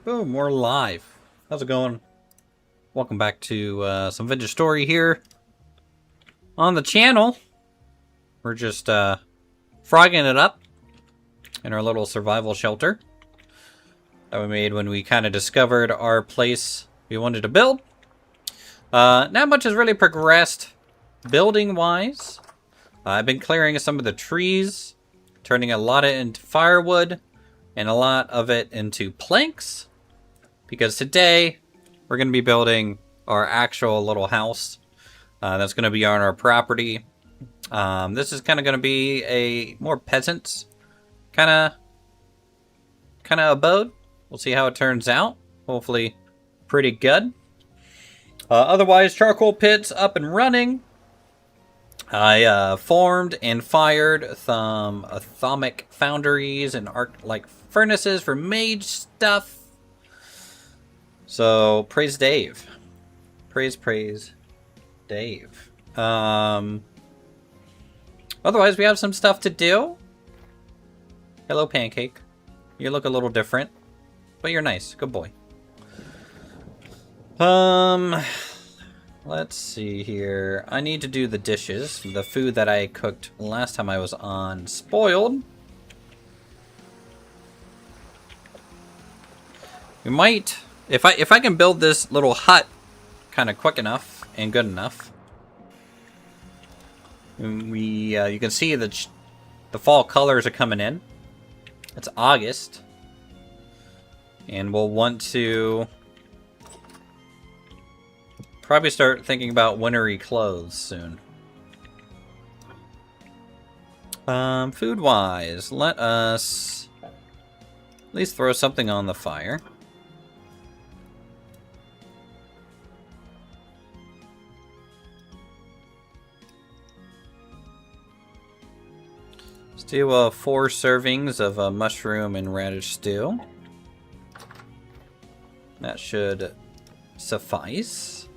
Boom, we're live. How's it going? Welcome back to some vintage story here on the channel. We're just frogging it up in our little survival shelter that we made when we kind of discovered our place we wanted to build. Not much has really progressed building-wise. I've been clearing some of the trees, turning a lot of it into firewood, and a lot of it into planks. Because today, we're going to be building our actual little house that's going to be on our property. This is kind of going to be a more peasant kind of abode. We'll see how it turns out. Hopefully, pretty good. Otherwise, charcoal pits up and running. I formed and fired some atomic foundries and like furnaces for mage stuff. So, praise Dave. Praise Dave. Otherwise, we have some stuff to do. Hello, Pancake. You look a little different, but you're nice. Good boy. Let's see here. I need to do the dishes. The food that I cooked last time I was on spoiled. We might... If I can build this little hut kind of quick enough and good enough, you can see the fall colors are coming in. It's August, and we'll want to probably start thinking about wintry clothes soon. Food-wise, let us at least throw something on the fire. Do 4 servings of mushroom and radish stew. That should suffice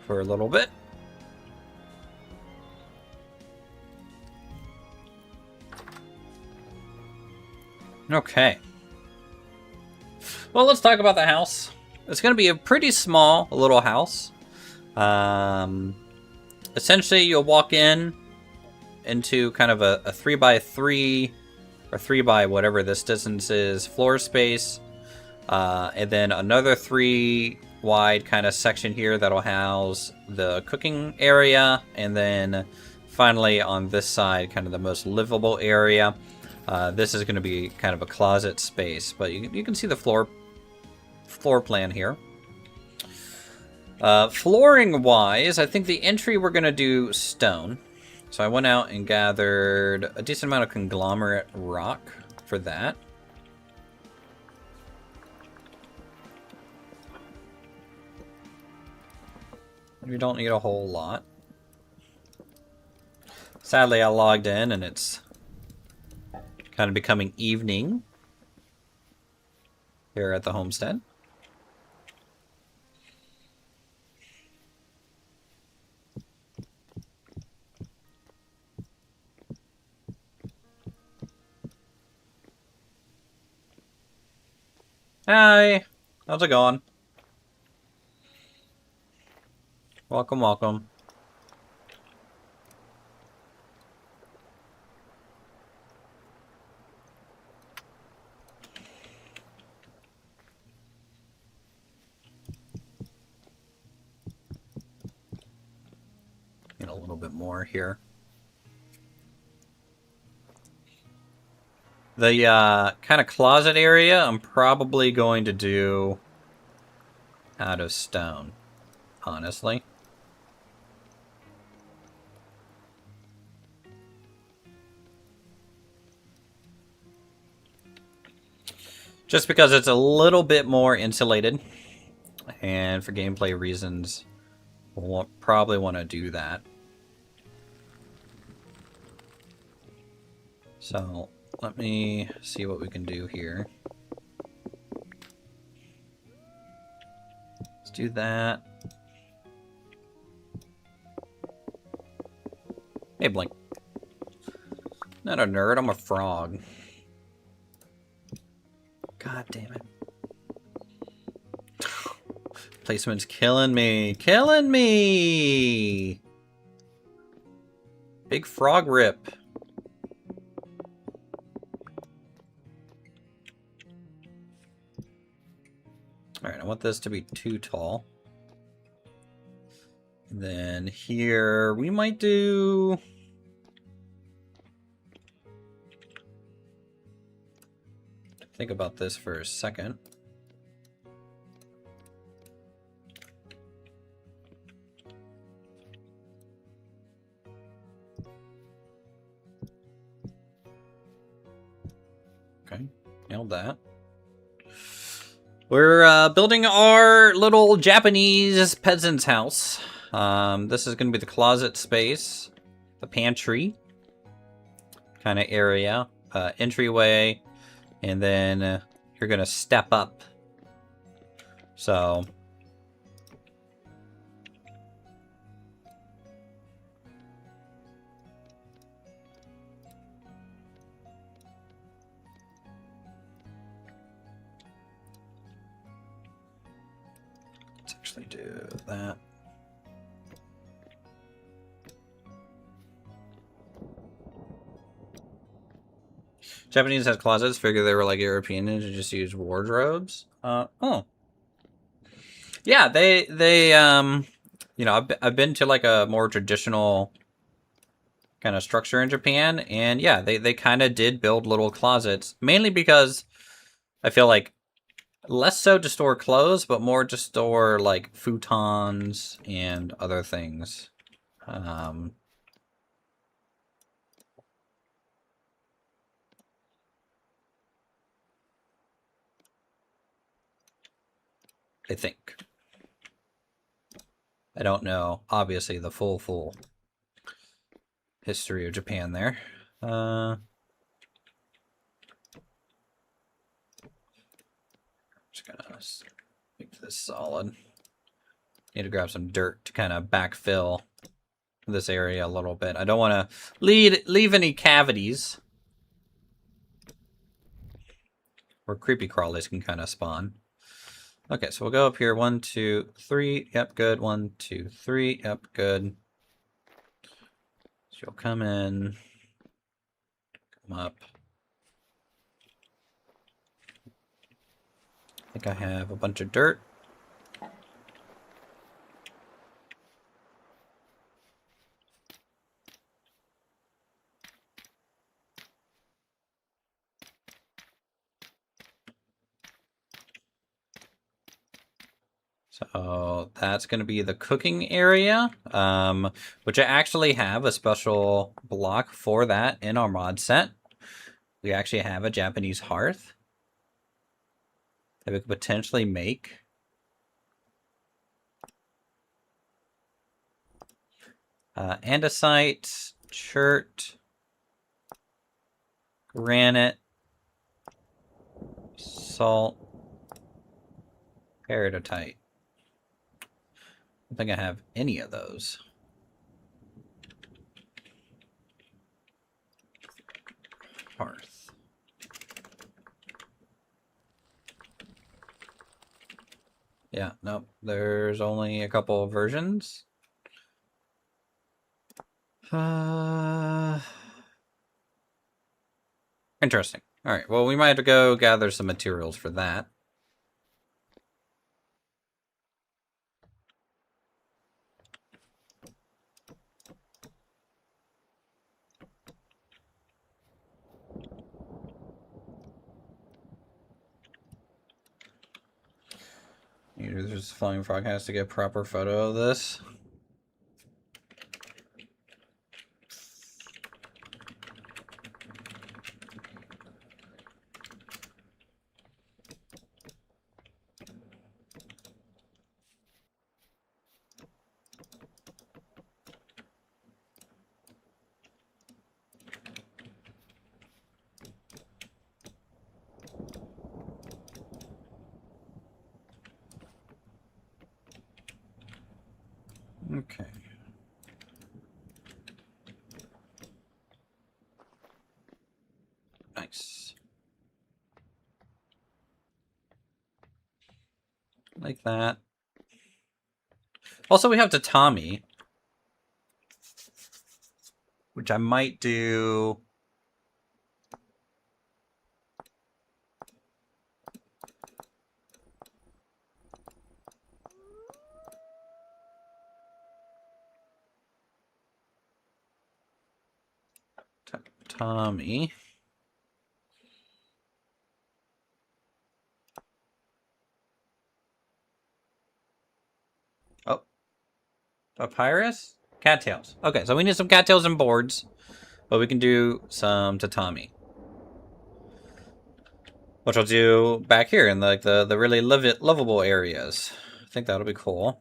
for a little bit. Okay. Well, let's talk about the house. It's going to be a pretty small little house. Essentially, you'll walk into kind of a 3x3 or 3 by whatever this distance is floor space, and then another 3 wide kind of section here that'll house the cooking area, and then finally on this side kind of the most livable area. This is going to be kind of a closet space, but you can see the floor plan here. Flooring wise, I think the entry we're going to do stone. So I went out and gathered a decent amount of conglomerate rock for that. We don't need a whole lot. Sadly, I logged in and it's kind of becoming evening here at the homestead. Hi, how's it going? Welcome, welcome. Get a little bit more here. The kind of closet area, I'm probably going to do out of stone, honestly. Just because it's a little bit more insulated, and for gameplay reasons, we'll probably want to do that. So... let me see what we can do here. Let's do that. Hey, Blink. Not a nerd, I'm a frog. God damn it. Placement's killing me. Killing me! Big frog rip. Alright, I want this to be too tall. And then here, we might do... Think about this for a second. Okay, nailed that. We're building our little Japanese peasant's house. This is going to be the closet space, the pantry kind of area, entryway, and then you're going to step up. So... let's actually do that. Japanese has closets. Figure they were like European and just use wardrobes. Oh. Yeah, they you know, I've been to like a more traditional kind of structure in Japan, and yeah, they kind of did build little closets, mainly because I feel like less so to store clothes, but more to store like futons and other things. I think. I don't know, obviously, the full history of Japan there. Just gonna make this solid. Need to grab some dirt to kind of backfill this area a little bit. I don't want to leave any cavities where creepy crawlies can kind of spawn. Okay, so we'll go up here. 1, 2, 3. Yep, good. 1, 2, 3. Yep, good. So you'll come in. Come up. I think I have a bunch of dirt. So that's going to be the cooking area, which I actually have a special block for that in our mod set. We actually have a Japanese hearth that we could potentially make. Andesite, chert, granite, salt, peridotite. I don't think I have any of those. Hearth. Yeah, nope. There's only a couple of versions. Interesting. All right. Well, we might have to go gather some materials for that. This flying frog has to get a proper photo of this. Okay. Nice. Like that. Also, we have tatami, which I might do. Tatami. Oh, papyrus? Cattails. Okay, so we need some cattails and boards, but we can do some tatami. Which I'll do back here in like the really livable areas. I think that'll be cool.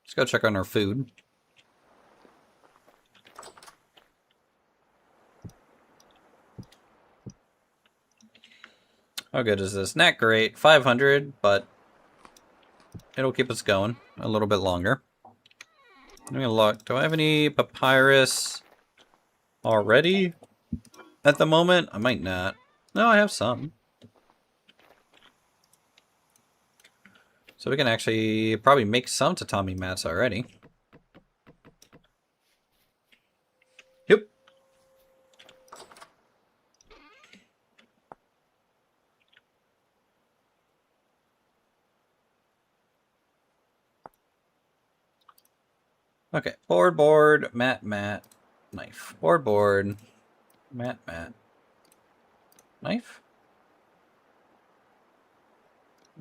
Let's go check on our food. How good is this? Not great. 500, but it'll keep us going a little bit longer. Let me look. Do I have any papyrus already at the moment? I might not. No, I have some. So we can actually probably make some tatami mats already. Yep. Okay, board, mat, knife. Board, mat, knife.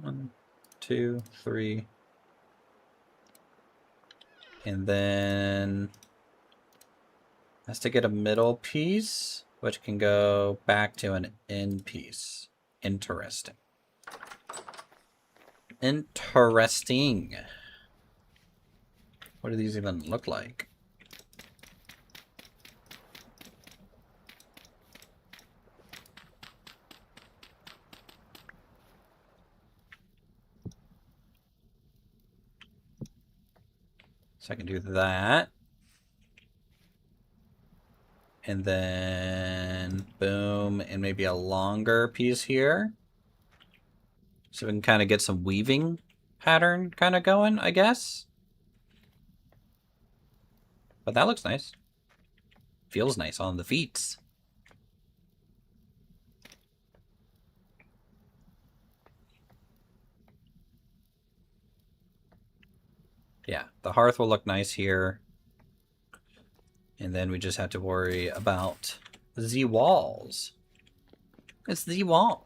1, 2, 3. And then has to get a middle piece, which can go back to an end piece. Interesting. Interesting. What do these even look like? So I can do that. And then boom, and maybe a longer piece here. So we can kind of get some weaving pattern kind of going, I guess. But that looks nice. Feels nice on the feet. Yeah, the hearth will look nice here. And then we just have to worry about the walls. It's the walls.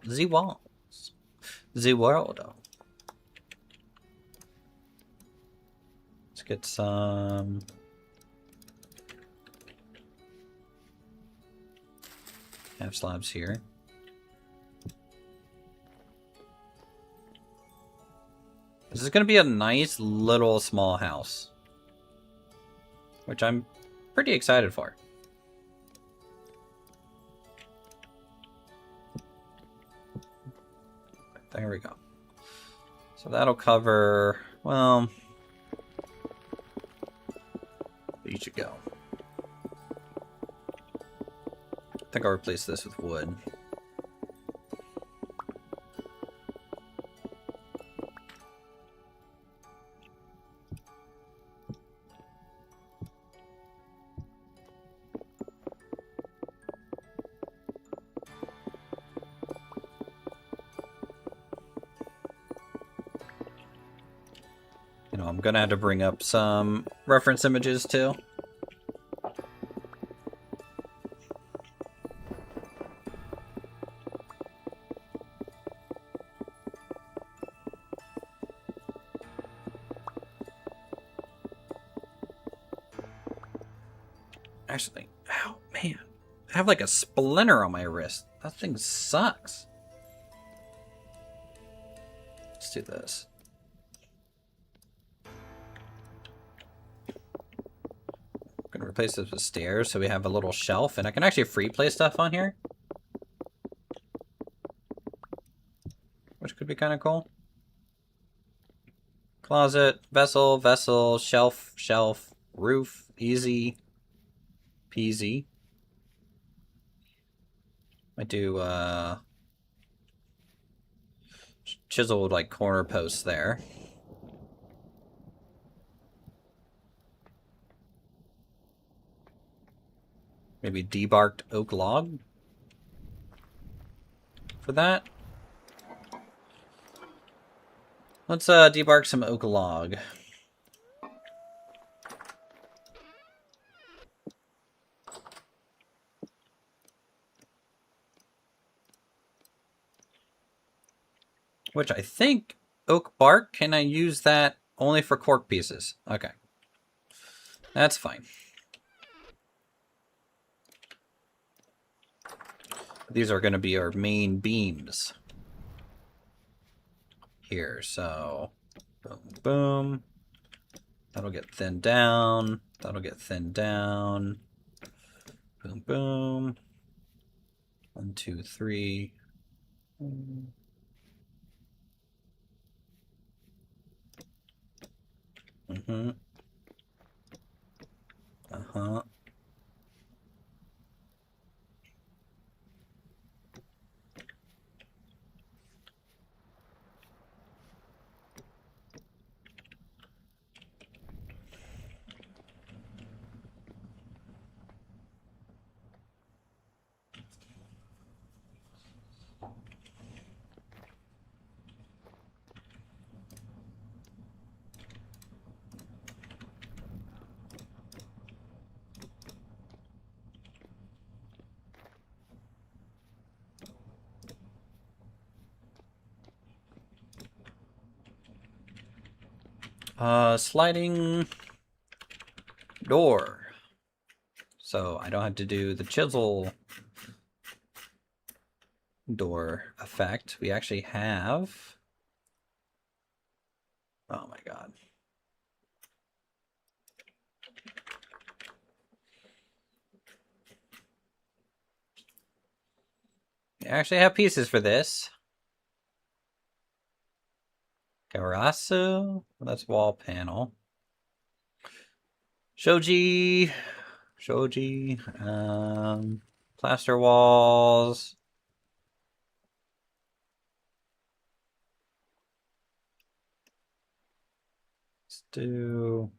The world. Let's get some... half slabs here. This is going to be a nice little small house, which I'm pretty excited for. There we go. So that'll cover, well, you should go. I think I'll replace this with wood. You know, I'm gonna have to bring up some reference images too. Actually, oh man, I have like a splinter on my wrist. That thing sucks. Let's do this. I'm gonna replace this with stairs so we have a little shelf, and I can actually free play stuff on here, which could be kind of cool. Closet, vessel, shelf, roof, easy peasy. I do chiseled like corner posts there. Maybe debarked oak log for that. Let's debark some oak log. Which I think oak bark, can I use that only for cork pieces? Okay. That's fine. These are going to be our main beams here, so boom, boom. That'll get thinned down. That'll get thinned down. Boom, boom. 1, 2, 3. Mm-hmm. Uh-huh. Sliding door. So I don't have to do the chisel door effect. We actually have... Oh my god. We actually have pieces for this. Garasu. That's wall panel. Shoji. Plaster walls. Let's do...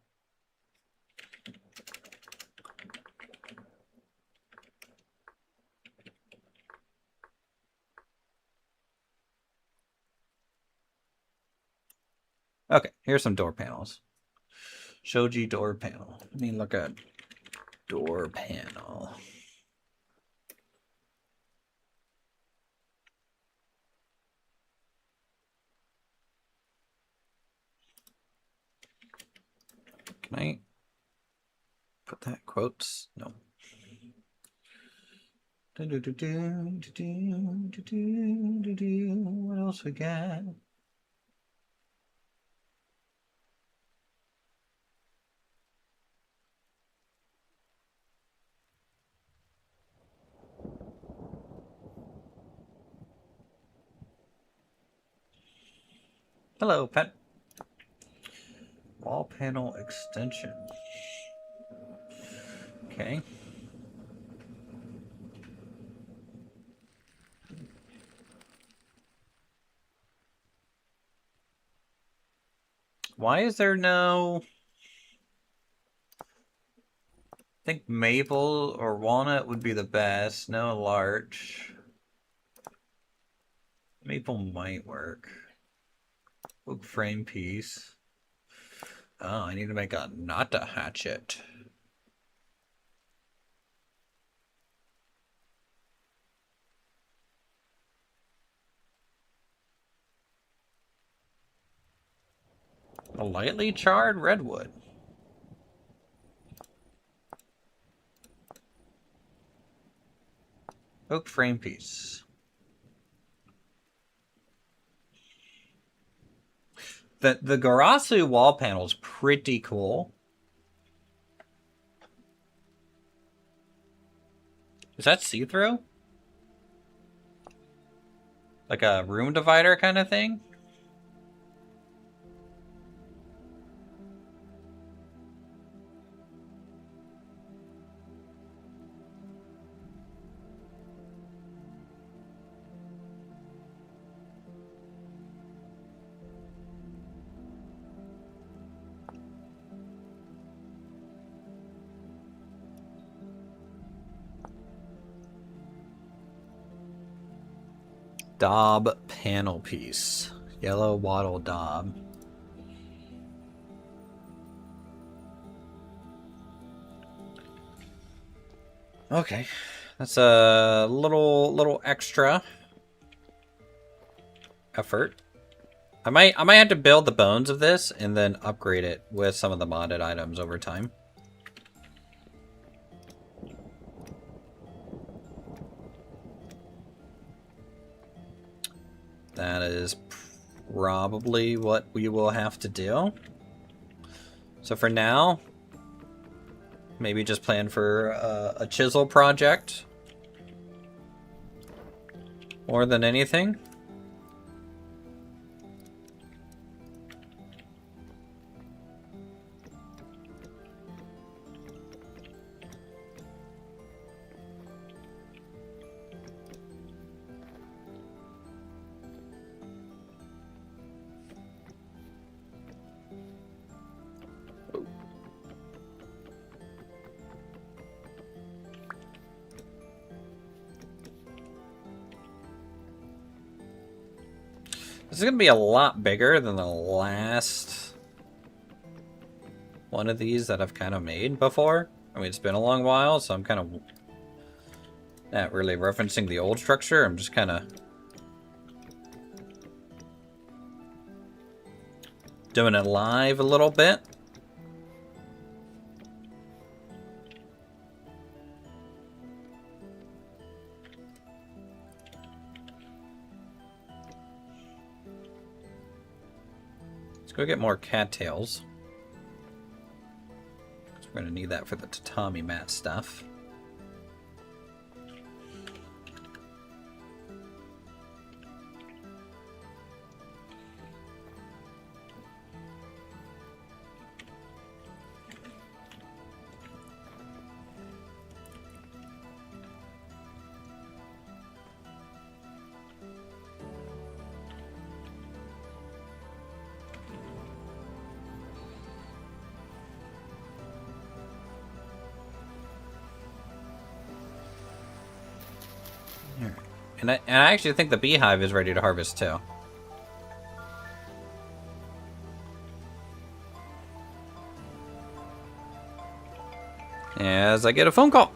Okay, here's some door panels. Shoji door panel. Let me look at door panel. Can I put that quotes? No. What else we got? Hello, pet. Wall panel extension. Okay. Why is there no... I think maple or walnut would be the best. No larch. Maple might work. Oak frame piece. Oh, I need to make a nata hatchet. A lightly charred redwood. Oak frame piece. The Garasu wall panel is pretty cool. Is that see-through? Like a room divider kind of thing? Daub panel piece. Yellow wattle daub. Okay. That's a little extra effort. I might have to build the bones of this and then upgrade it with some of the modded items over time. That is probably what we will have to do. So for now, maybe just plan for a chisel project more than anything. This is going to be a lot bigger than the last one of these that I've kind of made before. I mean, it's been a long while, so I'm kind of not really referencing the old structure. I'm just kind of doing it live a little bit. Let's go get more cattails. We're going to need that for the tatami mat stuff. And I actually think the beehive is ready to harvest too. As I get a phone call.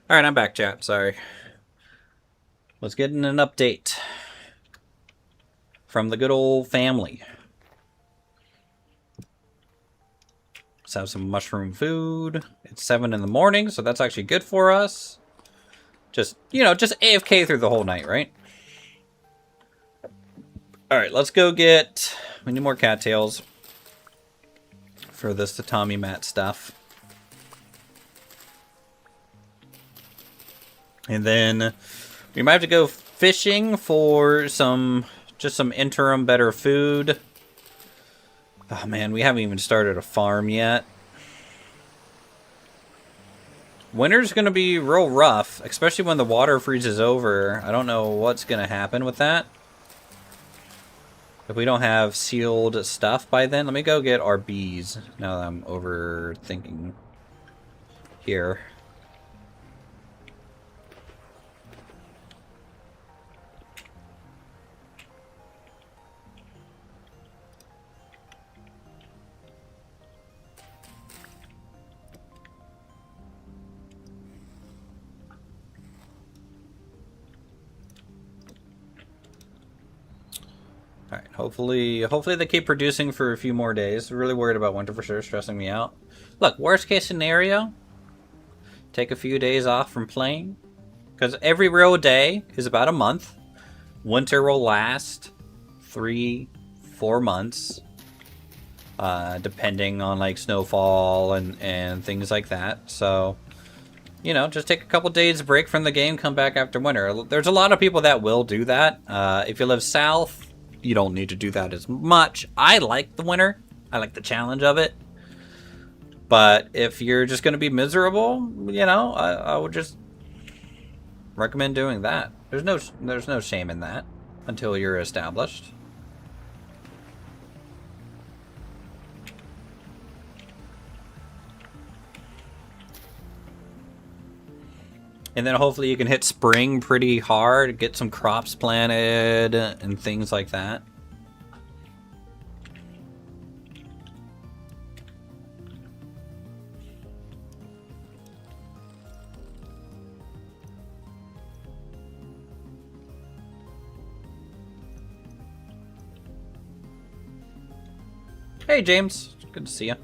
Alright, I'm back, chat. Sorry. Let's get in an update from the good old family. Let's have some mushroom food. It's 7 in the morning, so that's actually good for us. Just, you know, just AFK through the whole night, right? Alright, let's go get... We need more cattails for this tatami mat stuff. And then we might have to go fishing for some... Just some interim better food. Oh man, we haven't even started a farm yet. Winter's going to be real rough, especially when the water freezes over. I don't know what's going to happen with that. If we don't have sealed stuff by then, let me go get our bees. Now that I'm overthinking here. Alright, hopefully they keep producing for a few more days. Really worried about winter for sure, stressing me out. Look, worst case scenario, take a few days off from playing. Because every real day is about a month. Winter will last 3-4 months. Depending on like snowfall and things like that. So, you know, just take a couple days break from the game, come back after winter. There's a lot of people that will do that. If you live south, you don't need to do that as much. I like the winter. I like the challenge of it. But if you're just going to be miserable, you know, I would just recommend doing that. There's no shame in that until you're established. And then hopefully you can hit spring pretty hard, get some crops planted and things like that. Hey James, good to see you.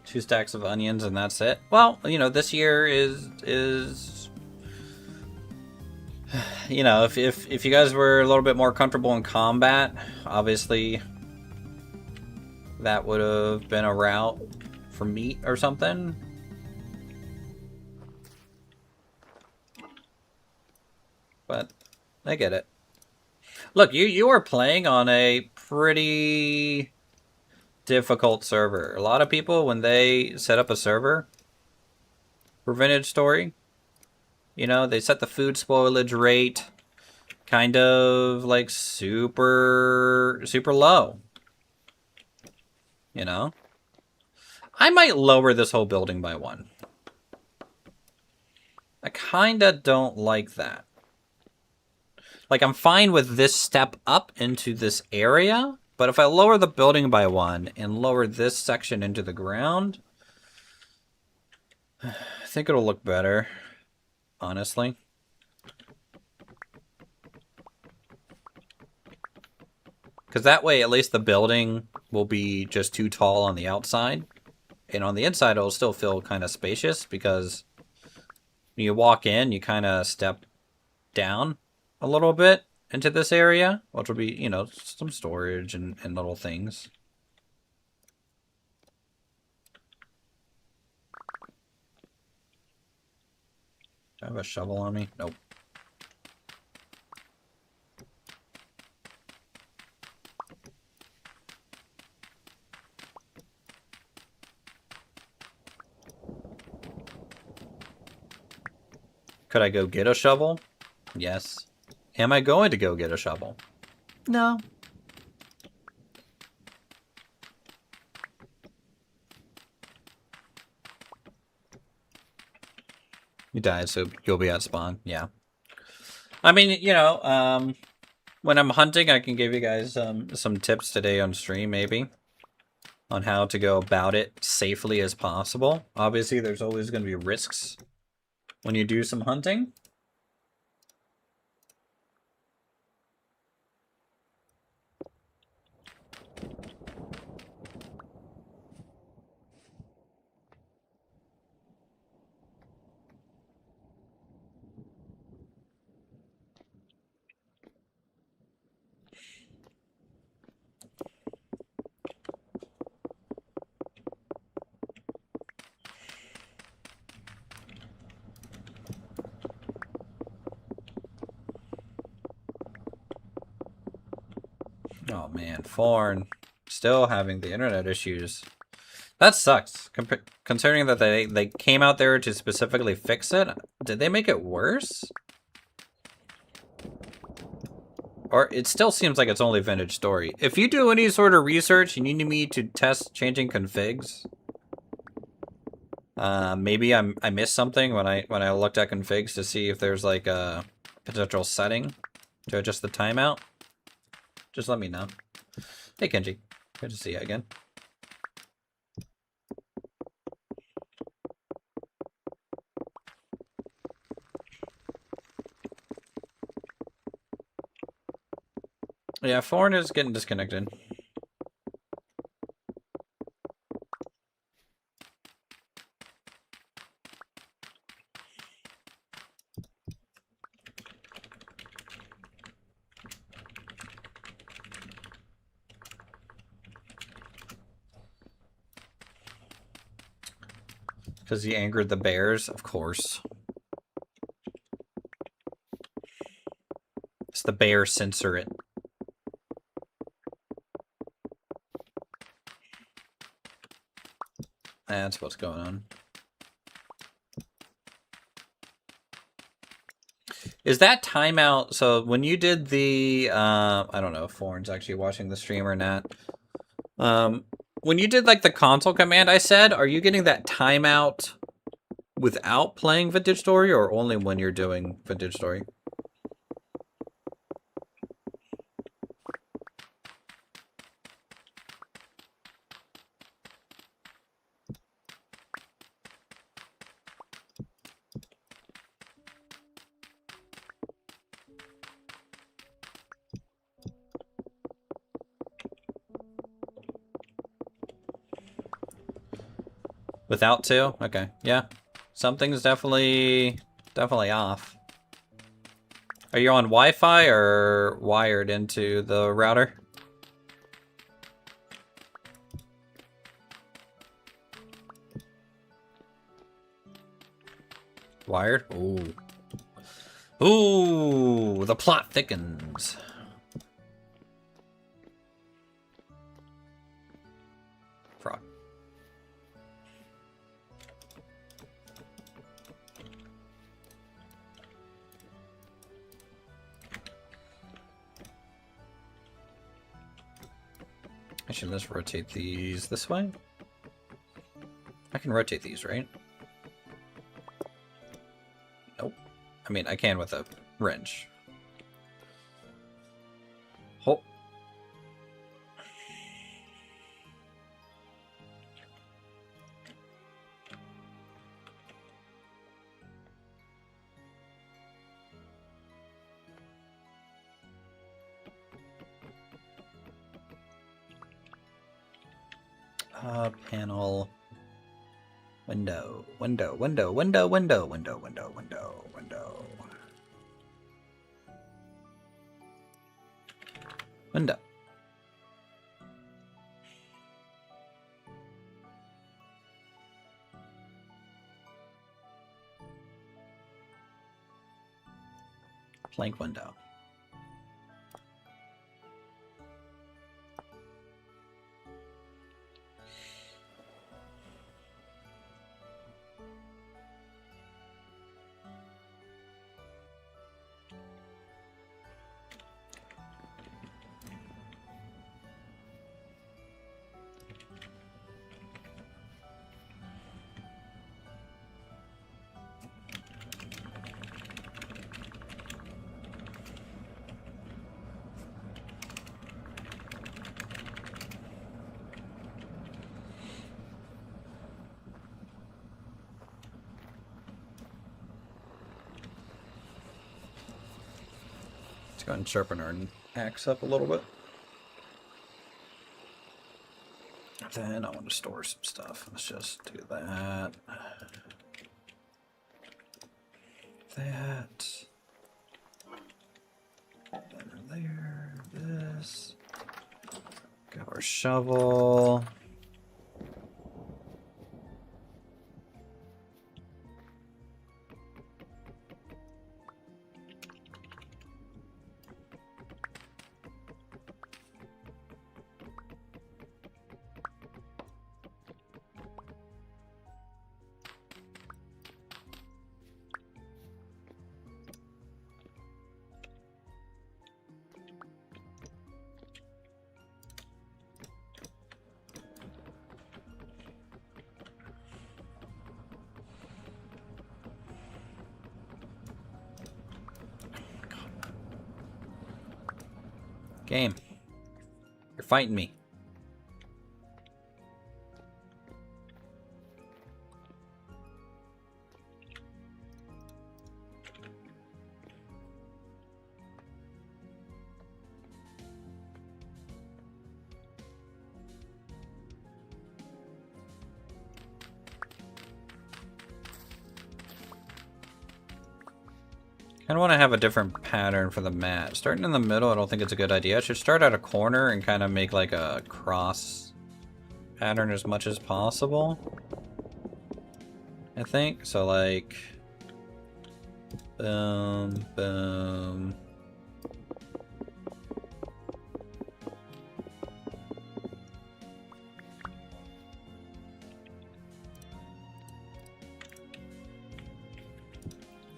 Two stacks of onions and that's it. Well, you know, this year is you know, if you guys were a little bit more comfortable in combat, obviously that would have been a route for meat or something. But I get it. Look, you are playing on a pretty difficult server. A lot of people, when they set up a server for Vintage Story, you know, they set the food spoilage rate kind of like super low. You know? I might lower this whole building by 1. I kinda don't like that. Like, I'm fine with this step up into this area, but if I lower the building by 1 and lower this section into the ground, I think it'll look better, honestly. Because that way, at least the building will be just too tall on the outside. And on the inside, it'll still feel kind of spacious because when you walk in, you kind of step down a little bit into this area, which will be, you know, some storage and little things. Do I have a shovel on me? Nope. Could I go get a shovel? Yes. Am I going to go get a shovel? No. You die, so you'll be at spawn. Yeah. I mean, you know, when I'm hunting, I can give you guys some tips today on stream, maybe, on how to go about it safely as possible. Obviously, there's always going to be risks when you do some hunting. Oh man, Forn still having the internet issues. That sucks. Considering that they came out there to specifically fix it, did they make it worse? Or it still seems like it's only vintage story. If you do any sort of research, you need me to test changing configs. Maybe I missed something when I looked at configs to see if there's like a potential setting to adjust the timeout. Just let me know. Hey Kenji, good to see you again. Yeah, Foreign is getting disconnected. Because he angered the bears, of course. It's the bear censorate. That's what's going on. Is that timeout? So when you did the, I don't know if Foreign's actually watching the stream or not. When you did like the console command I said, are you getting that timeout without playing Vintage Story or only when you're doing Vintage Story? Without two? Okay, yeah. Something's definitely off. Are you on Wi-Fi or wired into the router? Wired? Ooh. Ooh, the plot thickens. Frog. Actually, let's rotate these this way. I can rotate these, right? Nope. I mean, I can with a wrench. Oh. Panel. Window. Window. Window. Window. Window. Window. Window. Window. Window. Window. Blank window. Let's go ahead and sharpen our axe up a little bit. Then I want to store some stuff. Let's just do that. That. There. This. Grab our shovel. Game. You're fighting me. I want to have a different pattern for the mat. Starting in the middle, I don't think it's a good idea. I should start at a corner and kind of make like a cross pattern as much as possible. I think. So like... boom, boom.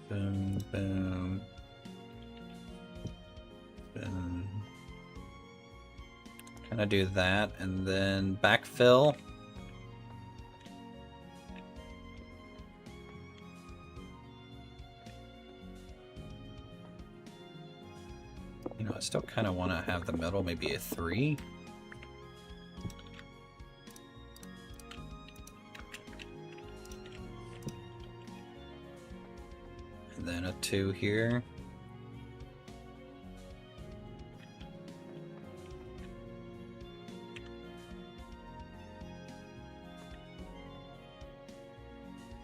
Boom, boom. Boom. Kind of do that, and then backfill. You know, I still kind of want to have the middle maybe a 3. And then a 2 here.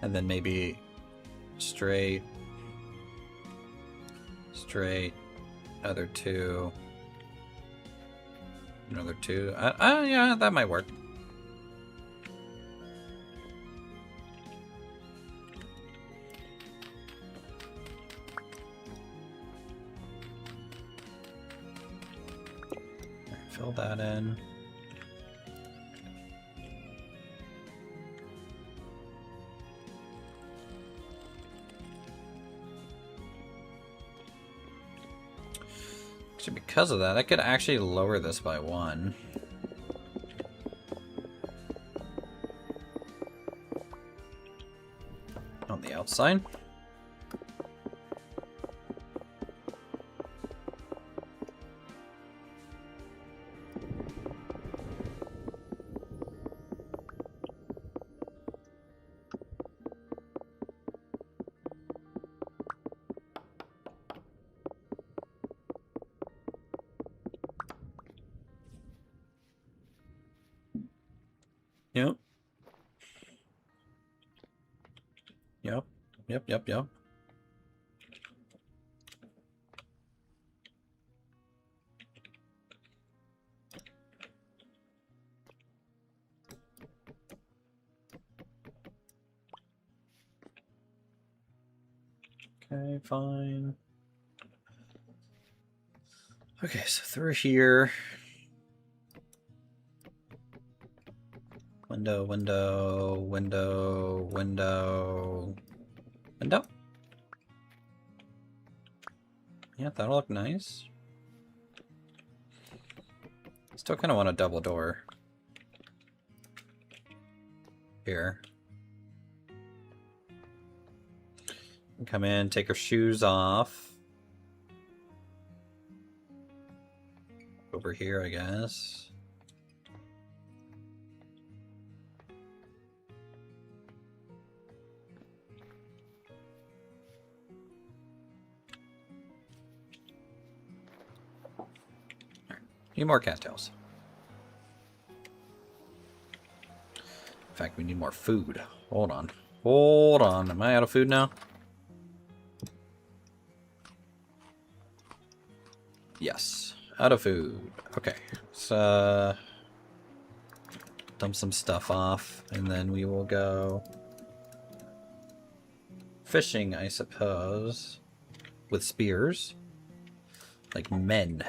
And then maybe straight, straight, other 2, another 2. Yeah, that might work. Fill that in. Actually, because of that, I could actually lower this by 1. On the outside. Yep. Yep. Yep, yep, yep. Okay, fine. Okay, so through here. Window, window, window, window, window. Yeah, that'll look nice. Still kind of want a double door. Here. Come in, take our shoes off. Over here, I guess. Need more cattails. In fact, we need more food. Hold on. Hold on. Am I out of food now? Yes. Out of food. Okay. So dump some stuff off, and then we will go fishing, I suppose, with spears. Like men.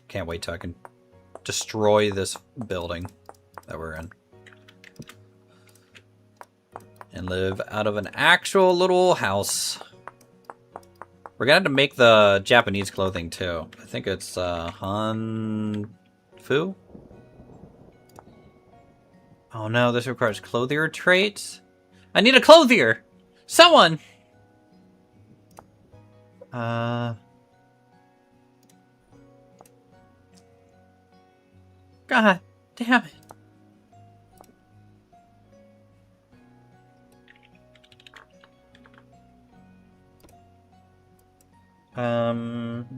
Can't wait till I can destroy this building that we're in. And live out of an actual little house. We're gonna have to make the Japanese clothing too. I think it's Hanfu? Oh no, this requires clothier traits. I need a clothier! Someone! God damn it.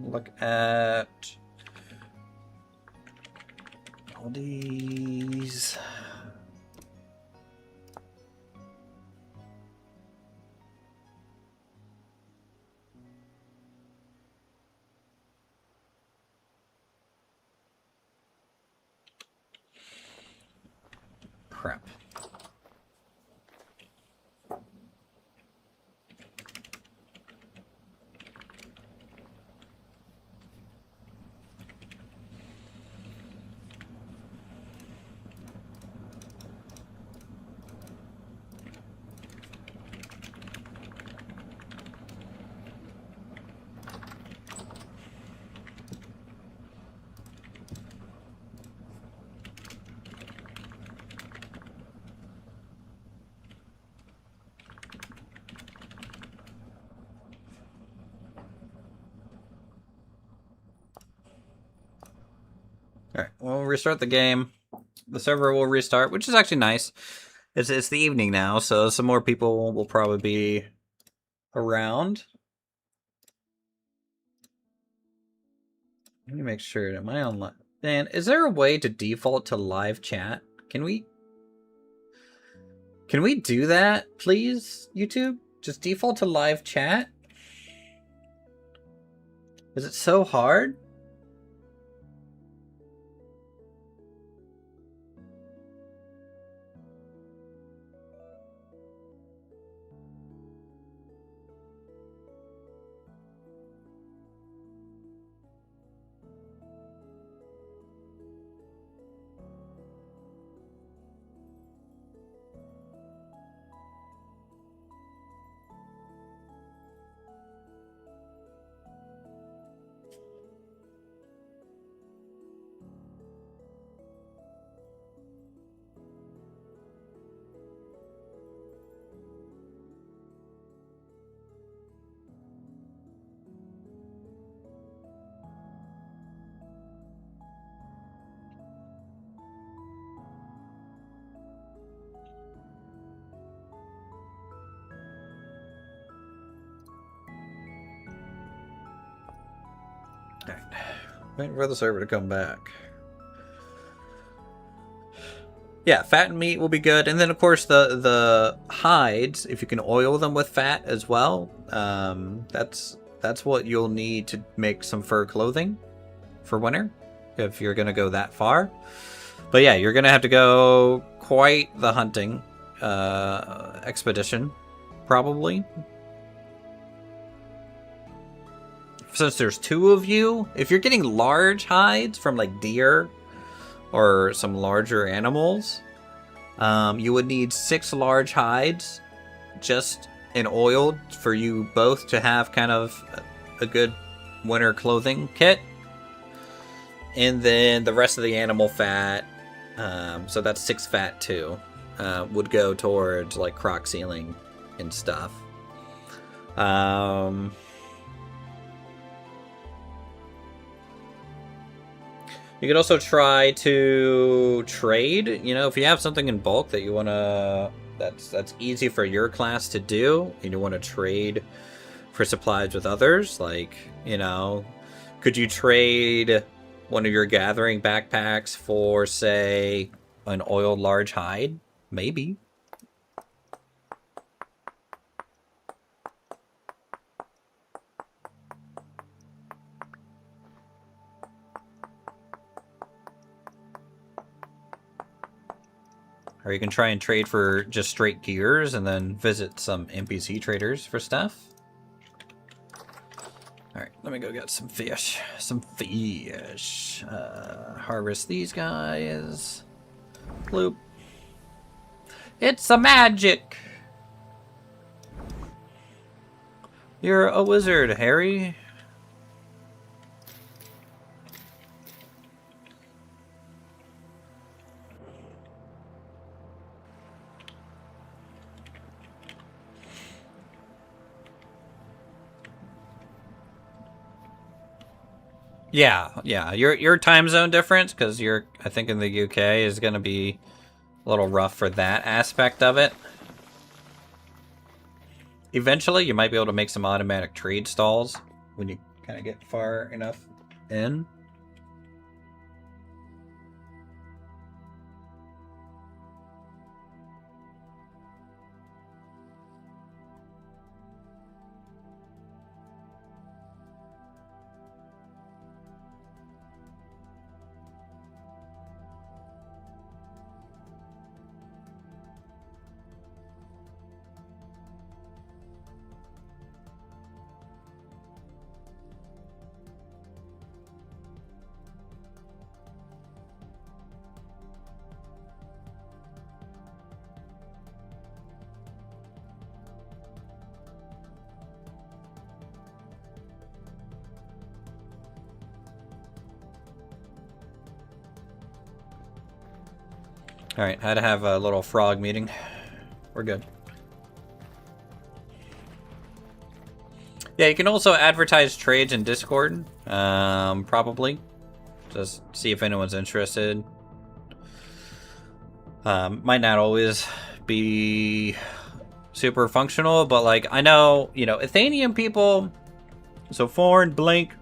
Look at all these. Crap. Alright, we'll restart the game. The server will restart, which is actually nice. It's the evening now, so some more people will probably be around. Let me make sure. Am I online? Man, is there a way to default to live chat? Can we do that, please, YouTube? Just default to live chat? Is it so hard? Alright. Waiting for the server to come back. Yeah, fat and meat will be good. And then, of course, the hides, if you can oil them with fat as well, that's what you'll need to make some fur clothing for winter, if you're going to go that far. But yeah, you're going to have to go quite the hunting expedition, probably. Since there's two of you, if you're getting large hides from like deer or some larger animals, you would need 6 large hides just in oil for you both to have kind of a good winter clothing kit. And then the rest of the animal fat, so that's 6 fat too, would go towards like croc sealing and stuff. You could also try to trade. You know, if you have something in bulk that you want to, that's easy for your class to do, and you want to trade for supplies with others, like, you know, could you trade one of your gathering backpacks for, say, an oiled large hide? Maybe. Or you can try and trade for just straight gears and then visit some NPC traders for stuff. Alright, let me go get some fish. Some fish. Harvest these guys. Bloop. It's a magic! You're a wizard, Harry. Yeah. Your time zone difference, because you're, I think, in the UK, is going to be a little rough for that aspect of it. Eventually, you might be able to make some automatic trade stalls when you kind of get far enough in. Alright, had to have a little frog meeting. We're good. Yeah, you can also advertise trades in Discord, probably. Just see if anyone's interested. Might not always be super functional, but like, I know, you know, Athenian people, so Foreign, Blink,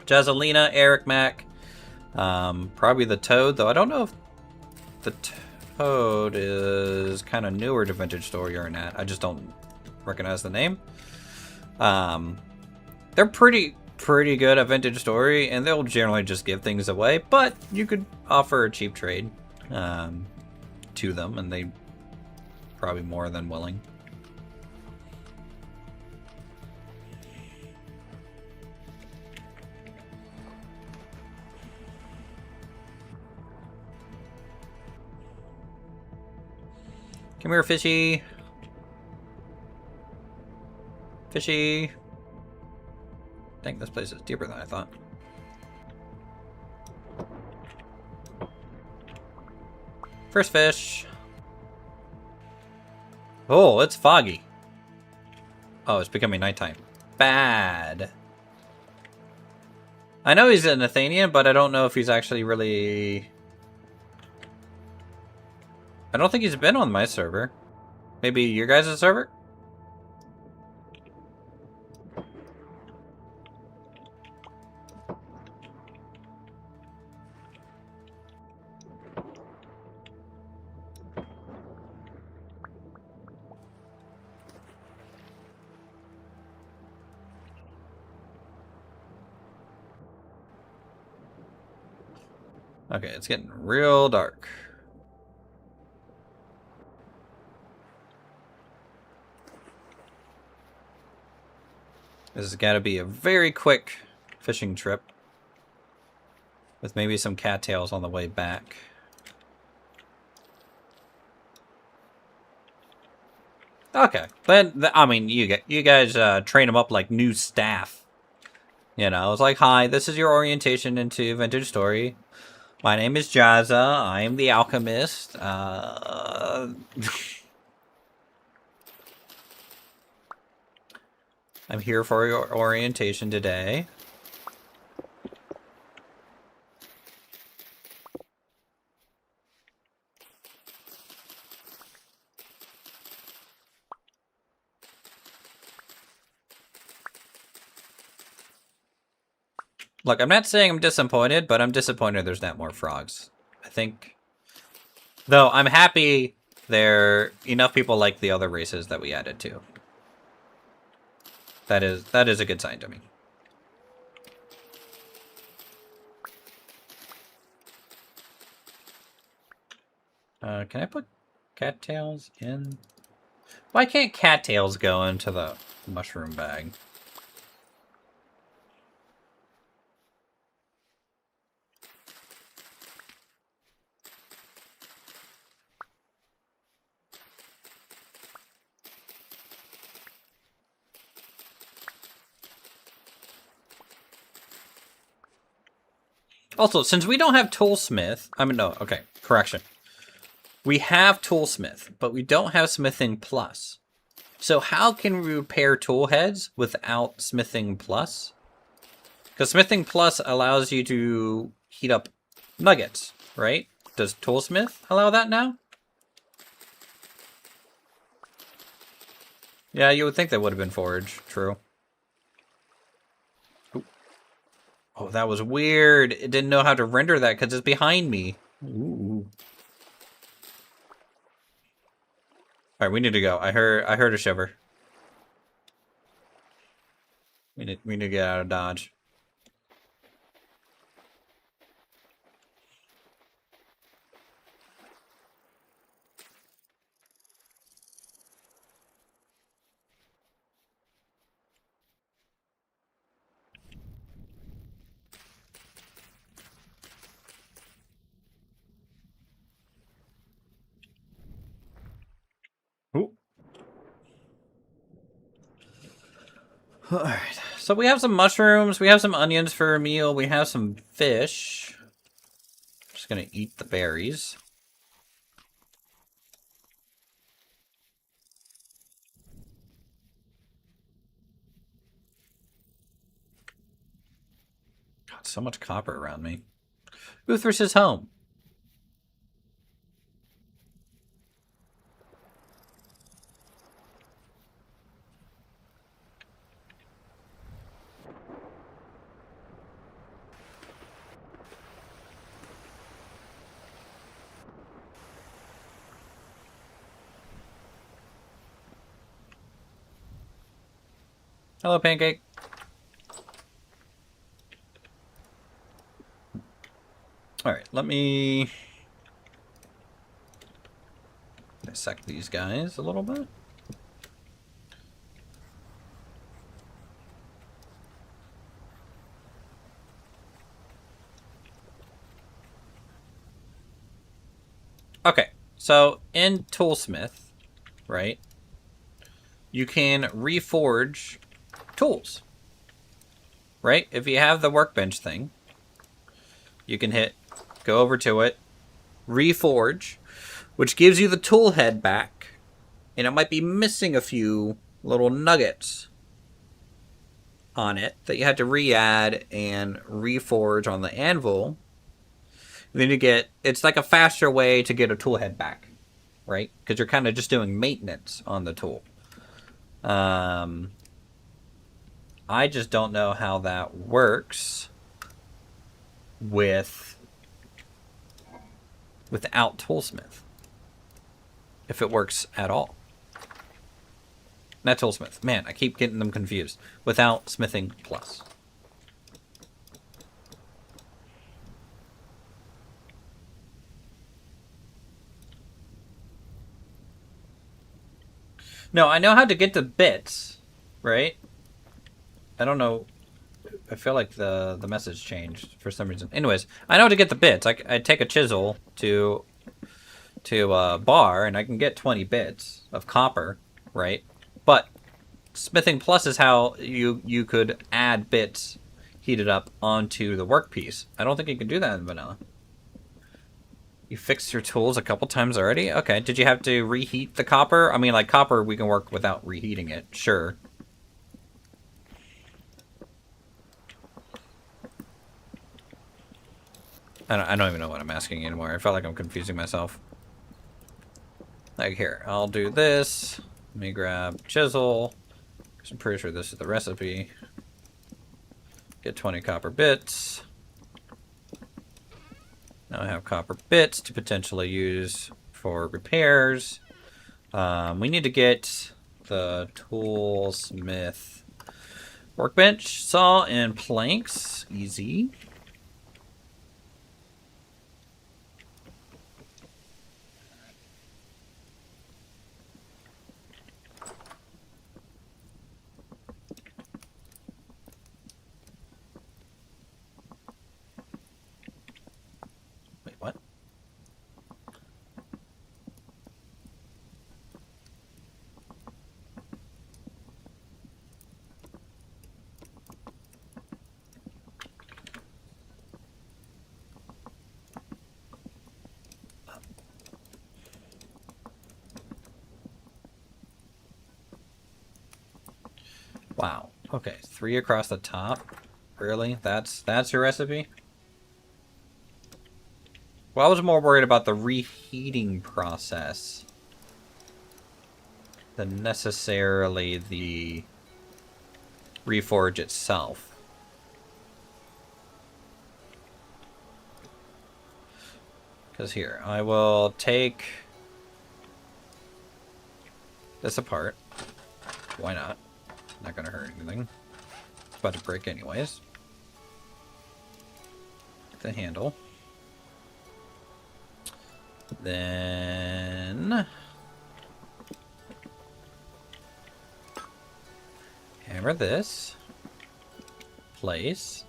Jazalina, Eric Mac, probably the Toad, though I don't know if the Toad is kind of newer to Vintage Story or not. I just don't recognize the name. They're pretty good at Vintage Story, and they'll generally just give things away, but you could offer a cheap trade to them, and they probably more than willing. Come here, fishy. Fishy. Dang, this place is deeper than I thought. First fish. Oh, it's foggy. Oh, it's becoming nighttime. Bad. I know he's an Athenian, but I don't know if he's actually really... I don't think he's been on my server. Maybe your guys' server? Okay, it's getting real dark. This has got to be a very quick fishing trip with maybe some cattails on the way back. Okay, but I mean, you guys train them up like new staff. You know, it's like, hi, this is your orientation into Vintage Story. My name is Jazza. I am the alchemist. I'm here for your orientation today. Look, I'm not saying I'm disappointed, but I'm disappointed there's not more frogs. I think... Though, I'm happy there enough people like the other races that we added to. That is a good sign to me. Can I put cattails in? Why can't cattails go into the mushroom bag? Also, since we don't have Toolsmith, no, okay, correction. We have Toolsmith, but we don't have Smithing Plus. So how can we repair tool heads without Smithing Plus? Because Smithing Plus allows you to heat up nuggets, right? Does Toolsmith allow that now? Yeah, you would think that would have been Forge. True. Ooh. Oh, that was weird. It didn't know how to render that because it's behind me. Ooh. All right, we need to go. I heard a shiver. We need to get out of Dodge. Ooh. All right. So we have some mushrooms. We have some onions for a meal. We have some fish. Just gonna eat the berries. God, so much copper around me. Uthris is home. Hello, Pancake. All right, let me dissect these guys a little bit. Okay, so in Toolsmith, right, you can reforge tools, right? If you have the workbench thing, you can go over to it, reforge, which gives you the tool head back, and it might be missing a few little nuggets on it that you had to re-add and reforge on the anvil. Then you get, it's like a faster way to get a tool head back, right? Because you're kind of just doing maintenance on the tool. I just don't know how that works without Toolsmith. If it works at all. Not Toolsmith. Man, I keep getting them confused. Without Smithing Plus. No, I know how to get the bits, right? I don't know. I feel like the message changed for some reason. Anyways, I know how to get the bits. I take a chisel to a bar, and I can get 20 bits of copper, right? But Smithing Plus is how you could add bits heated up onto the workpiece. I don't think you can do that in vanilla. You fixed your tools a couple times already? Okay, did you have to reheat the copper? I mean, like, copper we can work without reheating it, sure. I don't even know what I'm asking anymore. I felt like I'm confusing myself. Like, here, I'll do this. Let me grab chisel. I'm pretty sure this is the recipe. Get 20 copper bits. Now I have copper bits to potentially use for repairs. We need to get the toolsmith workbench, saw, and planks. Easy. Wait, what? Wow. Okay, 3 across the top. Really? That's your recipe? Well, I was more worried about the reheating process than necessarily the reforge itself. Because here, I will take this apart. Why not? Not gonna hurt anything. It's about to break anyways. The handle. Then hammer this. Place.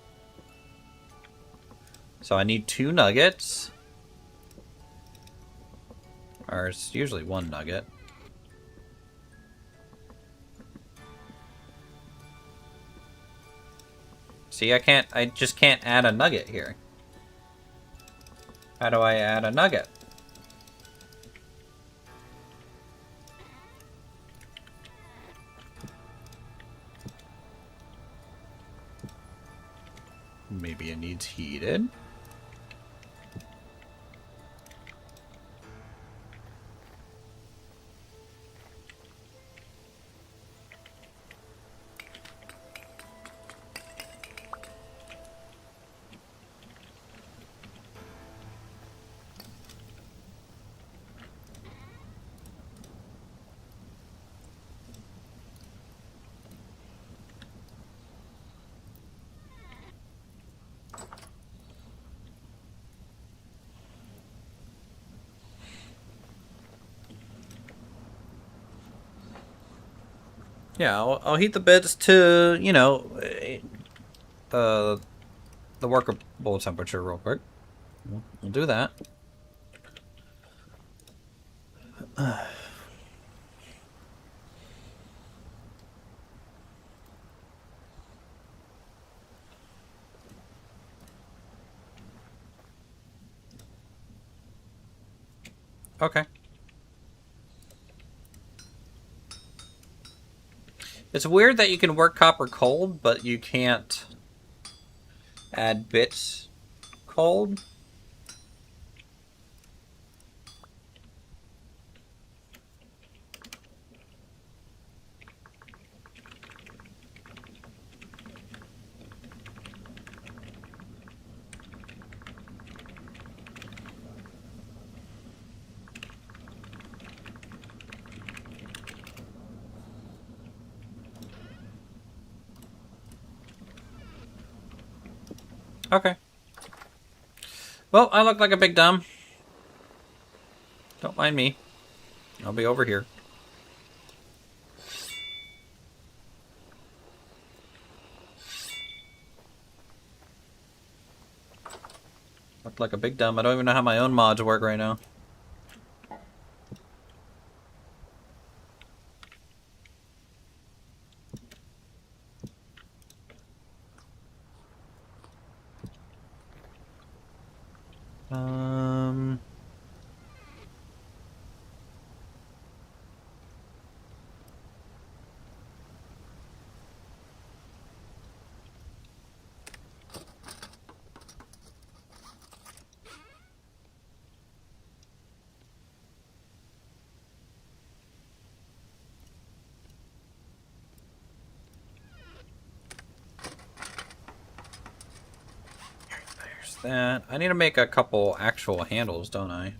So I need 2 nuggets. Or it's usually 1 nugget. See, I just can't add a nugget here. How do I add a nugget? Maybe it needs heated. Yeah, I'll heat the bits to, you know, the workable temperature real quick. We'll do that. Okay. It's weird that you can work copper cold, but you can't add bits cold. Okay. Well, I look like a big dumb. Don't mind me. I'll be over here. Look like a big dumb. I don't even know how my own mods work right now. that. I need to make a couple actual handles, don't I?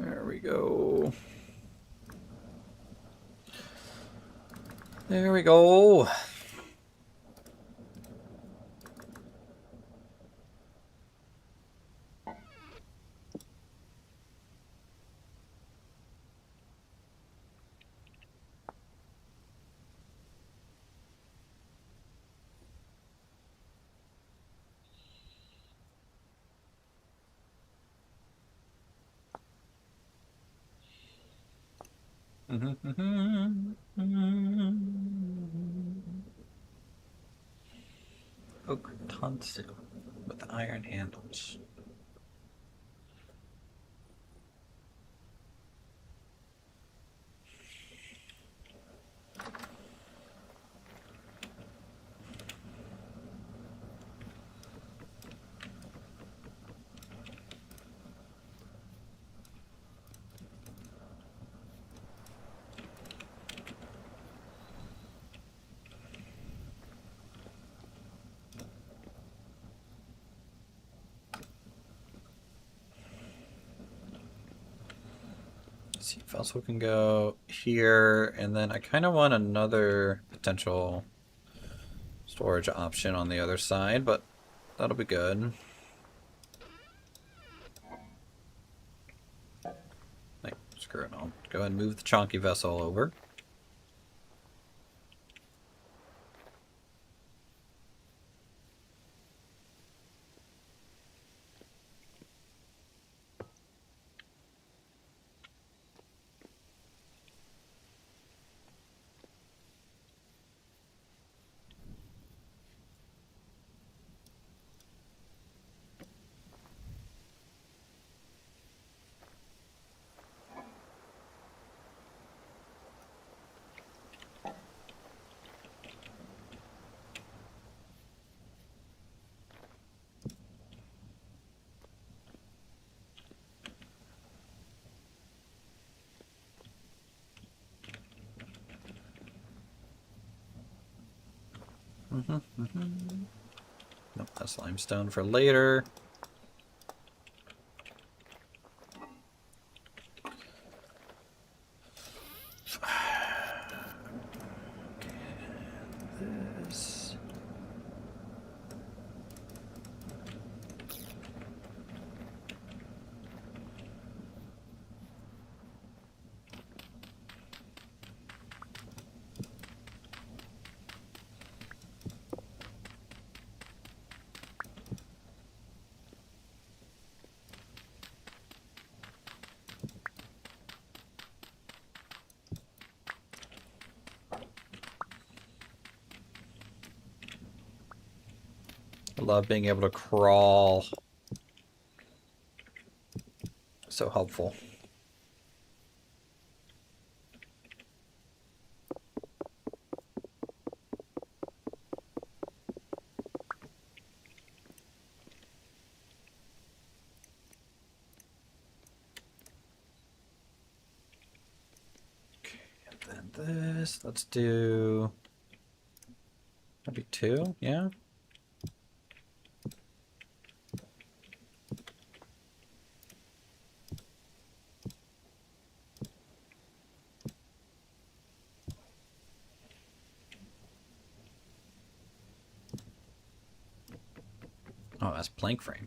There we go. There we go. Oak tonsil with iron handles. See if also can go here, and then I kind of want another potential storage option on the other side, but that'll be good. Like, screw it, I'll go ahead and move the chonky vessel over. Nope, that's limestone for later. This. I love being able to crawl. So helpful. Okay, and then this, let's do maybe 2, yeah. Oh, that's plank frame.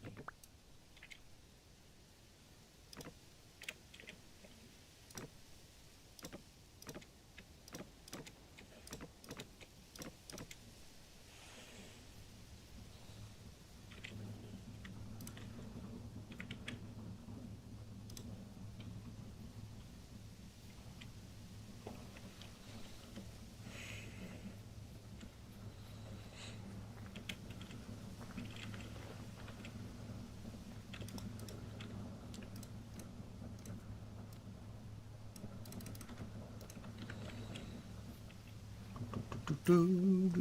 Good.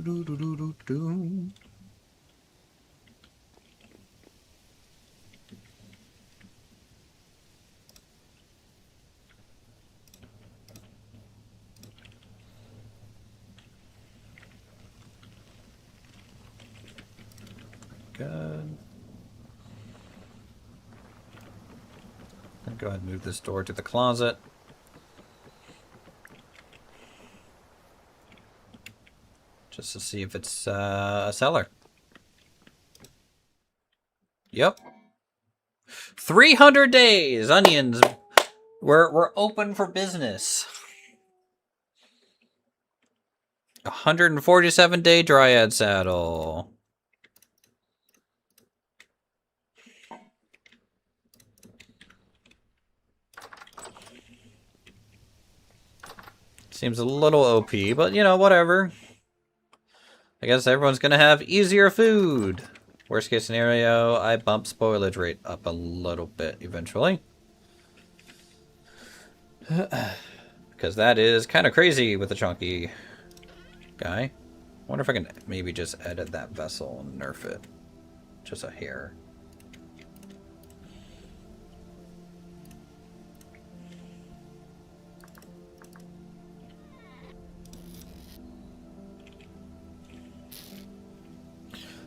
I'll go ahead and move this door to the closet. Just to see if it's a cellar. Yep. 300 days! Onions! We're open for business. 147-day dryad saddle. Seems a little OP, but you know, whatever. I guess everyone's gonna have easier food. Worst case scenario, I bump spoilage rate up a little bit eventually. Because that is kind of crazy with the chunky guy. I wonder if I can maybe just edit that vessel and nerf it. Just a hair.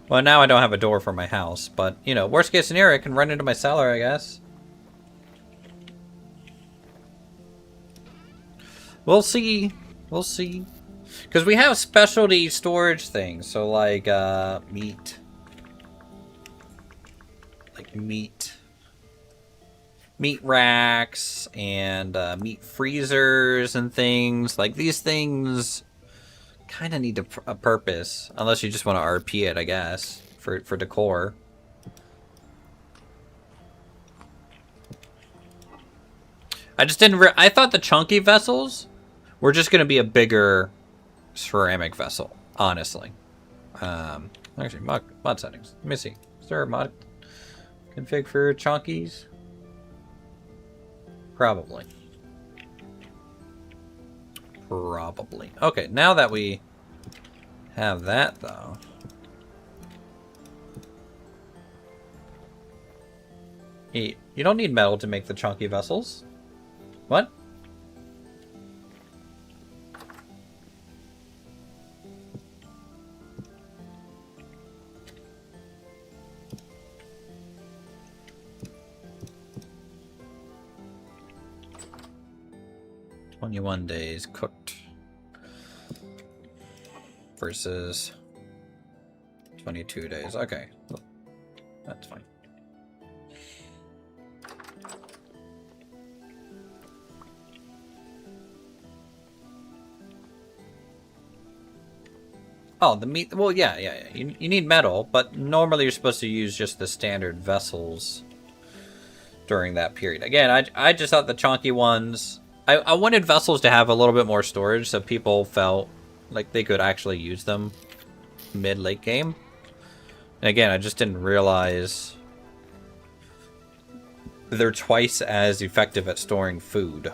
Well, now I don't have a door for my house, but, you know, worst case scenario, I can run into my cellar, I guess. We'll see. We'll see. Because we have specialty storage things, so like, meat. Like meat racks and meat freezers and things. Like, these things kind of need a purpose, unless you just want to RP it, I guess, for decor. I just didn't. I thought the chunky vessels were just going to be a bigger ceramic vessel, honestly. Actually, mod settings. Let me see. Is there a mod config for chunkies? Probably. Probably. Okay, now that we have that, though. You don't need metal to make the chunky vessels. What? "21 days cooked versus 22 days. Okay, that's fine. Oh, the meat. Well, yeah. You need metal, but normally you're supposed to use just the standard vessels during that period. Again, I just thought the chunky ones. I wanted vessels to have a little bit more storage so people felt like they could actually use them mid-late game. And again, I just didn't realize they're twice as effective at storing food.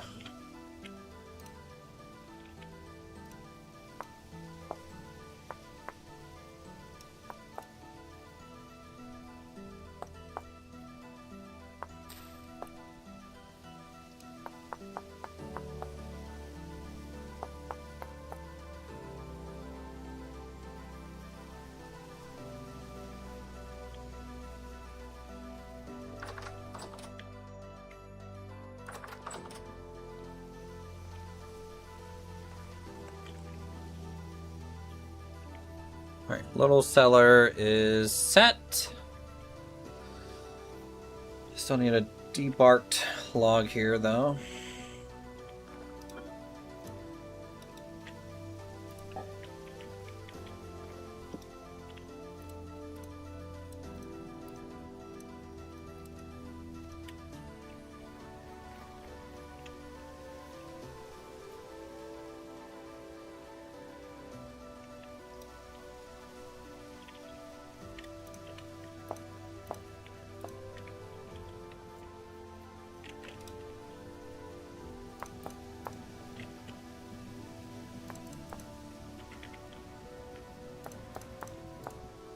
Alright, little cellar is set. Still need a debarked log here, though.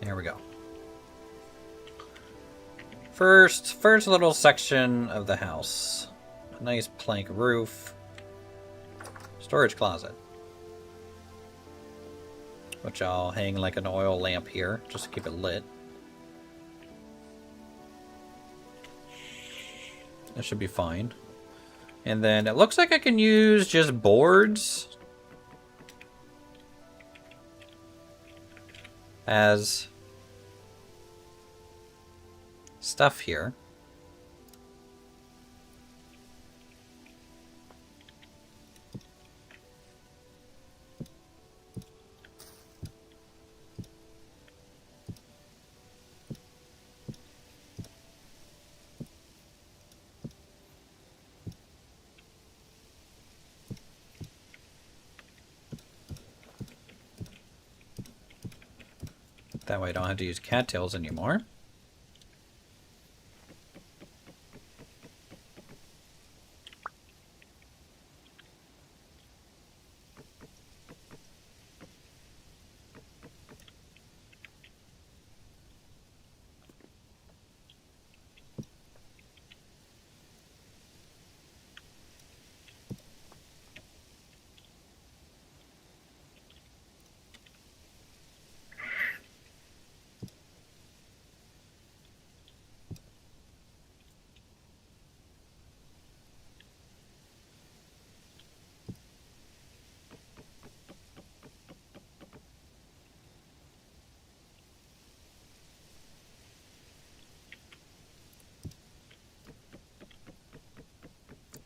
There we go. First little section of the house. A nice plank roof. Storage closet. Which I'll hang like an oil lamp here, just to keep it lit. That should be fine. And then it looks like I can use just boards as stuff here. That way I don't have to use cattails anymore.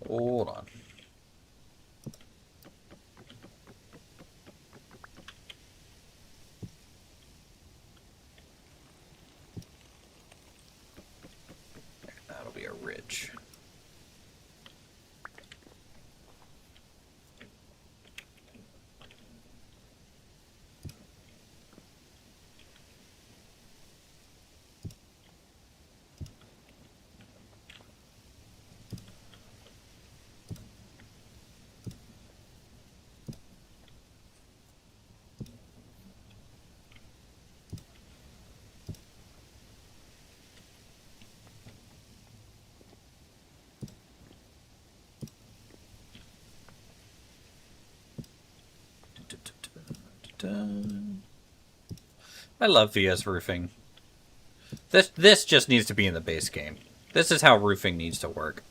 Hold on. That'll be a ridge. I love VS roofing. This just needs to be in the base game. This is how roofing needs to work.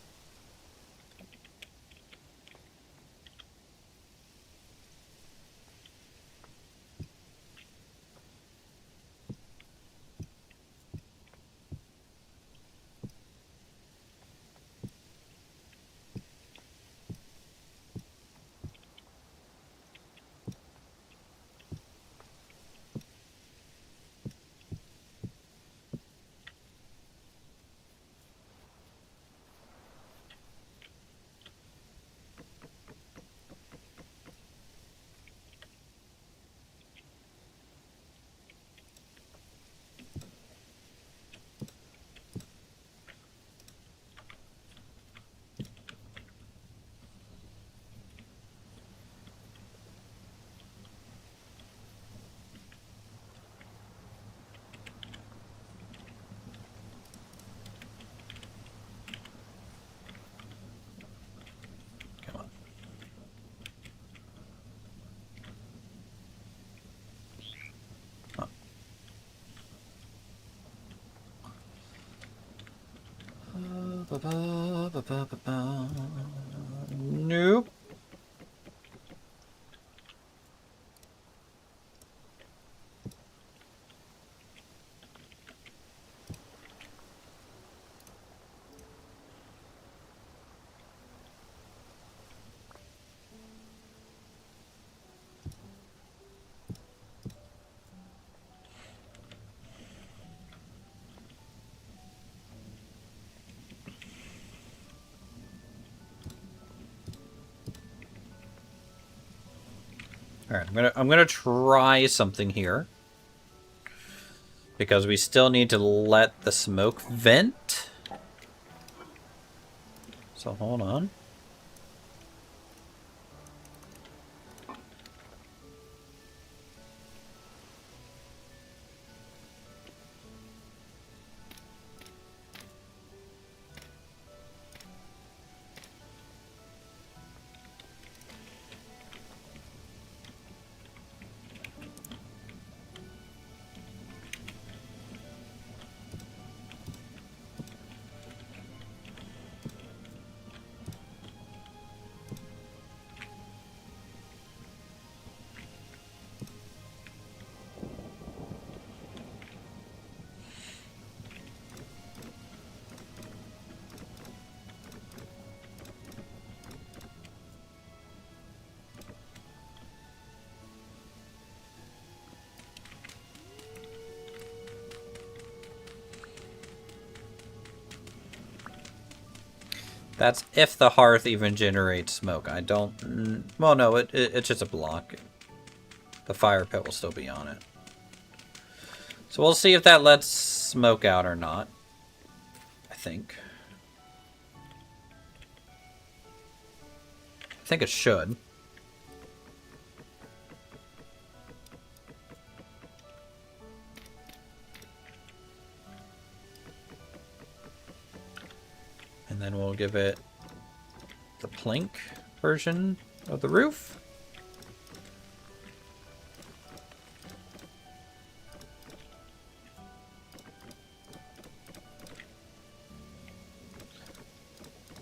Nope. All right, I'm gonna try something here because we still need to let the smoke vent. So hold on. That's if the hearth even generates smoke. I don't... Well, no, it's just a block. The fire pit will still be on it. So we'll see if that lets smoke out or not. I think. I think it should. And then we'll give it the plank version of the roof.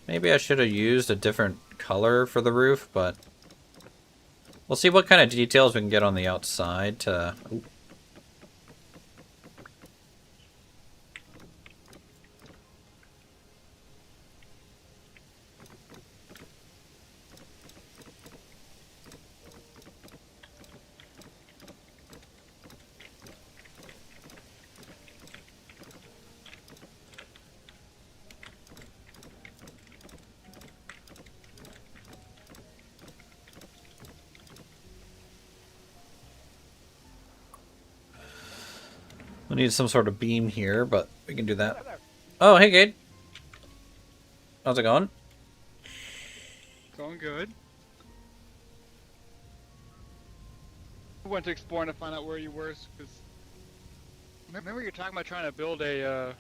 Maybe I should have used a different color for the roof, but we'll see what kind of details we can get on the outside to... Ooh. We need some sort of beam here, but we can do that. Oh, hey, Gade. How's it going? Going good. I went to explore to find out where you were, because remember you're talking about trying to build a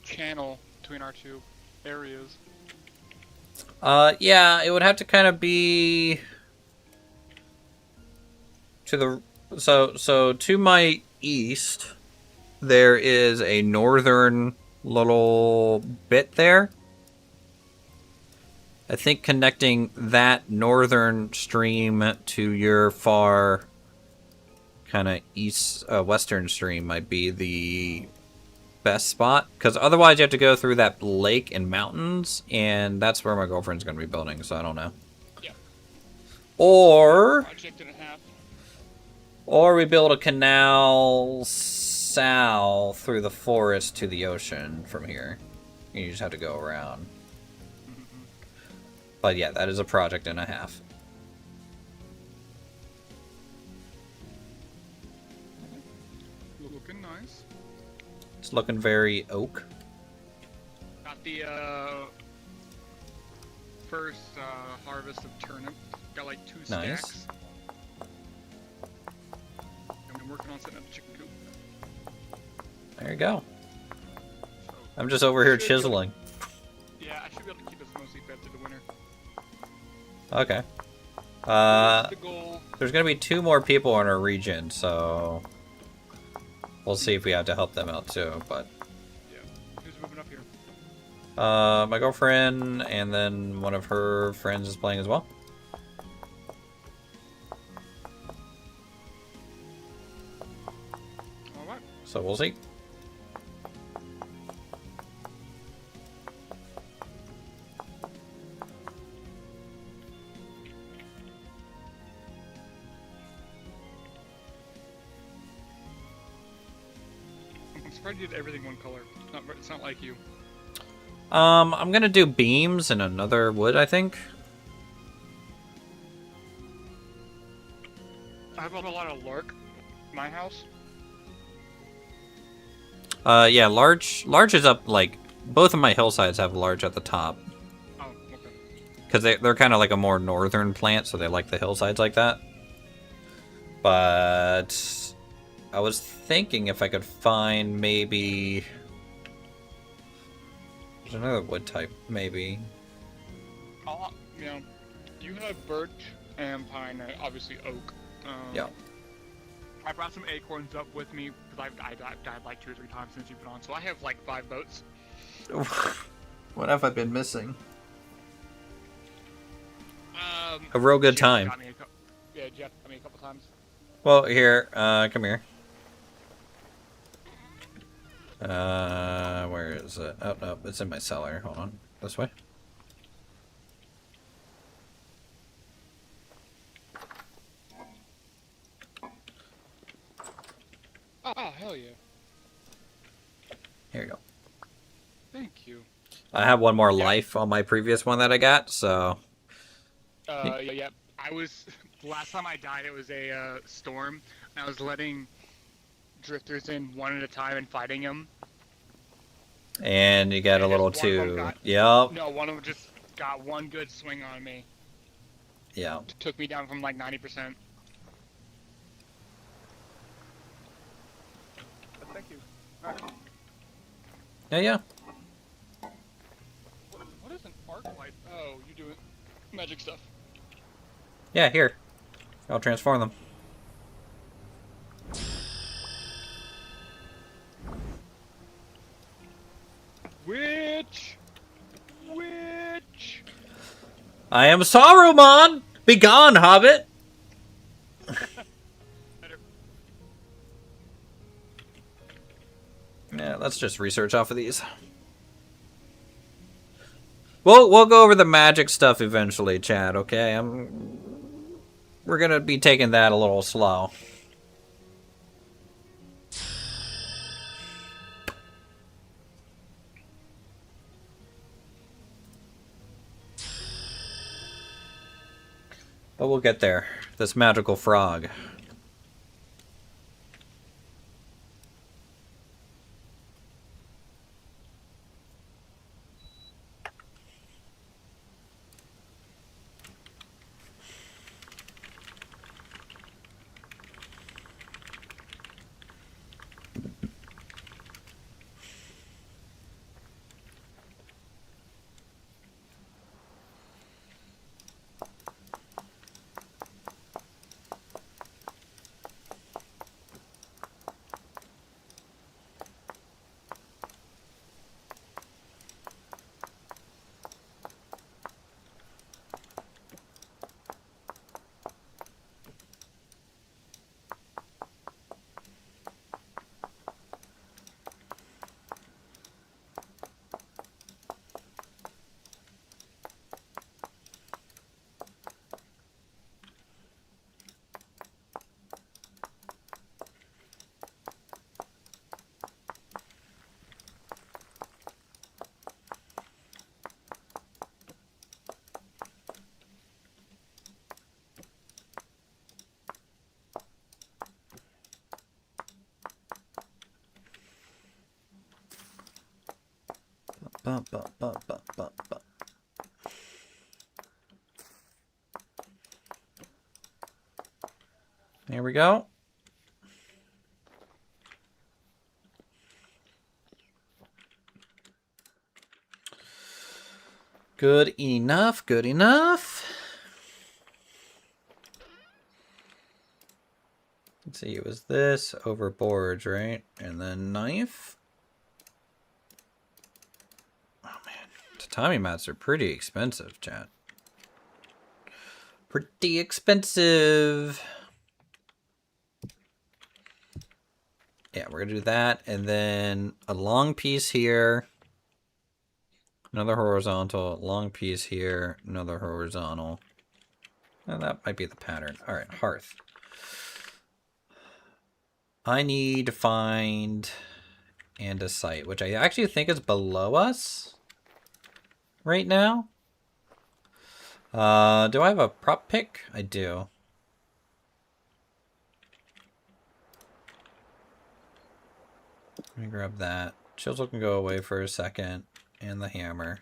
channel between our two areas. Yeah, it would have to kind of be to the so to my east there is a northern little bit there. I think connecting that northern stream to your far kind of east western stream might be the best spot, because otherwise you have to go through that lake and mountains, and that's where my girlfriend's going to be building, so I don't know. Yeah. Or Project and a half. Or we build a canal south through the forest to the ocean from here. You just have to go around. But yeah, that is a project and a half. Looking nice. It's looking very oak. Got the first harvest of turnip. Got like 2 Nice. stacks. I'm working on setting up the chicken coop. There you go. So, I'm just over here chiseling. Yeah, I should be able to keep us mostly fed through the winter. Okay. The goal. There's gonna be 2 more people in our region, so we'll see if we have to help them out too, but... Yeah. Who's moving up here? My girlfriend, and then one of her friends is playing as well. Alright. So we'll see. I'm surprised you did everything one color. It's not like you. I'm gonna do beams and another wood, I think. I have a lot of lark in my house. Yeah, large is up, like, both of my hillsides have large at the top. Oh, okay. Because they're kind of like a more northern plant, so they like the hillsides like that. But I was thinking if I could find maybe... There's another wood type, maybe. You know, you have birch and pine, and obviously oak. Yeah. I brought some acorns up with me because I died like 2 or 3 times since you've been on, so I have like 5 boats. What have I been missing? A real good time. Yeah, Jeff got me a couple times. Well, here, come here. Where is it? Oh, no, it's in my cellar. Hold on. This way. Oh, hell yeah. Here you go. Thank you. I have one more life on my previous one that I got, so... Yeah. Last time I died, it was a storm, and I was letting drifters in one at a time and fighting them. And you got And a little just one of them too... got... Yep. No, one of them just got one good swing on me. Yeah. Took me down from like 90%. But thank you. Alright. Yeah. What is an arc light? Oh, you do it. Magic stuff. Yeah, here. I'll transform them. Witch! I am Saruman! Begone, Hobbit! Yeah, let's just research off of these. We'll go over the magic stuff eventually, Chad, okay? We're gonna be taking that a little slow. But we'll get there. This magical frog. Here we go. Good enough, good enough. Let's see, it was this overboards, right? And then knife. Oh man, tatami mats are pretty expensive, chat. Pretty expensive. Yeah, we're gonna do that, and then a long piece here. Another horizontal, long piece here, another horizontal. And that might be the pattern. All right, hearth. I need to find andesite, which I actually think is below us right now. Do I have a prop pick? I do. Let me grab that. Chisel can go away for a second. And the hammer.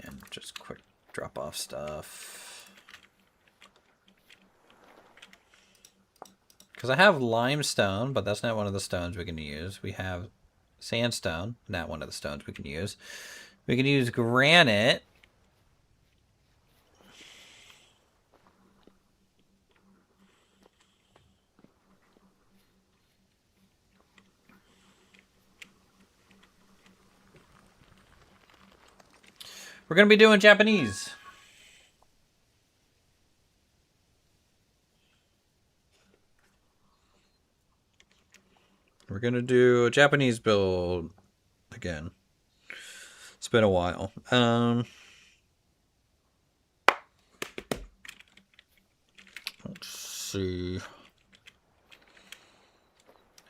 And just quick drop off stuff. Because I have limestone, but that's not one of the stones we can use. We have sandstone, not one of the stones we can use. We can use granite. We're going to be doing Japanese. We're going to do a Japanese build again. It's been a while. Let's see.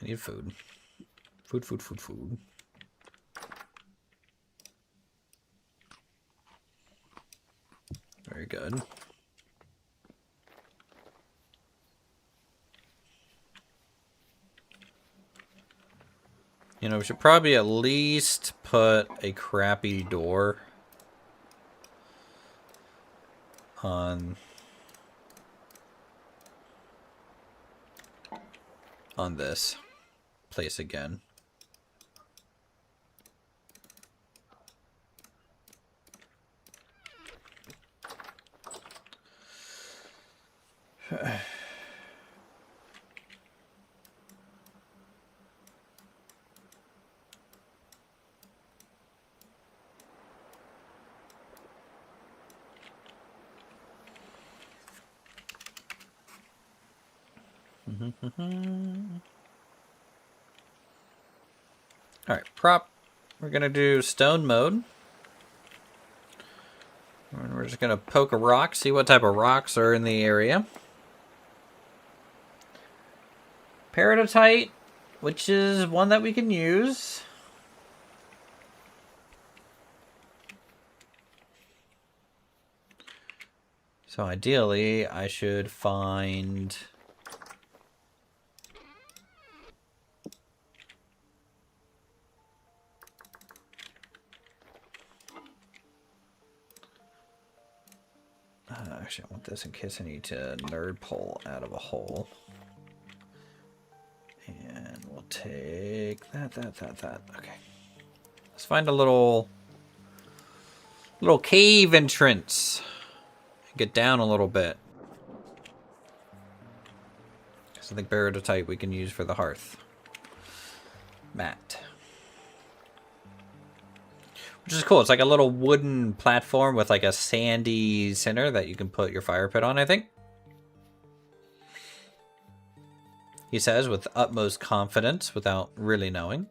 I need food. Food. Very good. You know, we should probably at least put a crappy door on this place again. Alright, prop. We're going to do stone mode. And we're just going to poke a rock, see what type of rocks are in the area. Peridotite, which is one that we can use. So ideally, I should find... actually, I want this in case I need to nerd pull out of a hole. And we'll take that. Okay. Let's find a little cave entrance. Get down a little bit. I think peridotite we can use for the hearth. Mat. Which is cool. It's like a little wooden platform with like a sandy center that you can put your fire pit on, I think. He says with utmost confidence without really knowing.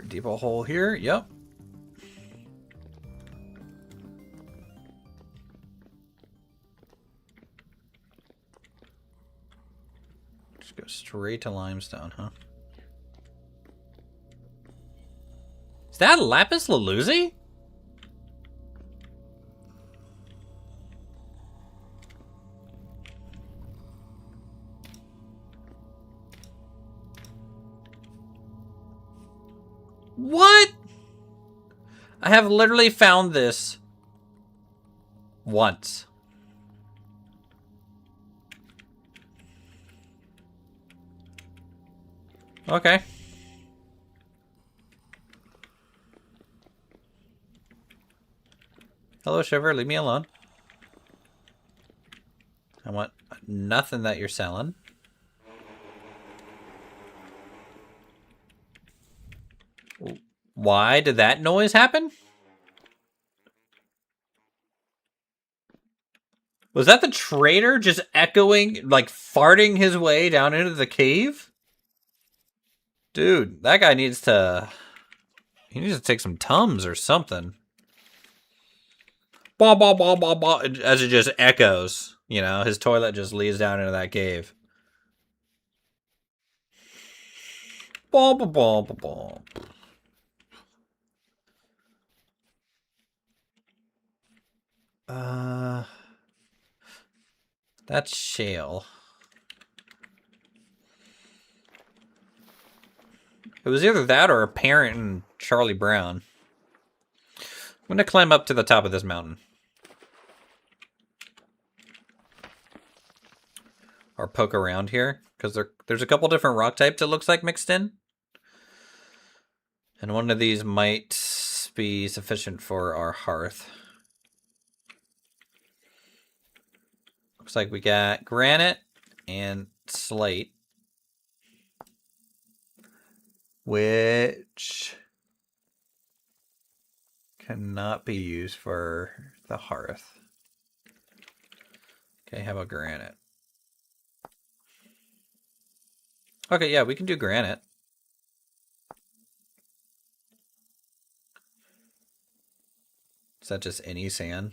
Deep a hole here. Yep. Just go straight to limestone, huh? Is that lapis lazuli? What? I have literally found this once. Okay. Hello, Shiver. Leave me alone. I want nothing that you're selling. Why did that noise happen? Was that the trader just echoing, like farting his way down into the cave? Dude, that guy needs to... He needs to take some Tums or something. Bah, bah, bah, bah, bah, as it just echoes. You know, his toilet just leads down into that cave. Bah, bah, bah, bah, bah. That's shale. It was either that or a parent and Charlie Brown. I'm gonna climb up to the top of this mountain. Or poke around here, because there's a couple different rock types it looks like mixed in. And one of these might be sufficient for our hearth. Looks like we got granite and slate. Which cannot be used for the hearth. Okay, how about granite? Okay, yeah, we can do granite. Is that just any sand?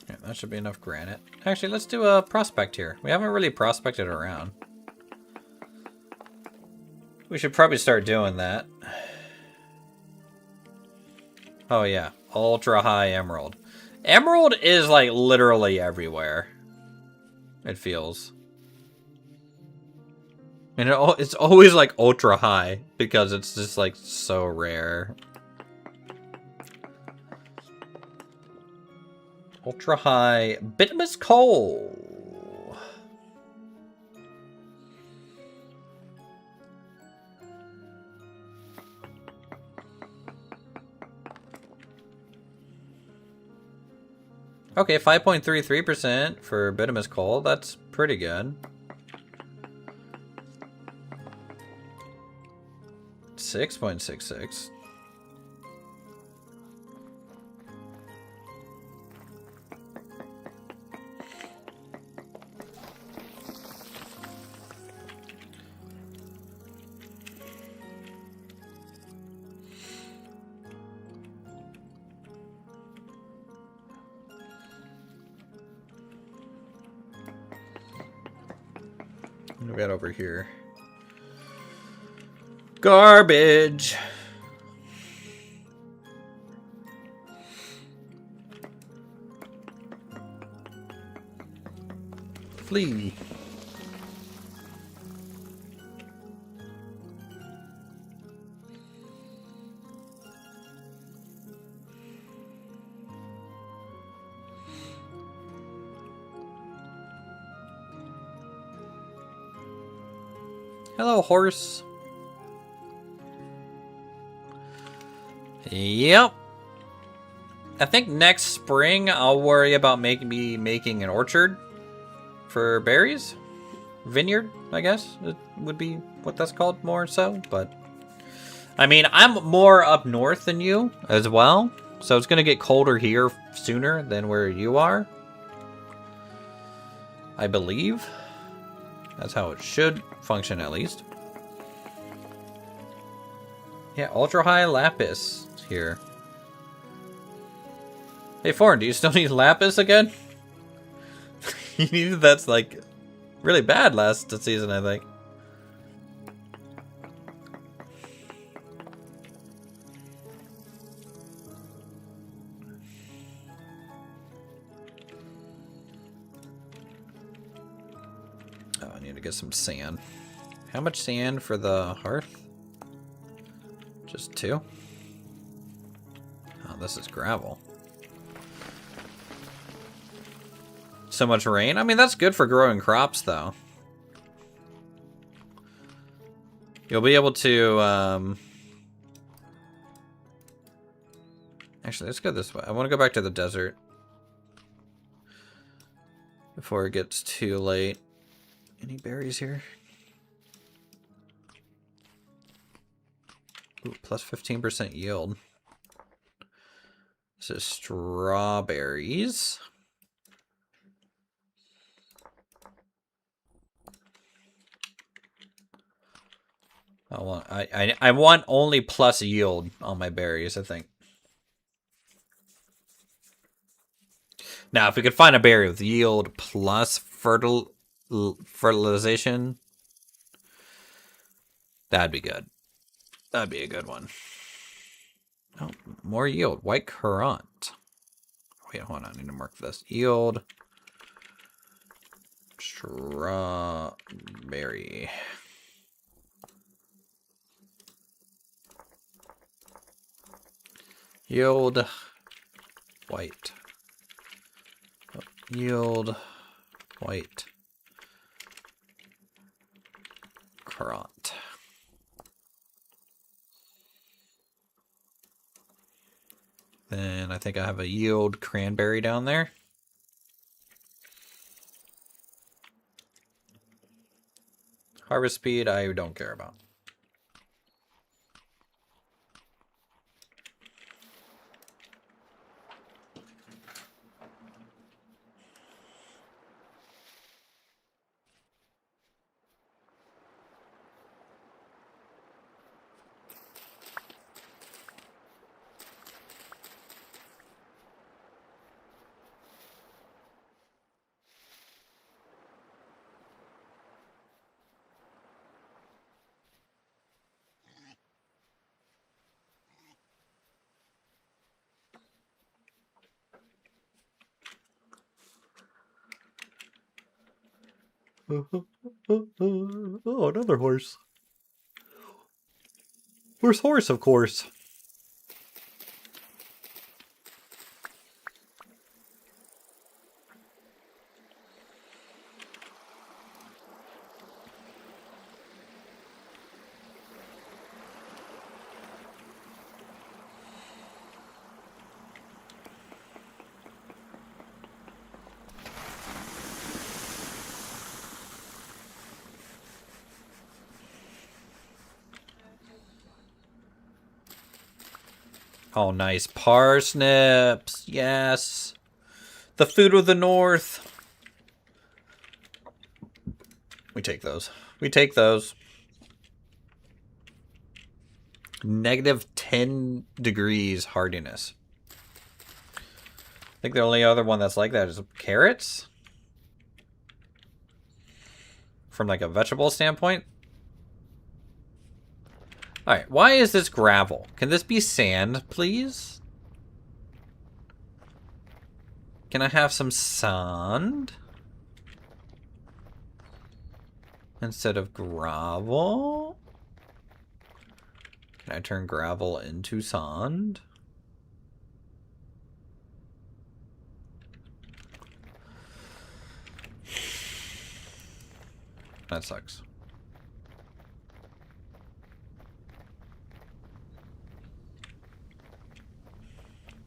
Yeah, that should be enough granite. Actually, let's do a prospect here. We haven't really prospected around. We should probably start doing that. Oh yeah, ultra high emerald. Emerald is like literally everywhere. It feels. And it's always like ultra high because it's just like so rare. Ultra high bituminous coal. Okay, 5.33% for bituminous coal. That's pretty good. 6.66. What do we got over here? Garbage. Flee. Hello, horse. Yep. I think next spring I'll worry about making an orchard for berries. Vineyard, I guess, it would be what that's called more so. But I mean, I'm more up north than you as well, so it's gonna get colder here sooner than where you are. I believe. That's how it should function, at least. Yeah, ultra high lapis here. Hey, Foreign, do you still need lapis again? You needed that's like really bad last season, I think. Oh, I need to get some sand. How much sand for the hearth? Just 2? Oh, this is gravel. So much rain? I mean, that's good for growing crops, though. You'll be able to, Actually, let's go this way. I want to go back to the desert before it gets too late. Any berries here? Ooh, plus 15% yield. This is strawberries. I want only plus yield on my berries, I think. Now, if we could find a berry with yield plus fertilization, that'd be good. That'd be a good one. Oh, more yield. White currant. Wait, hold on. I need to mark this. Yield. Strawberry. Yield white. Yield white. Currant. Then I think I have a yield cranberry down there. Harvest speed, I don't care about. Oh, another horse. Where's horse, of course? Oh, nice. Parsnips. Yes. The food of the north. We take those. We take those. Negative 10 degrees hardiness. I think the only other one that's like that is carrots. From like a vegetable standpoint. Alright, why is this gravel? Can this be sand, please? Can I have some sand? Instead of gravel? Can I turn gravel into sand? That sucks.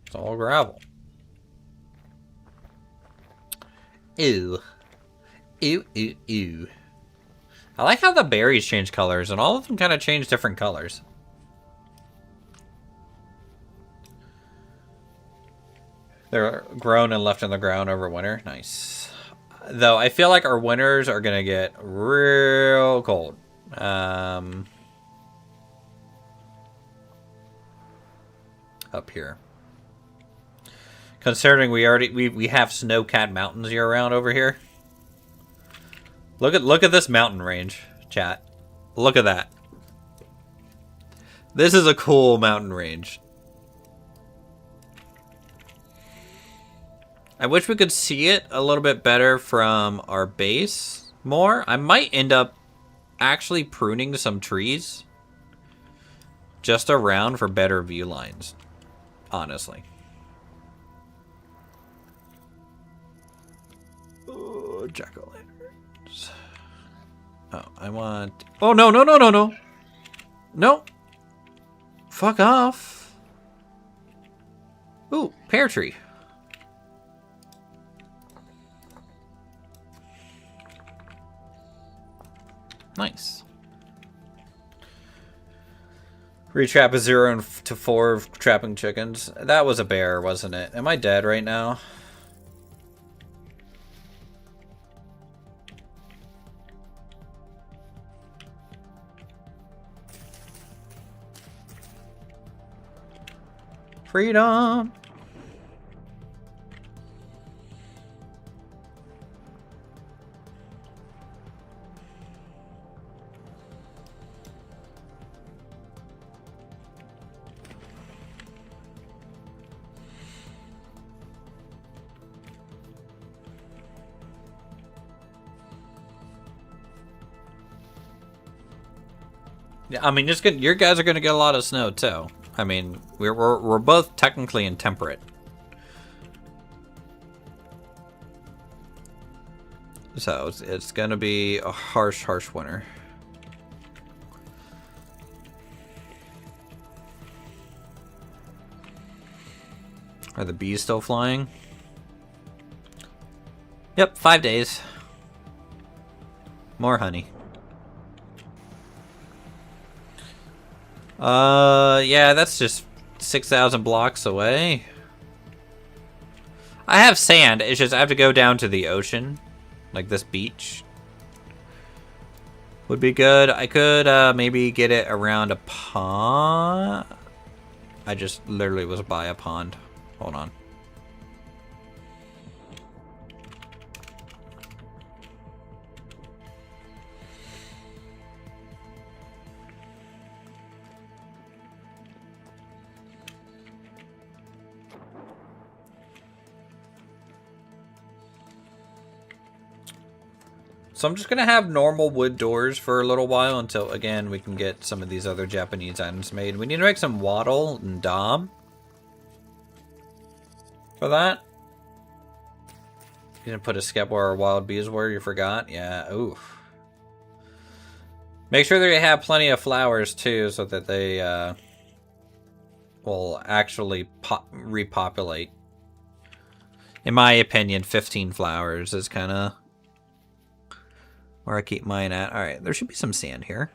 It's all gravel. Ew. Ew, ew, ew. I like how the berries change colors, and all of them kind of change different colors. They're grown and left in the ground over winter. Nice. Though, I feel like our winters are going to get real cold. Up here. Considering we have snow-capped mountains year round over here. Look at this mountain range, chat. Look at that. This is a cool mountain range. I wish we could see it a little bit better from our base more. I might end up actually pruning some trees just around for better view lines, honestly. Oh, jack-o'-lanterns. Oh, I want... Oh, no, no, no, no, no. No. Fuck off. Ooh, pear tree. Nice. Retrap is 0 to 4 of trapping chickens. That was a bear, wasn't it? Am I dead right now? Freedom! Yeah, I mean, your guys are gonna get a lot of snow too. I mean, we're both technically intemperate. So it's gonna be a harsh winter. Are the bees still flying? Yep, 5 days. More honey. Yeah, that's just 6,000 blocks away. I have sand, it's just I have to go down to the ocean. Like this beach. Would be good. I could maybe get it around a pond. I just literally was by a pond. Hold on. So I'm just going to have normal wood doors for a little while until, again, we can get some of these other Japanese items made. We need to make some wattle and dom for that. You didn't put a skep where our wild bees were, you forgot? Yeah, oof. Make sure they have plenty of flowers, too, so that they will actually repopulate. In my opinion, 15 flowers is kind of where I keep mine at. Alright, there should be some sand here.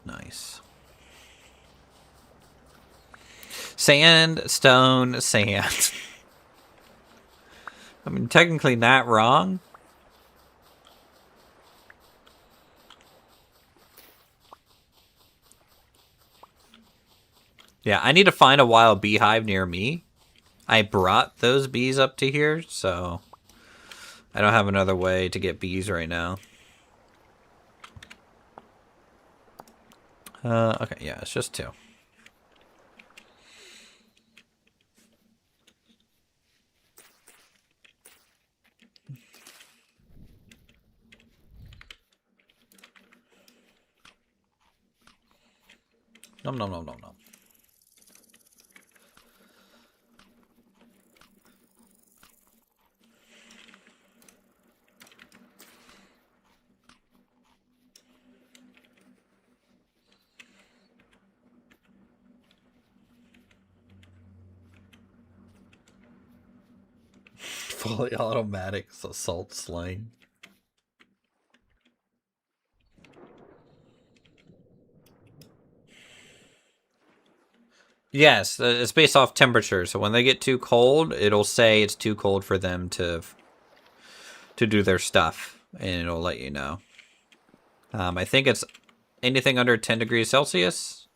Nice. Sand, stone, sand. I mean, technically not wrong. Yeah, I need to find a wild beehive near me. I brought those bees up to here, so I don't have another way to get bees right now. Okay, yeah, it's just 2. Nom nom nom nom nom. Fully automatic assault sling. Yes, it's based off temperature. So when they get too cold, it'll say it's too cold for them to do their stuff, and it'll let you know. I think it's anything under 10 degrees Celsius,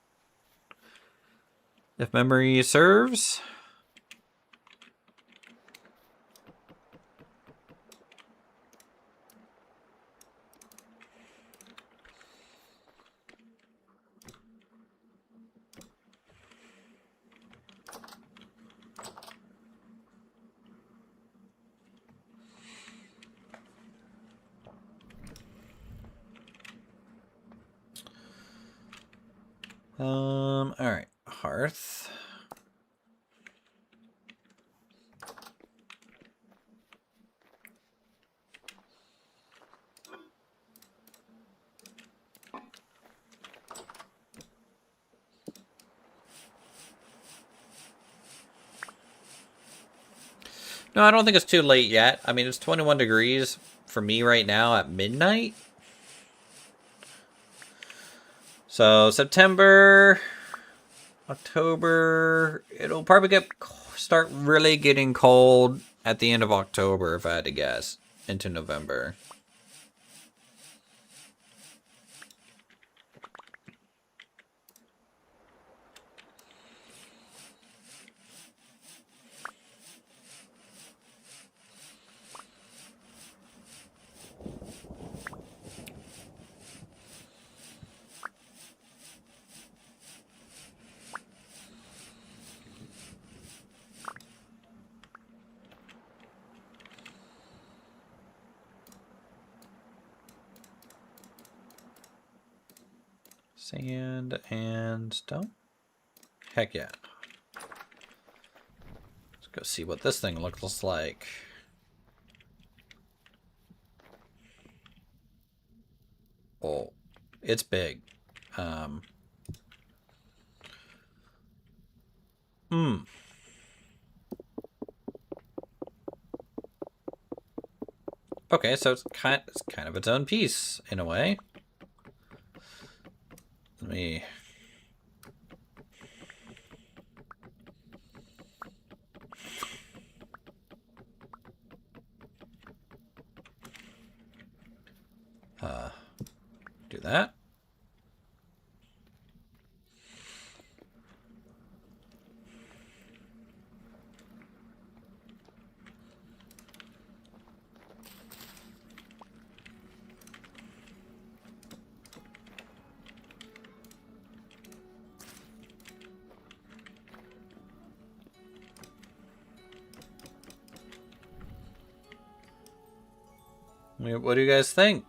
if memory serves. All right, hearth. No, I don't think it's too late yet. I mean, it's 21 degrees for me right now at midnight. So September, October, it'll probably start really getting cold at the end of October, if I had to guess, into November. Sand and stone? Heck yeah. Let's go see what this thing looks like. Oh, it's big. Okay, so it's kind of its own piece in a way. Let me do that. What do you guys think?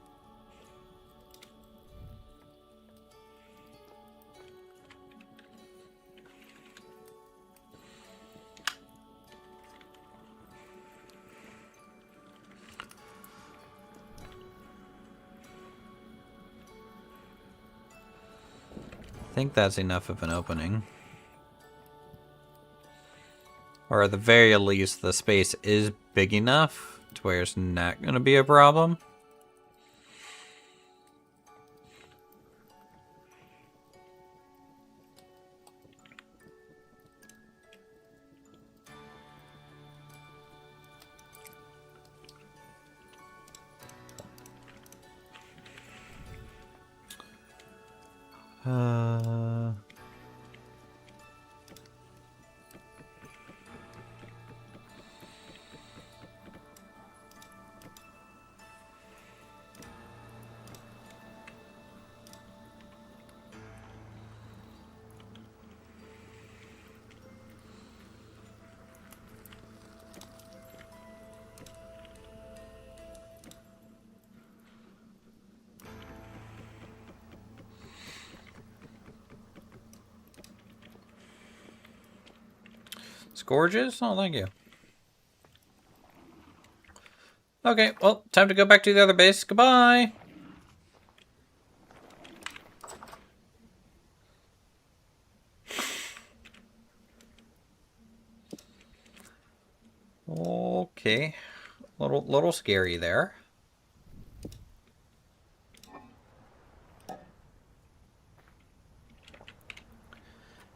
I think that's enough of an opening. Or at the very least, the space is big enough to where it's not going to be a problem. It's gorgeous. Oh, thank you. Okay, well, time to go back to the other base. Goodbye. Okay. Little scary there.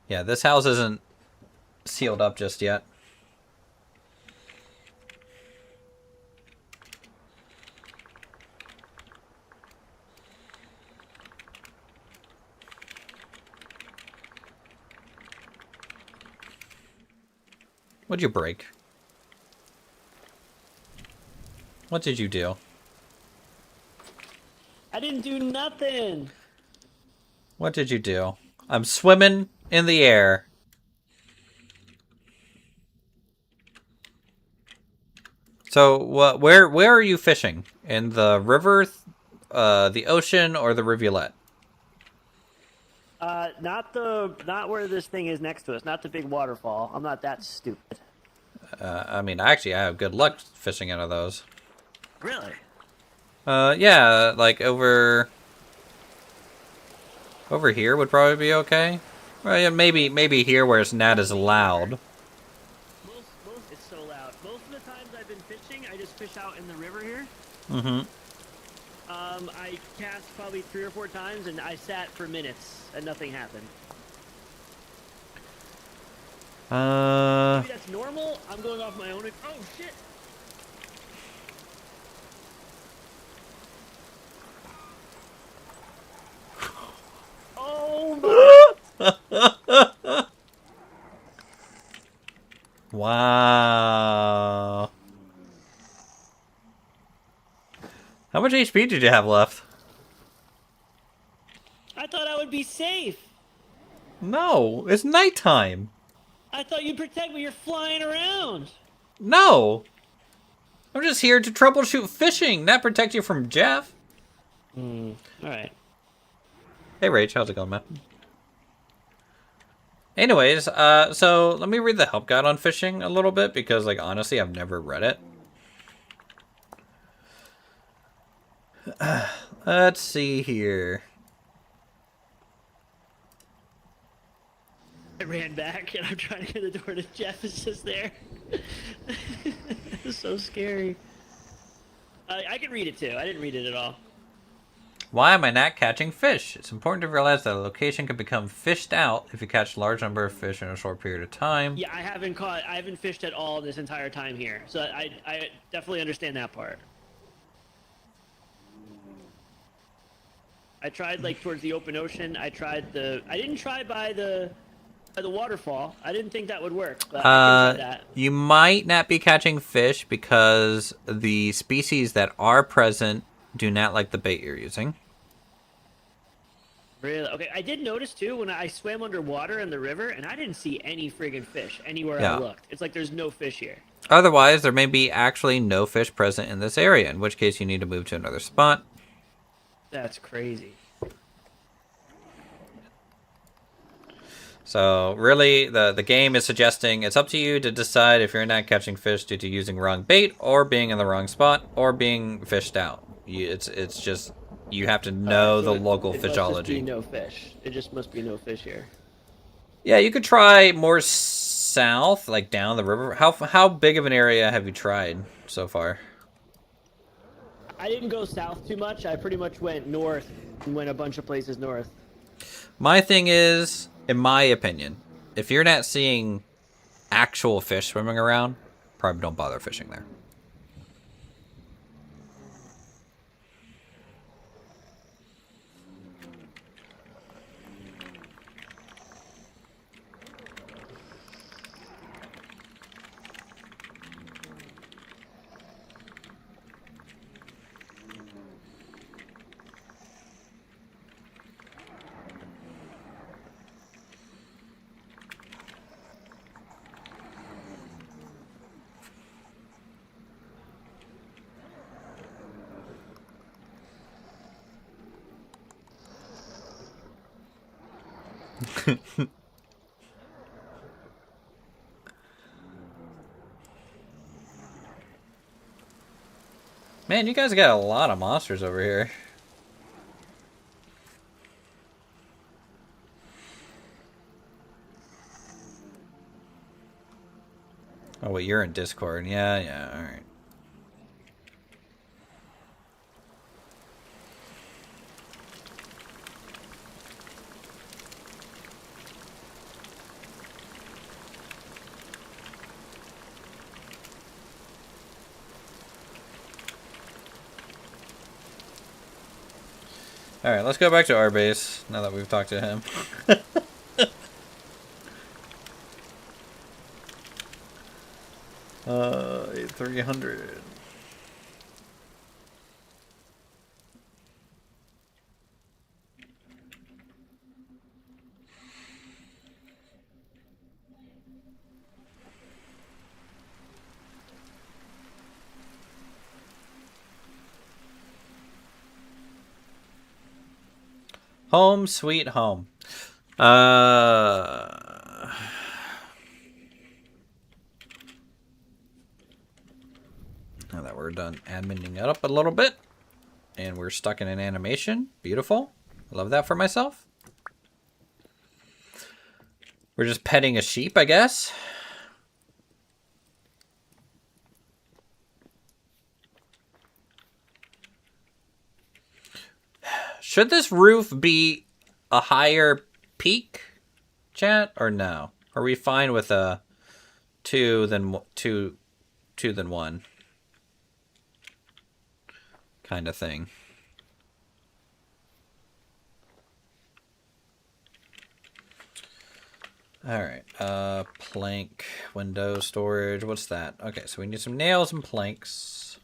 Yeah, this house isn't sealed up just yet. What'd you break? What did you do? I didn't do nothing. What did you do? I'm swimming in the air. So, where are you fishing? In the river, the ocean, or the rivulet? Not where this thing is next to us. Not the big waterfall. I'm not that stupid. I mean, actually, I have good luck fishing out of those. Really? Yeah, like over here would probably be okay. Well, yeah, maybe here where it's not as loud. It's so loud. Most of the times I've been fishing, I just fish out in the river here. Mm-hmm. I cast probably 3 or 4 times, and I sat for minutes, and nothing happened. Maybe that's normal. I'm going off my own. Oh shit! Oh my! Wow. How much HP did you have left? I thought I would be safe. No, it's nighttime. I thought you'd protect me. You're flying around. No. I'm just here to troubleshoot fishing, not protect you from Jeff. All right. Hey, Rach, how's it going, man? Anyways, so let me read the help guide on fishing a little bit because, like, honestly, I've never read it. Let's see here. I ran back and I'm trying to get the door to Jeff. Is just there. It's so scary. I can read it too. I didn't read it at all. Why am I not catching fish? It's important to realize that a location can become fished out if you catch a large number of fish in a short period of time. Yeah, I haven't fished at all this entire time here, so I definitely understand that part. I tried like towards the open ocean. I didn't try by the waterfall. I didn't think that would work, but I can try that. You might not be catching fish because the species that are present do not like the bait you're using. Really? Okay, I did notice too when I swam underwater in the river, and I didn't see any friggin' fish anywhere Yeah. I looked. It's like there's no fish here. Otherwise, there may be actually no fish present in this area, in which case you need to move to another spot. That's crazy. So really, the game is suggesting it's up to you to decide if you're not catching fish due to using wrong bait, or being in the wrong spot, or being fished out. It's just you have to know the local it fishology. Must just be no fish. It just must be no fish here. Yeah, you could try more south, like down the river. How big of an area have you tried so far? I didn't go south too much. I pretty much went north and went a bunch of places north. My thing is, in my opinion, if you're not seeing actual fish swimming around, probably don't bother fishing there. Man, you guys got a lot of monsters over here. Oh, wait, you're in Discord. Yeah, alright. Alright, let's go back to our base, now that we've talked to him. 300. Home sweet home. Now that we're done adminning it up a little bit, and we're stuck in an animation. Beautiful. I love that for myself. We're just petting a sheep, I guess. Should this roof be a higher peak, chat, or no? Are we fine with a two than 1 kind of thing? Alright, plank, window, storage, what's that? Okay, so we need some nails and planks.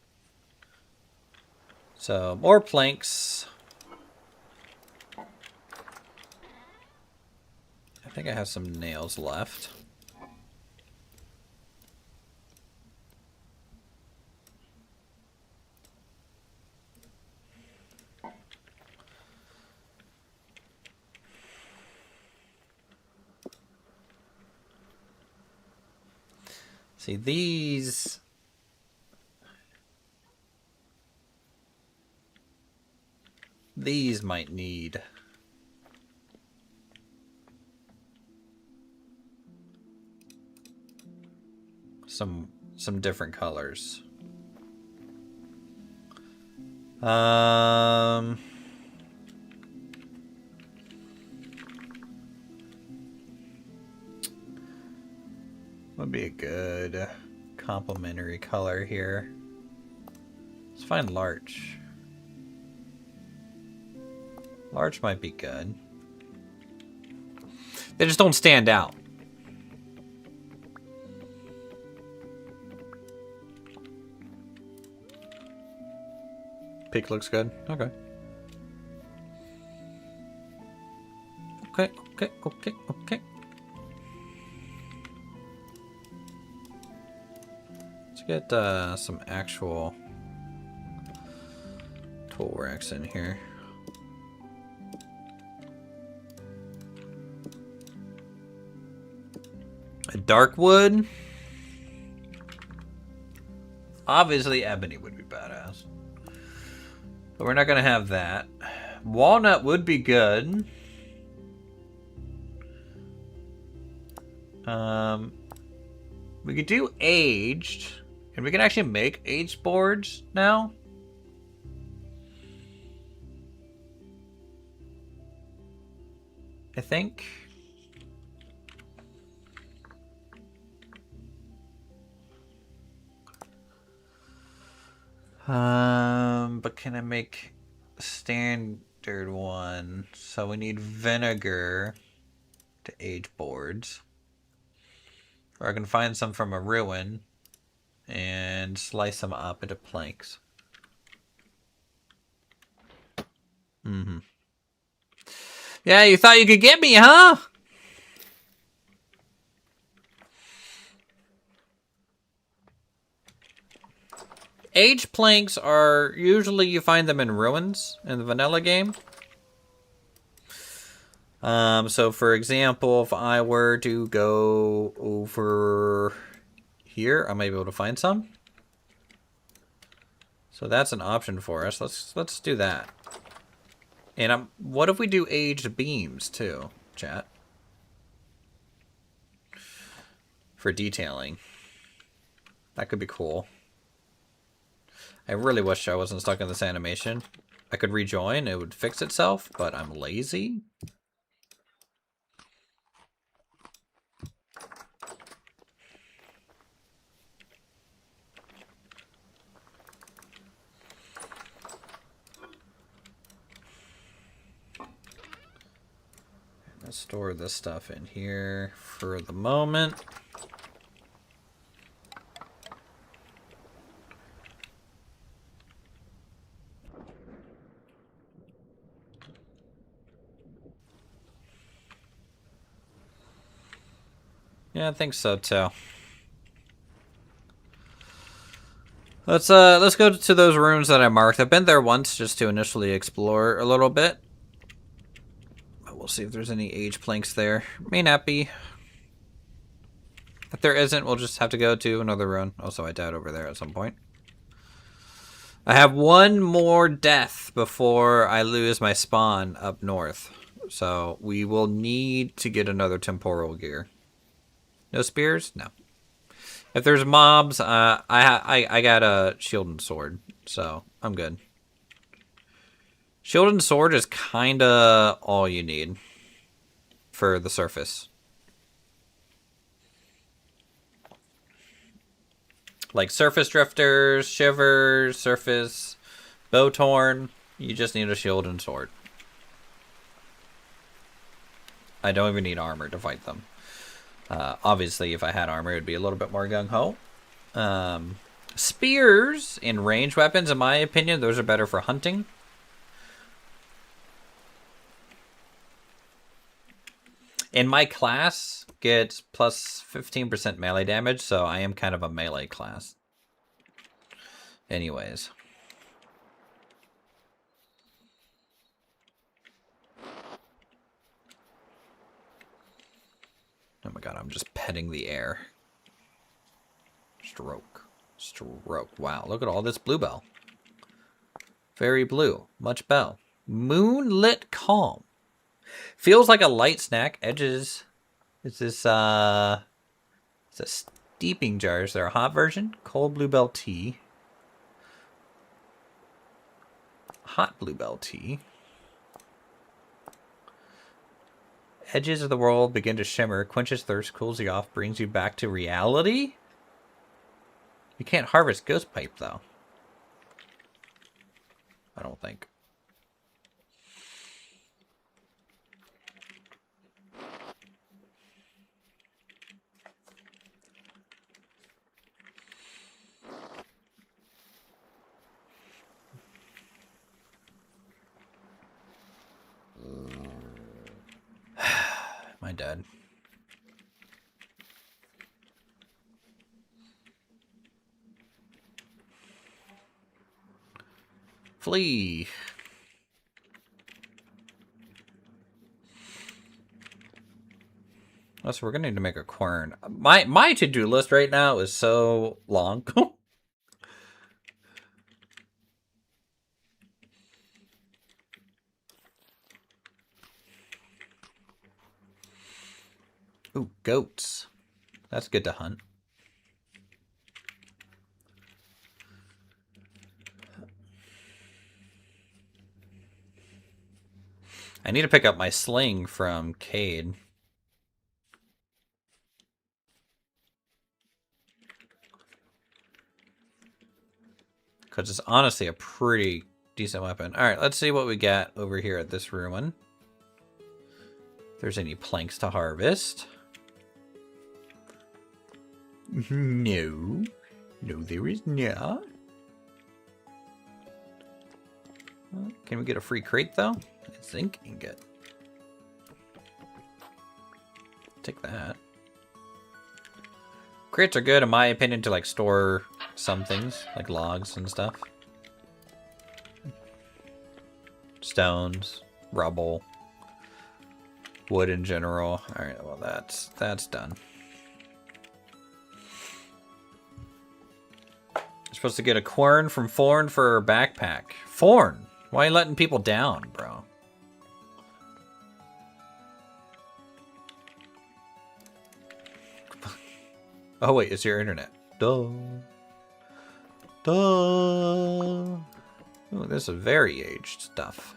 So, more planks. I think I have some nails left. See, these... These might need... some different colors. Would be a good complementary color here. Let's find larch. Larch might be good. They just don't stand out. Pink looks good. Okay. Okay. Let's get some actual tool racks in here. A dark wood. Obviously, ebony would be badass. But we're not going to have that. Walnut would be good. We could do aged. And we can actually make aged boards now. I think. But can I make a standard one? So we need vinegar to age boards. Or I can find some from a ruin and slice them up into planks. Yeah, you thought you could get me, huh? Aged planks are usually you find them in ruins in the vanilla game. So for example, if I were to go over here, I might be able to find some. So that's an option for us. Let's do that. And what if we do aged beams too, chat? For detailing. That could be cool. I really wish I wasn't stuck in this animation. I could rejoin, it would fix itself, but I'm lazy. Let's store this stuff in here for the moment. Yeah, I think so too. Let's go to those rooms that I marked. I've been there once just to initially explore a little bit. But we'll see if there's any age planks there. May not be. If there isn't, we'll just have to go to another ruin. Also, I died over there at some point. I have one more death before I lose my spawn up north. So we will need to get another temporal gear. No spears? No. If there's mobs, I got a shield and sword, so I'm good. Shield and sword is kind of all you need for the surface. Like surface drifters, shivers, surface, bowtorn, you just need a shield and sword. I don't even need armor to fight them. Obviously, if I had armor, it would be a little bit more gung-ho. Spears and ranged weapons, in my opinion, those are better for hunting. And my class gets plus 15% melee damage, so I am kind of a melee class. Anyways. Oh my god, I'm just petting the air. Stroke. Stroke. Wow, look at all this bluebell. Very blue. Much bell. Moonlit calm. Feels like a light snack. Edges. Is this, it's a steeping jar. Is there a hot version? Cold bluebell tea. Hot bluebell tea. Edges of the world begin to shimmer. Quenches thirst, cools you off, brings you back to reality? You can't harvest ghost pipe, though. I don't think. Am I dead? Flee. Oh, so we're gonna need to make a quern. My to-do list right now is so long. Ooh, goats. That's good to hunt. I need to pick up my sling from Cade. Because it's honestly a pretty decent weapon. Alright, let's see what we got over here at this ruin. If there's any planks to harvest. No. No, there is not. Can we get a free crate, though? I think ingot. Take that. Crates are good, in my opinion, to, like, store some things, like logs and stuff. Stones, rubble, wood in general. Alright, well, that's done. Supposed to get a quern from Forn for her backpack. Forn! Why are you letting people down, bro? Oh wait, it's your internet. Duh. Duh. Ooh, this is very aged stuff.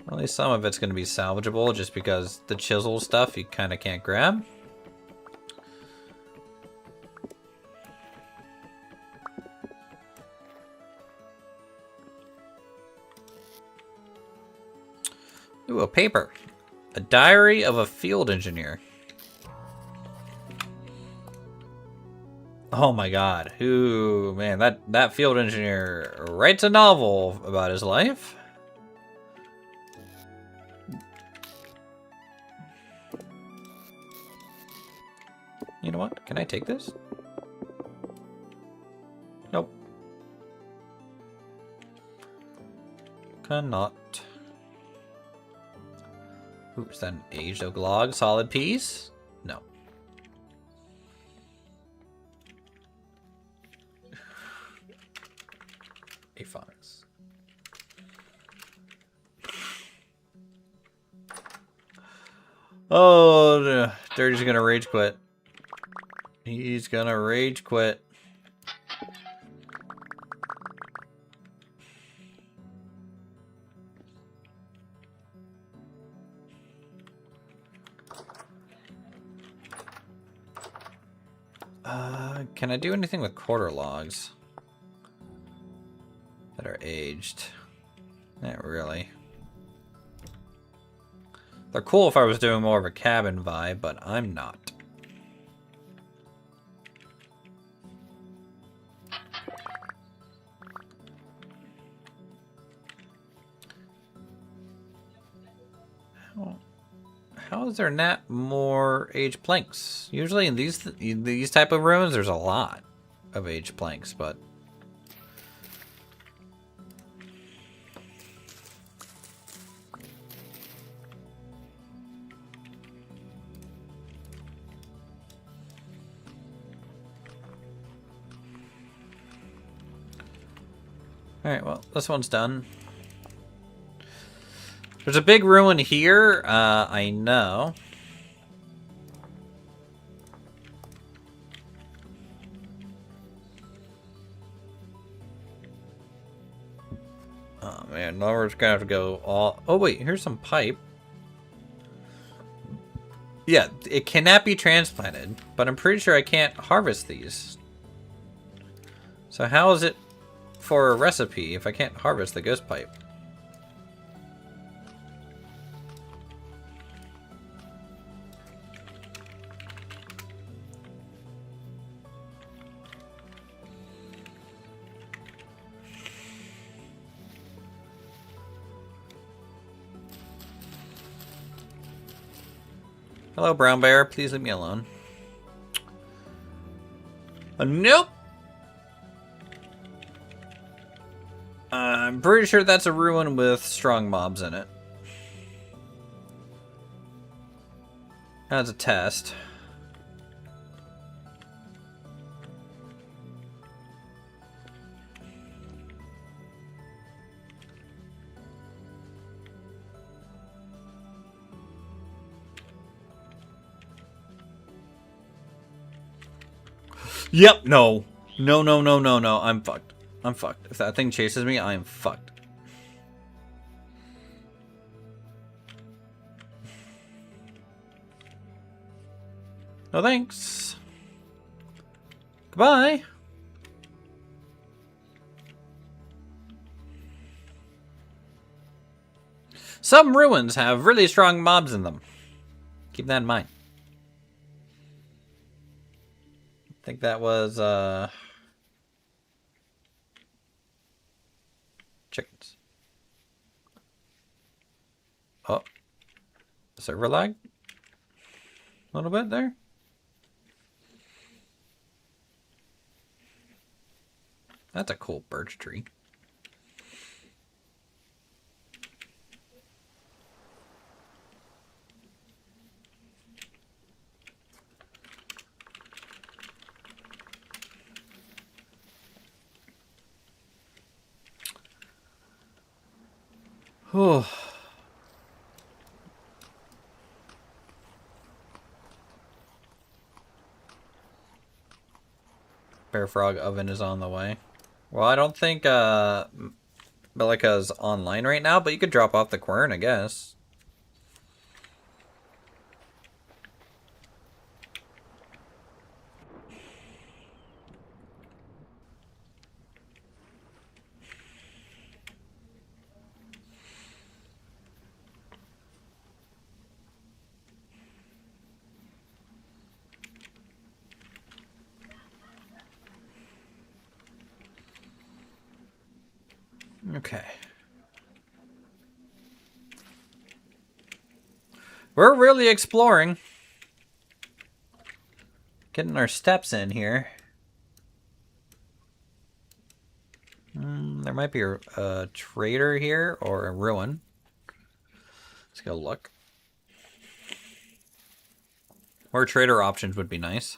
At least some of it's going to be salvageable, just because the chisel stuff you kind of can't grab. Ooh, a paper. A diary of a field engineer. Oh my god. Ooh, man, that field engineer writes a novel about his life. You know what? Can I take this? Nope. Cannot. Ooh, is that an aged oak log? Solid piece? No. Aphides. Oh, Dirty's gonna rage quit. He's gonna rage quit. Can I do anything with quarter logs that are aged? Not really. They're cool if I was doing more of a cabin vibe, but I'm not. How is there not more aged planks? Usually in these type of rooms, there's a lot of aged planks, but Alright, well, this one's done. There's a big ruin here, I know. Oh man, now we're just gonna have to go all... Oh wait, here's some pipe. Yeah, it cannot be transplanted, but I'm pretty sure I can't harvest these. So how is it for a recipe if I can't harvest the ghost pipe? Hello, brown bear. Please leave me alone. Nope. I'm pretty sure that's a ruin with strong mobs in it. That's a test. Yep, no. No, no, no, no, no. I'm fucked. I'm fucked. If that thing chases me, I am fucked. No thanks. Goodbye. Some ruins have really strong mobs in them. Keep that in mind. I think that was, chickens. Oh. Server lag? A little bit there? That's a cool birch tree. Oh. Bear frog oven is on the way. Well, I don't think Bellica's online right now, but you could drop off the quern, I guess. Okay. We're really exploring. Getting our steps in here. There might be a trader here or a ruin. Let's go look. Or trader options would be nice.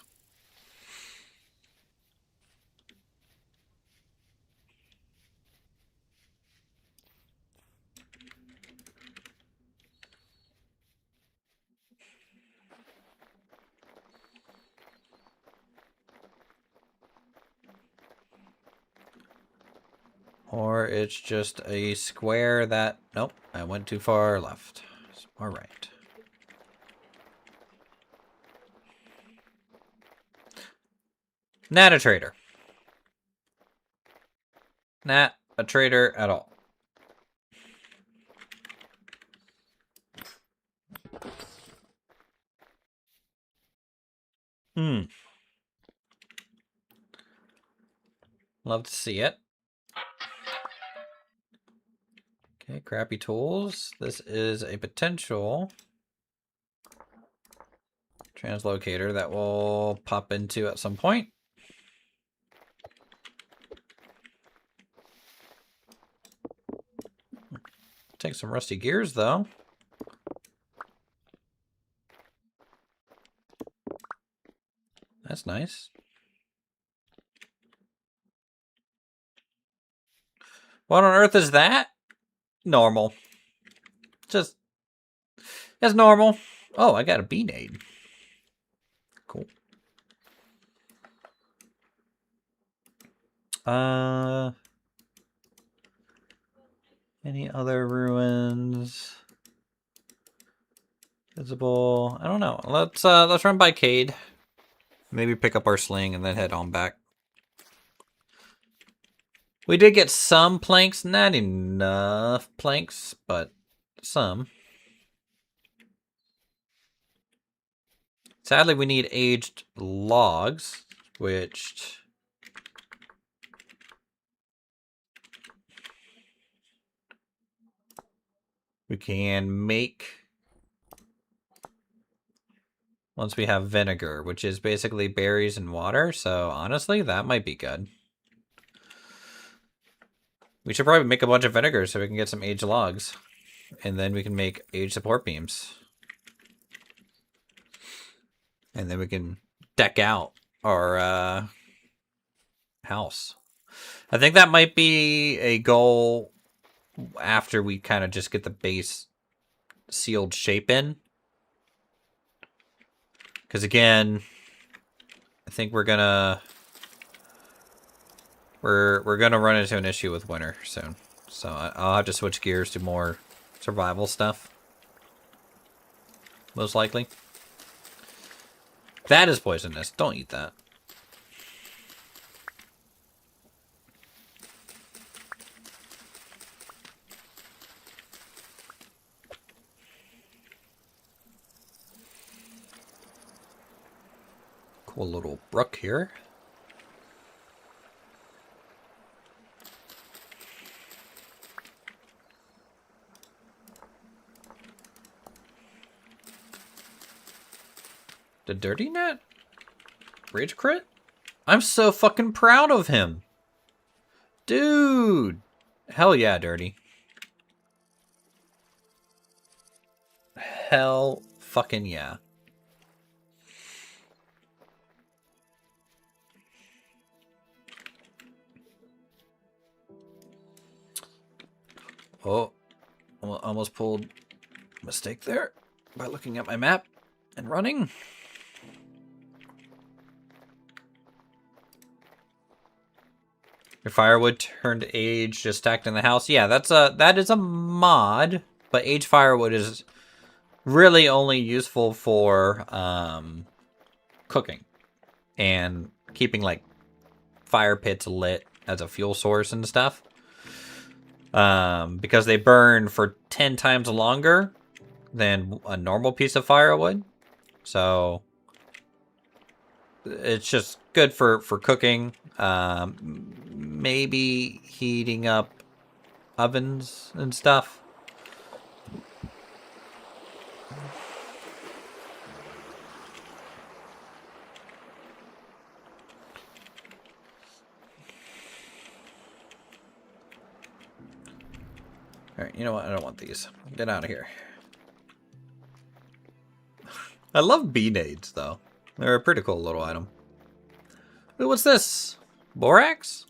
Or it's just a square that... Nope, I went too far left. All right. Not a trader. Not a trader at all. Love to see it. Okay, crappy tools. This is a potential translocator that will pop into at some point. Take some rusty gears, though. That's nice. What on earth is that? Normal. Just, it's normal. Oh, I got a B-nade. Cool. Any other ruins? Visible. I don't know. Let's run by Cade. Maybe pick up our sling and then head on back. We did get some planks, not enough planks, but some. Sadly, we need aged logs, which we can make once we have vinegar, which is basically berries and water. So honestly, that might be good. We should probably make a bunch of vinegar so we can get some aged logs. And then we can make aged support beams. And then we can deck out our house. I think that might be a goal after we kind of just get the base sealed shape in. Because again, I think we're gonna run into an issue with winter soon. So I'll have to switch gears to more survival stuff. Most likely. That is poisonous. Don't eat that. Cool little brook here. The dirty net? Rage crit? I'm so fucking proud of him. Dude. Hell yeah, dirty. Hell fucking yeah. Oh, almost pulled a mistake there by looking at my map and running. Your firewood turned age just stacked in the house. Yeah, that is a mod, but age firewood is really only useful for cooking and keeping like fire pits lit as a fuel source and stuff. Because they burn for 10 times longer than a normal piece of firewood. So it's just good for cooking. Maybe heating up ovens and stuff. Alright, you know what? I don't want these. Get out of here. I love B-nades, though. They're a pretty cool little item. Ooh, what's this? Borax?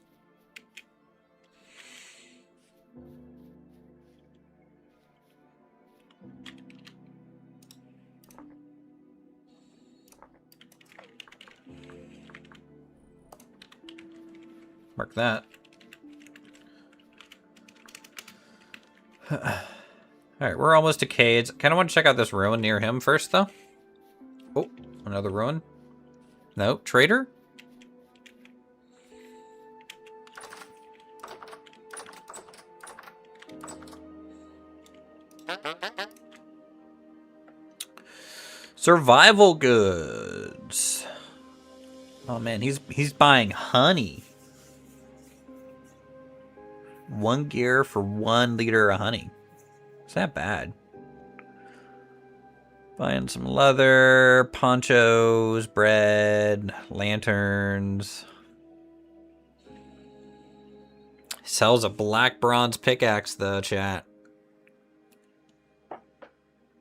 Mark that. Alright, we're almost to Cade's. Kind of want to check out this ruin near him first, though. Oh, another ruin. No, trader? Survival goods. Oh man, he's buying honey. 1 gear for 1 liter of honey. Is that bad? Buying some leather, ponchos, bread, lanterns. Sells a black bronze pickaxe, though, chat.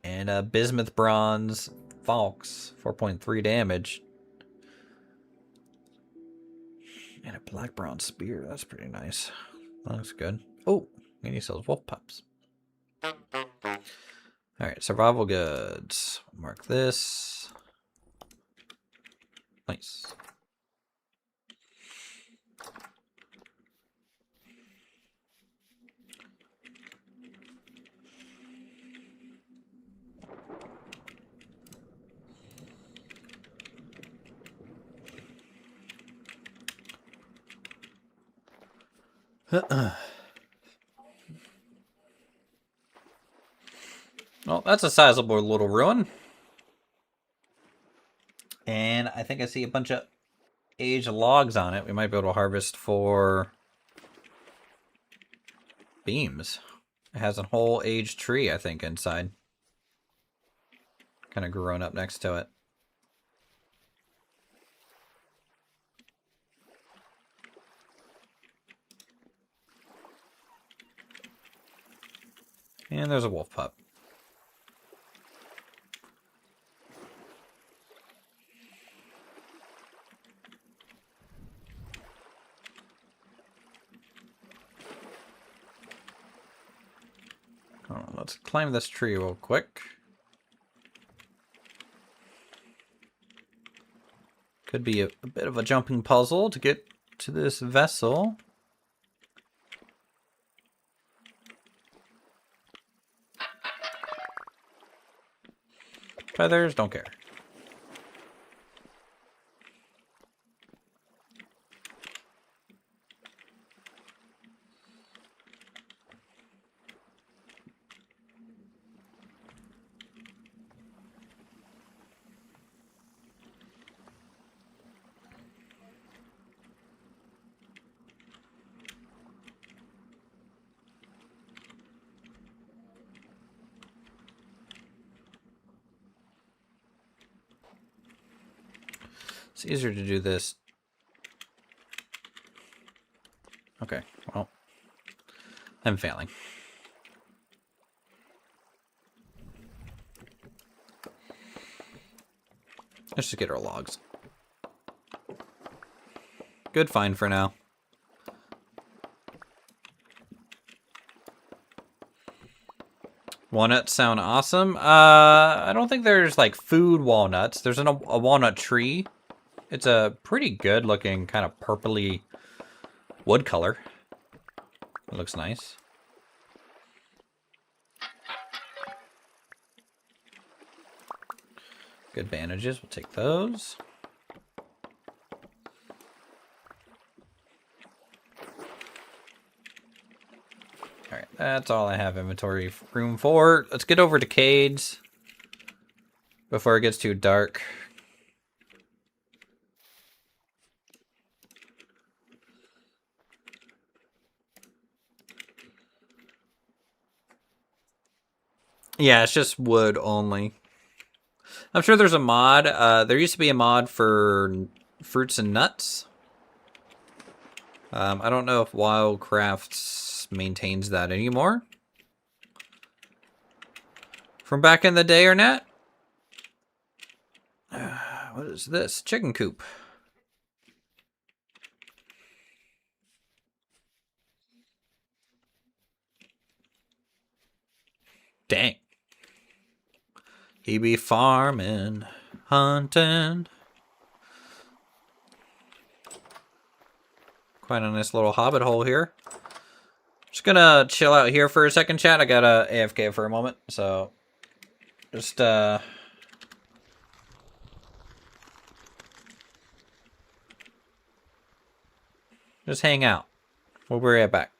And a bismuth bronze falx, 4.3 damage. And a black bronze spear, that's pretty nice. That looks good. Oh, and he sells wolf pups. Alright, survival goods. Mark this. Nice. Well, that's a sizable little ruin. And I think I see a bunch of aged logs on it. We might be able to harvest for beams. It has a whole aged tree, I think, inside. Kind of grown up next to it. And there's a wolf pup. Oh, let's climb this tree real quick. Could be a bit of a jumping puzzle to get to this vessel. Feathers, don't care. It's easier to do this. Okay, well, I'm failing. Let's just get our logs. Good find for now. Walnuts sound awesome. I don't think there's like food walnuts. There's a walnut tree. It's a pretty good looking kind of purpley wood color. It looks nice. Good bandages, we'll take those. Alright, that's all I have inventory room for. Let's get over to Cade's before it gets too dark. Yeah, it's just wood only. I'm sure there's a mod. There used to be a mod for fruits and nuts. I don't know if Wildcrafts maintains that anymore. From back in the day or not? What is this? Chicken coop. Dang. He be farming, hunting. Quite a nice little hobbit hole here. Just gonna chill out here for a second, chat. I gotta AFK for a moment, so just hang out. We'll be right back.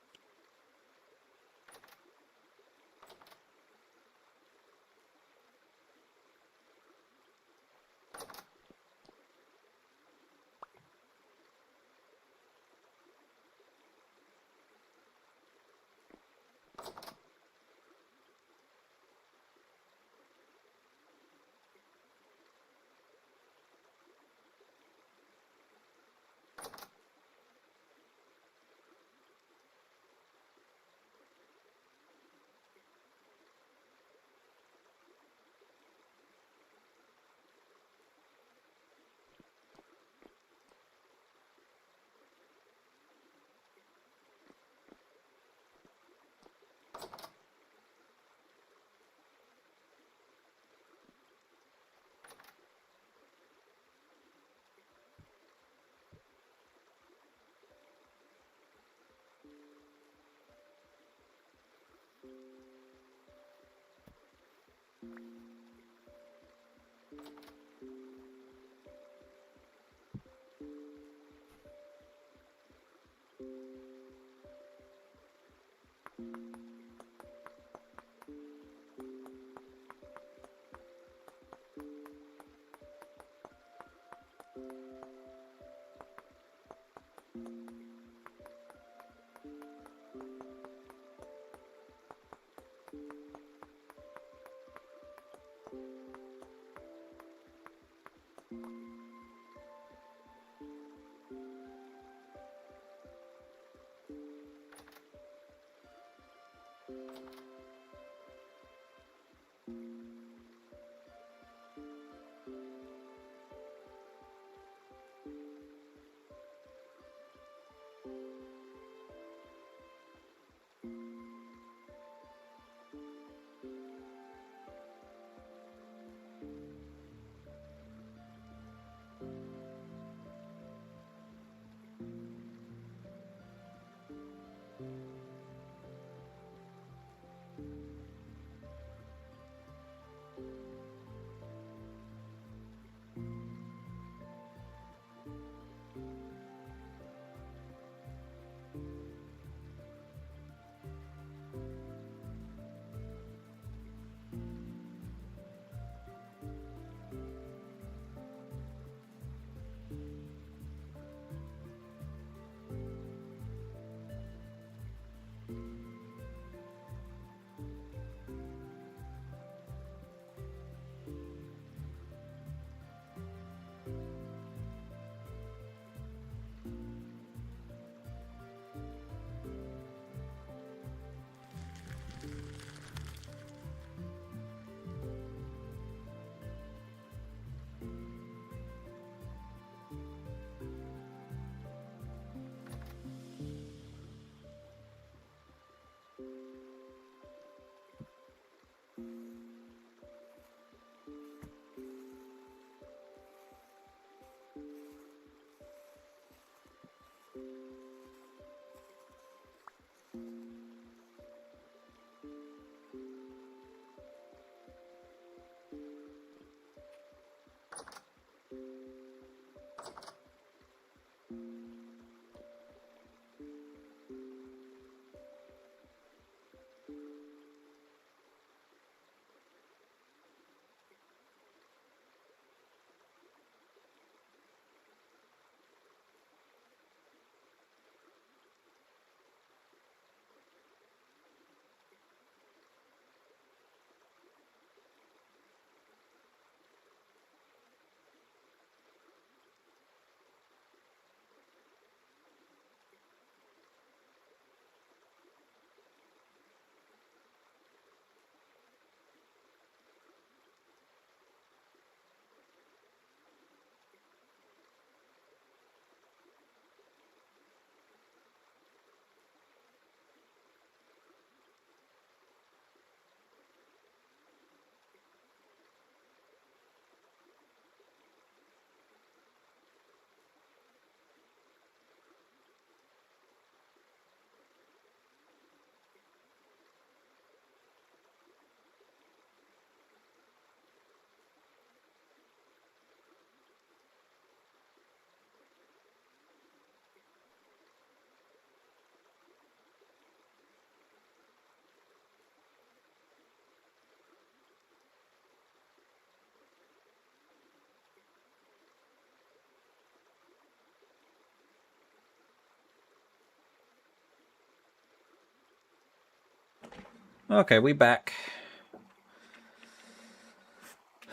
Okay, we back.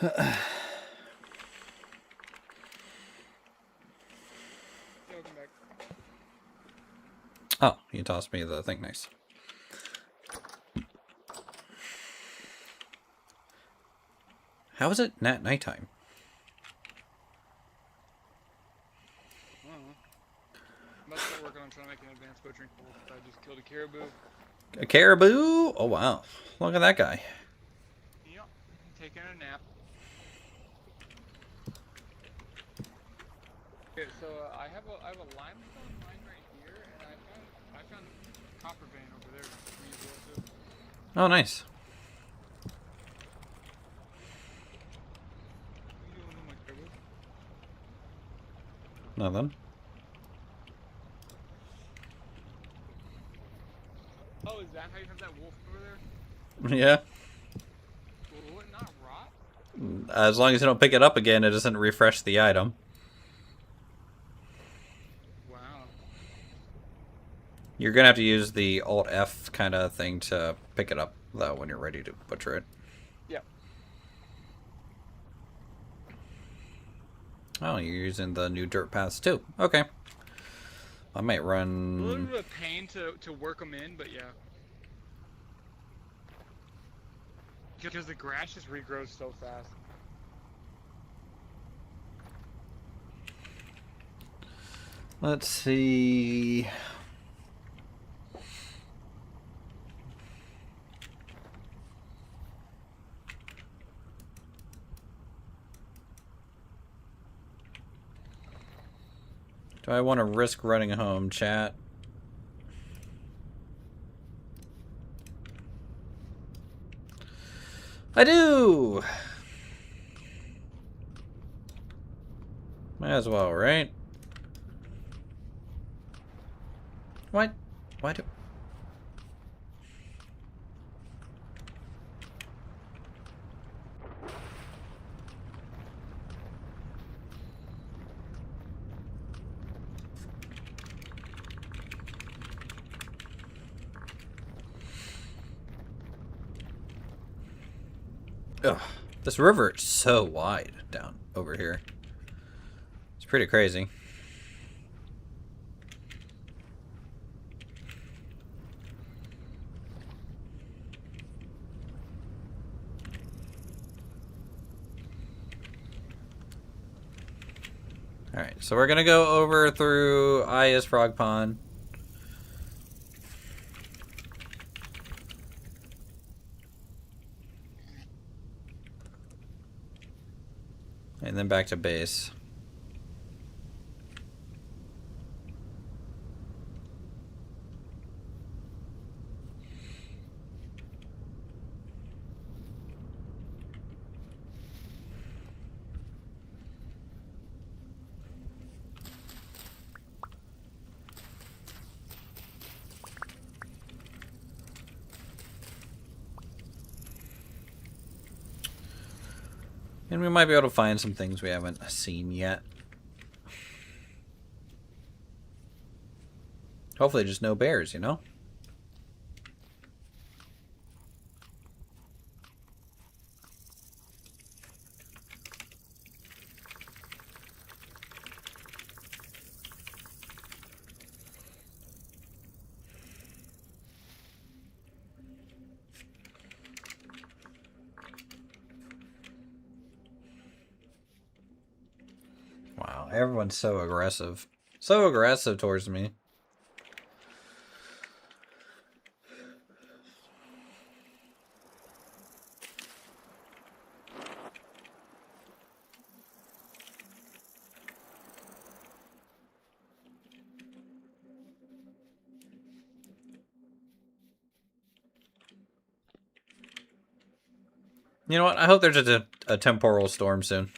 Yeah, welcome back. Oh, you tossed me the thing. Nice. How is it at nighttime? I don't know. I'm about to start working on trying to make an advanced butchering tool. I just killed a caribou. A caribou? Oh, wow. Look at that guy. Yep. Taking a nap. Okay, so I have a limestone mine right here, and I found copper vein over there. Resources. Oh, nice. What are you doing on my table? Nothing. Oh, is that how you have that wolf over there? Yeah. Will it not rot? As long as you don't pick it up again, it doesn't refresh the item. Wow. You're gonna have to use the Alt F kind of thing to pick it up, though, when you're ready to butcher it. Yep. Oh, you're using the new dirt paths too. Okay. I might A little run. bit of a pain to work them in, but yeah. Because the grass just regrows so fast. Let's see. Do I want to risk running home, chat? I do! Might as well, right? What? Why do... Ugh. This river is so wide down over here. It's pretty crazy. Alright, so we're gonna go over through Aya's Frog Pond. And then back to base. And we might be able to find some things we haven't seen yet. Hopefully just no bears, you know? Wow, everyone's so aggressive. So aggressive towards me. You know what? I hope there's a temporal storm soon.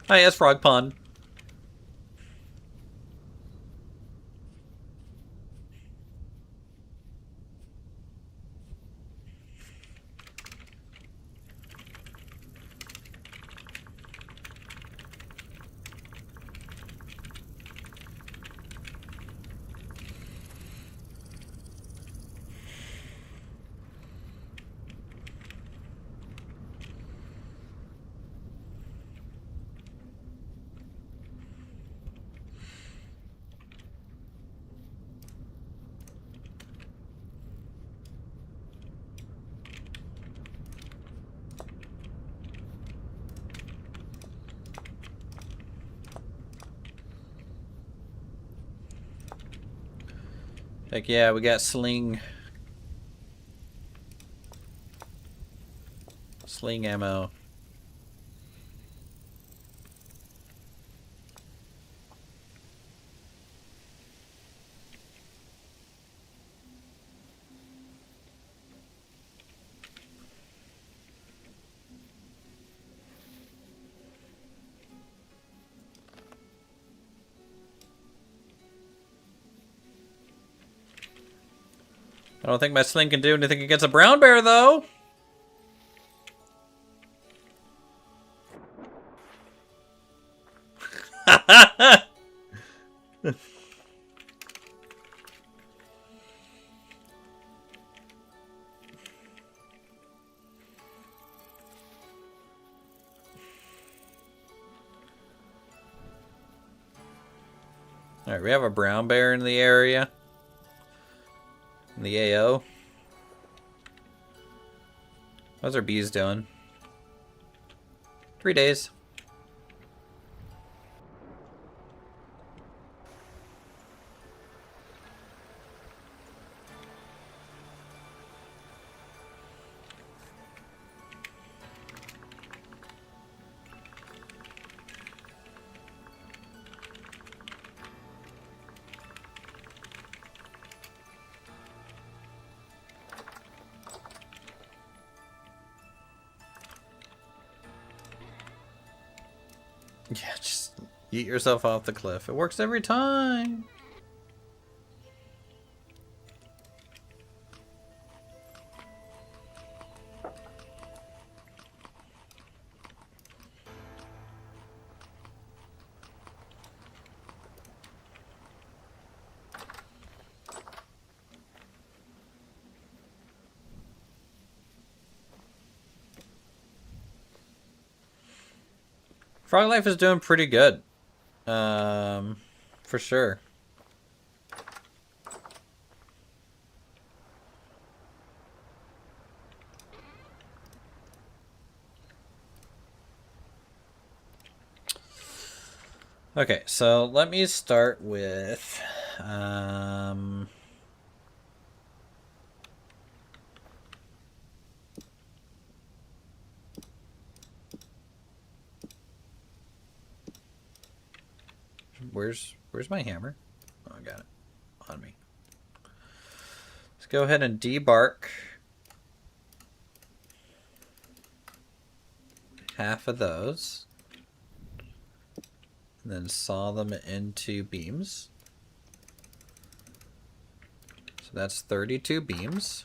Hi, yes, Frog Pond. Heck yeah, we got sling. Sling ammo. I don't think my sling can do anything against a brown bear, though. Alright, we have a brown bear in the area. In the AO. How's our bees doing? 3 days. Yeah, just eat yourself off the cliff. It works every time. Frog Life is doing pretty good. For sure. Okay, so let me start with where's my hammer? Oh, I got it on me. Let's go ahead and debark half of those. And then saw them into beams. So that's 32 beams.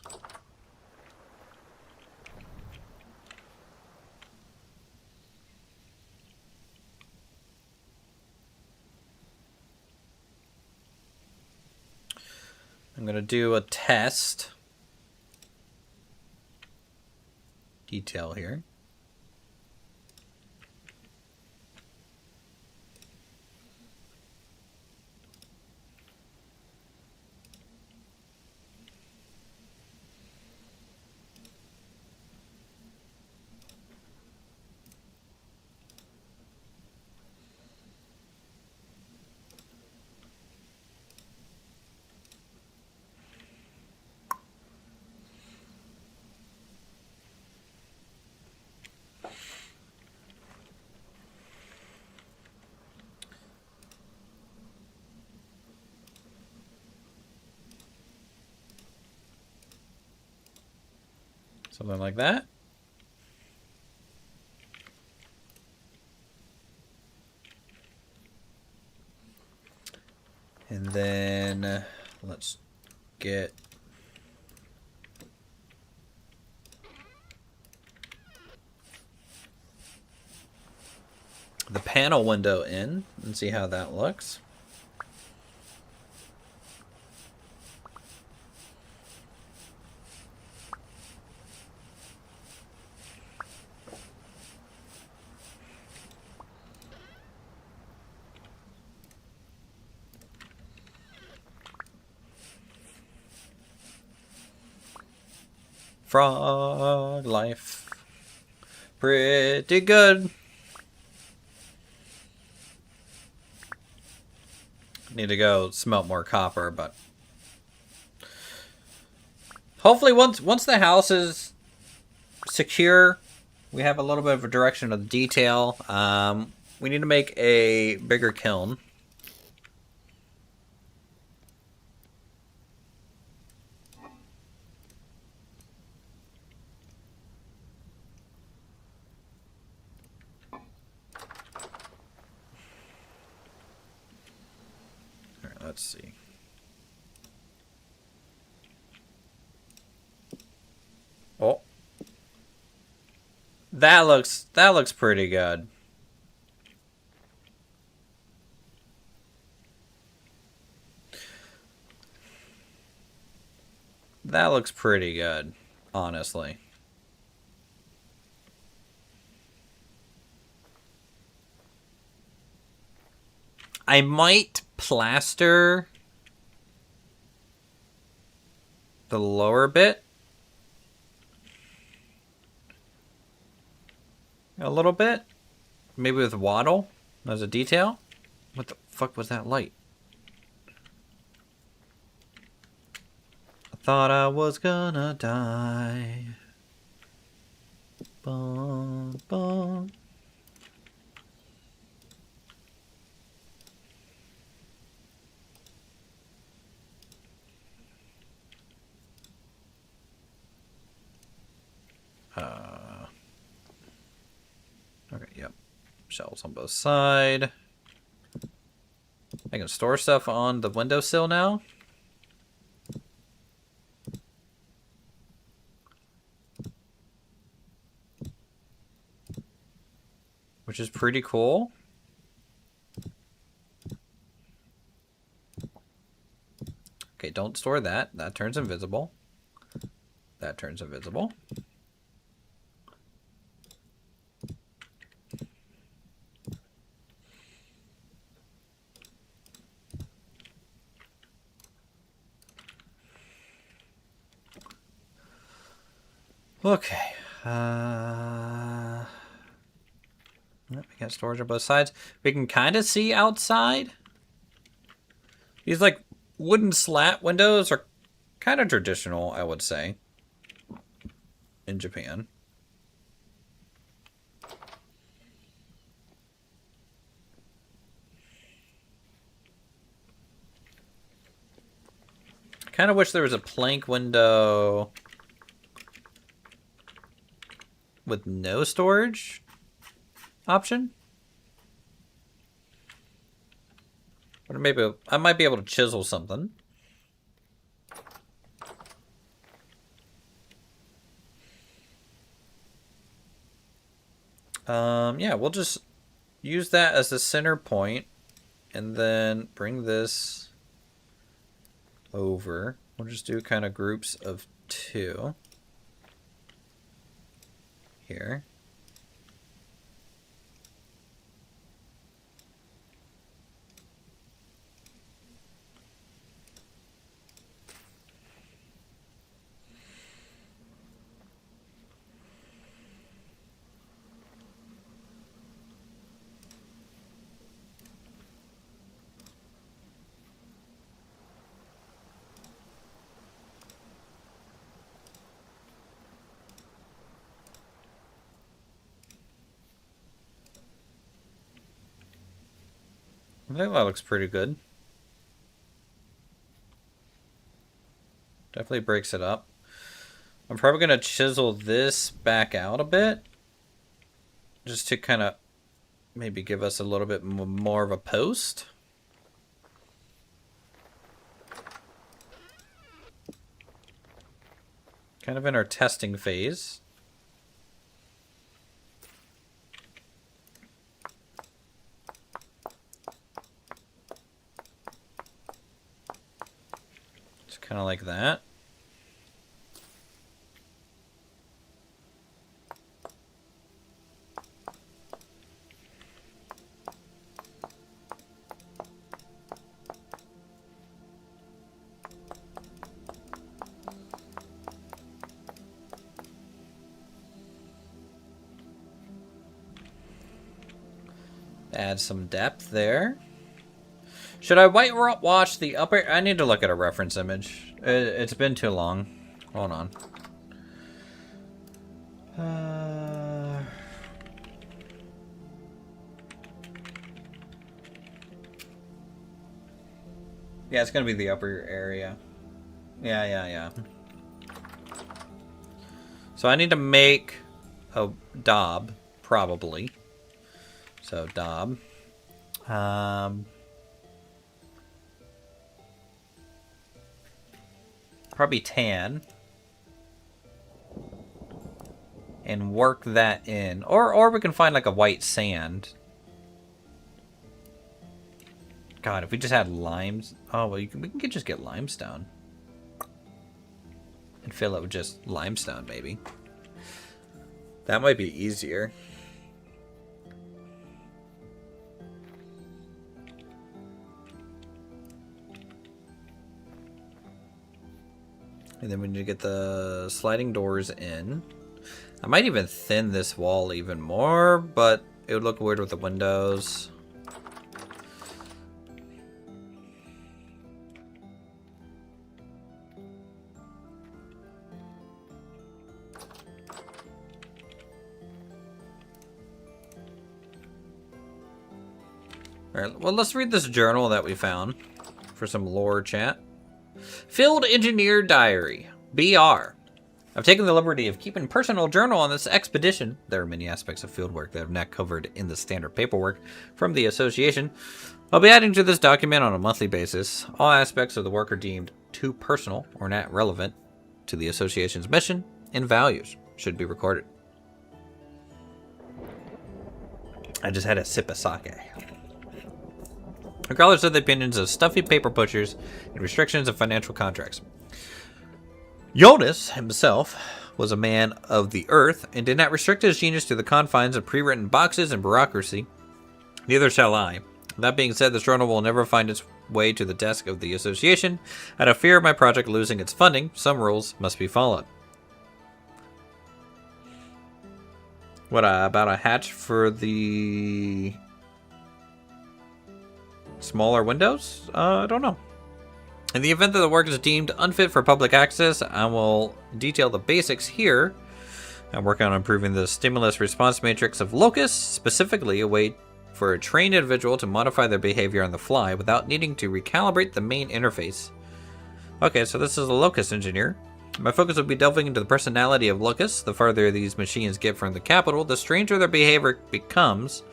I'm going to do a test detail here. Something like that. And then let's get the panel window in and see how that looks. Frog life. Pretty good. Need to go smelt more copper, but Hopefully once the house is secure, we have a little bit of a direction of the detail. We need to make a bigger kiln. All right, let's see. Oh. That looks pretty good. That looks pretty good, honestly. I might plaster the lower bit a little bit. Maybe with wattle as a detail. What the fuck was that light? I thought I was gonna die. Bum, bum. Okay, yep. Shelves on both sides. I can store stuff on the windowsill now. Which is pretty cool. Okay, don't store that. That turns invisible. That turns invisible. Okay. We got storage on both sides. We can kind of see outside. These like wooden slat windows are kind of traditional, I would say, in Japan. Kind of wish there was a plank window with no storage option. But maybe I might be able to chisel something. Yeah, we'll just use that as the center point and then bring this over. We'll just do kind of groups of 2 here. I think that looks pretty good. Definitely breaks it up. I'm probably going to chisel this back out a bit. Just to kind of maybe give us a little bit more of a post. Kind of in our testing phase. Kind of like that. Add some depth there. Should I whitewash the upper? I need to look at a reference image. It's been too long. Hold on. Yeah, it's gonna be the upper area. Yeah. So I need to make a daub, probably. So daub. Probably tan. And work that in. Or we can find like a white sand. God, if we just had limes. Oh, well, we can just get limestone. And fill it with just limestone, maybe. That might be easier. And then we need to get the sliding doors in. I might even thin this wall even more, but it would look weird with the windows. Alright, well, let's read this journal that we found for some lore chat. Field Engineer Diary, BR. I've taken the liberty of keeping personal journal on this expedition. There are many aspects of fieldwork that are not covered in the standard paperwork from the association. I'll be adding to this document on a monthly basis. All aspects of the work are deemed too personal or not relevant to the association's mission and values should be recorded. I just had a sip of sake. Regardless of the opinions of stuffy paper pushers and restrictions of financial contracts. Jonas himself was a man of the earth and did not restrict his genius to the confines of pre-written boxes and bureaucracy. Neither shall I. That being said, this journal will never find its way to the desk of the association. Out of fear of my project losing its funding, some rules must be followed. What, about a hatch for the smaller windows? I don't know. In the event that the work is deemed unfit for public access, I will detail the basics here. I'm working on improving the stimulus response matrix of Locus, specifically a way for a trained individual to modify their behavior on the fly without needing to recalibrate the main interface. Okay, so this is a Locus engineer. My focus will be delving into the personality of Locus. The farther these machines get from the capital, the stranger their behavior becomes.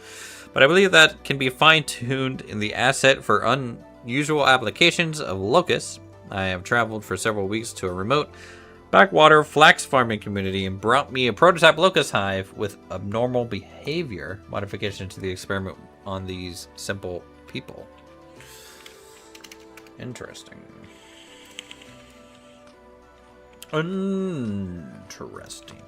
But I believe that can be fine-tuned in the asset for unusual applications of Locus. I have traveled for several weeks to a remote backwater flax farming community and brought me a prototype locust hive with abnormal behavior modification to the experiment on these simple people. Interesting. Interesting.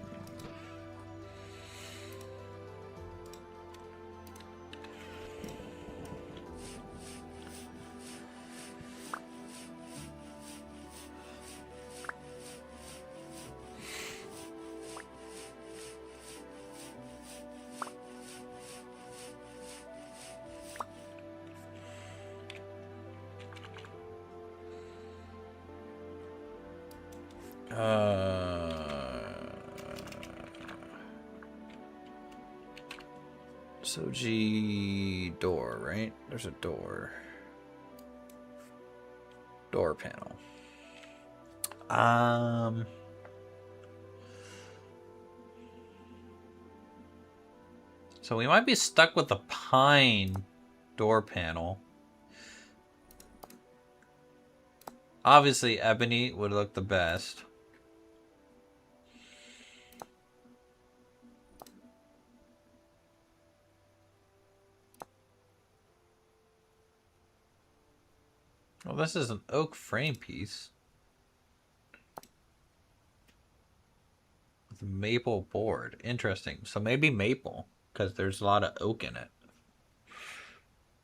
Soji door, right? There's a door. Door panel. So we might be stuck with the pine door panel. Obviously, ebony would look the best. Well, this is an oak frame piece. With maple board. Interesting. So maybe maple, because there's a lot of oak in it.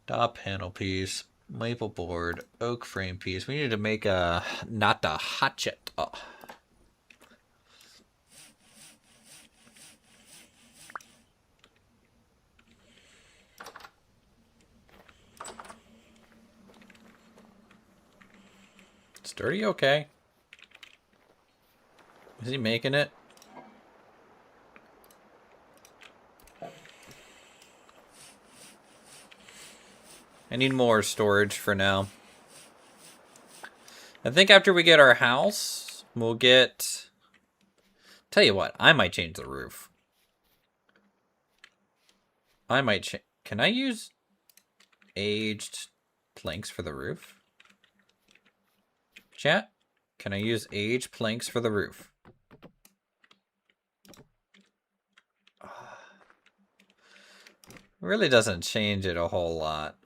Top panel piece. Maple board. Oak frame piece. We need to make a... not a hatchet. Oh. Sturdy, okay. Is he making it? I need more storage for now. I think after we get our house, we'll get... Tell you what, I might change the roof. I might Can I use aged planks for the roof? Chat? Can I use aged planks for the roof? Really doesn't change it a whole lot.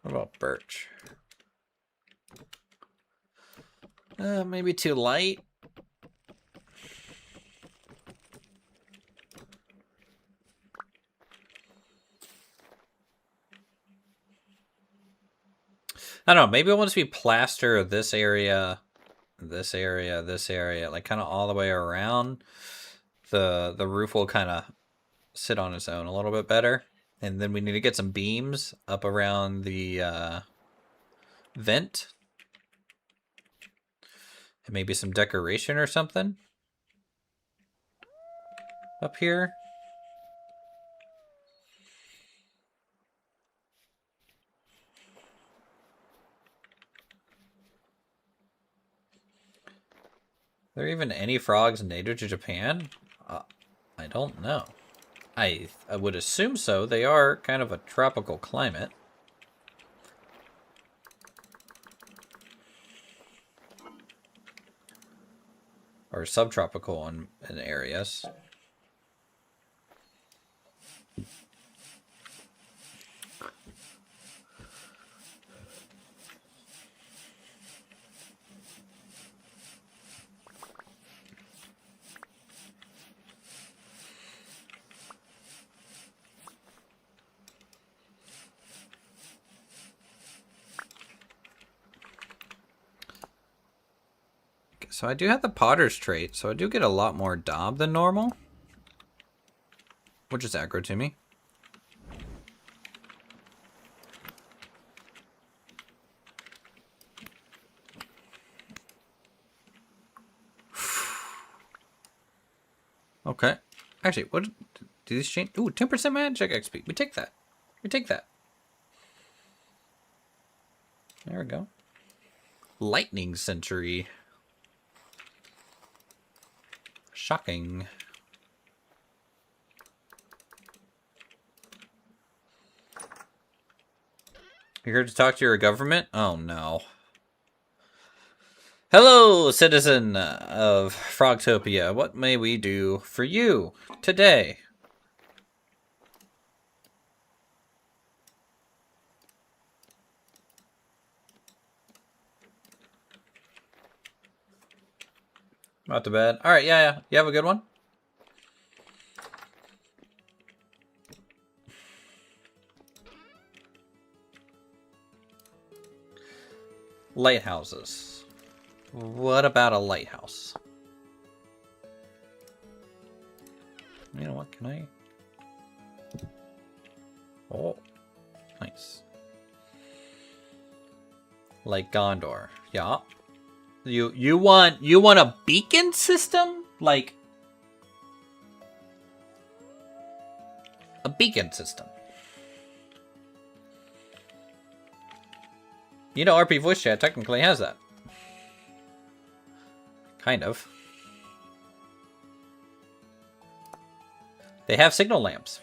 What about birch? Maybe too light. I don't know, maybe once we plaster this area, this area, this area, like kind of all the way around, the roof will kind of sit on its own a little bit better. And then we need to get some beams up around the vent. And maybe some decoration or something up here. Are there even any frogs native to Japan? I don't know. I would assume so. They are kind of a tropical climate. Or subtropical in areas. So I do have the potter's trait, so I do get a lot more daub than normal. Which is aggro to me. Okay. Actually, what do these change? Ooh, 10% magic XP. We take that. We take that. There we go. Lightning Century. Shocking. You're here to talk to your government? Oh no. Hello, citizen of Frogtopia. What may we do for you today? Not too bad. All right, yeah. You have a good one? Lighthouses. What about a lighthouse? You know what, can I? Oh, nice. Like Gondor. Yeah. You want a beacon system? Like a beacon system. You know, RP voice chat technically has that. Kind of. They have signal lamps.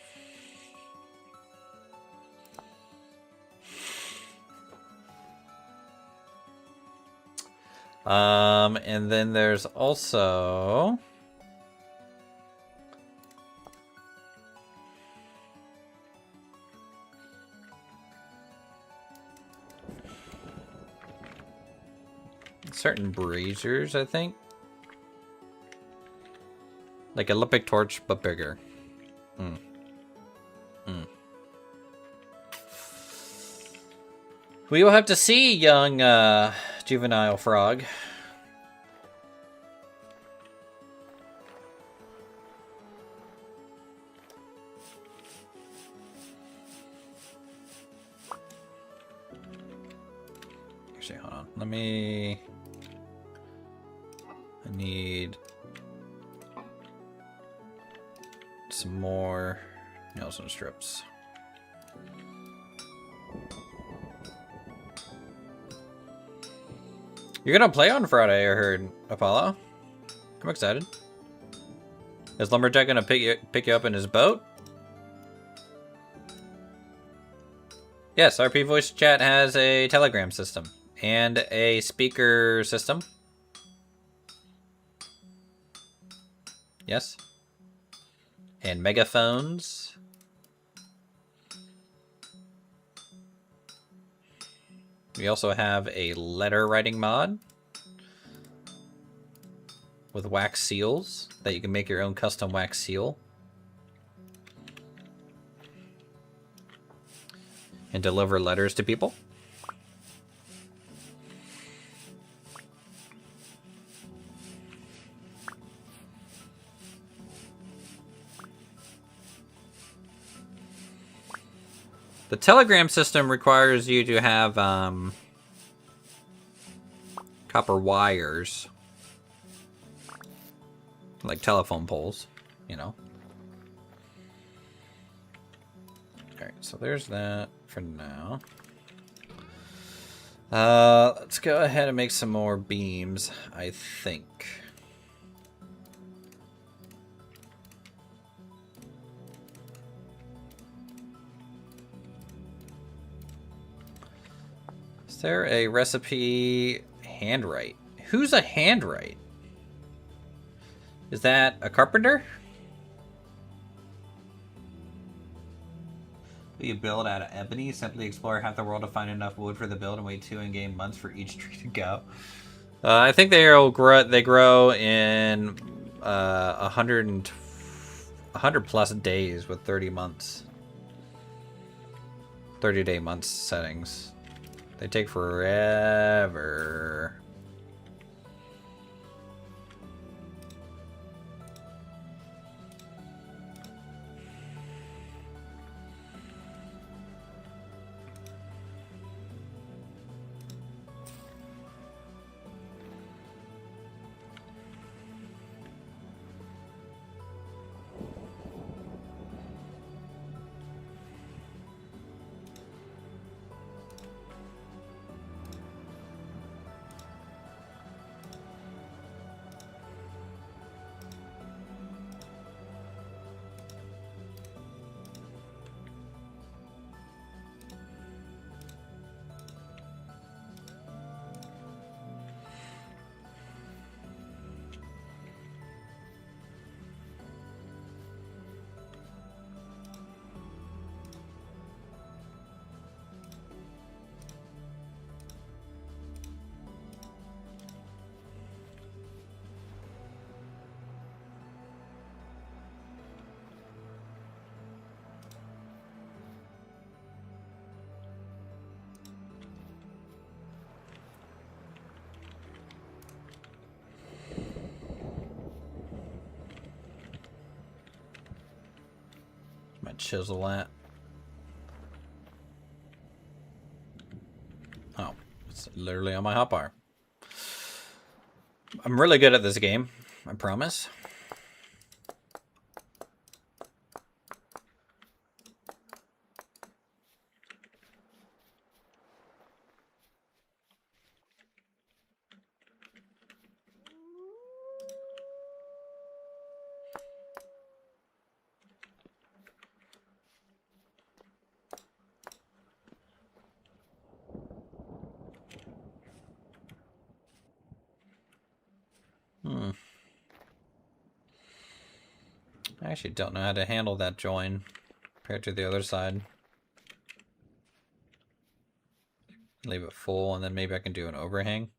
And then there's also certain braziers, I think. Like Olympic torch, but bigger. We will have to see, young juvenile frog. Actually, hold on. Let me... I need... some more Nelson strips. You're gonna play on Friday, I heard, Apollo. I'm excited. Is Lumberjack gonna pick you up in his boat? Yes, RP Voice Chat has a Telegram system and a speaker system. Yes. And megaphones. We also have a letter writing mod with wax seals that you can make your own custom wax seal and deliver letters to people. The Telegram system requires you to have copper wires, like telephone poles, you know. Alright, so there's that for now. Let's go ahead and make some more beams, I think. Is there a recipe handwrite? Who's a handwrite? Is that a carpenter? Will you build out of ebony? Simply explore half the world to find enough wood for the build and wait 2 in-game months for each tree to go. I think they grow in 100 plus days with 30 months. 30-day months settings. They take forever. Chisel that. Oh, it's literally on my hotbar. I'm really good at this game, I promise. I actually don't know how to handle that join compared to the other side. Leave it full and then maybe I can do an overhang.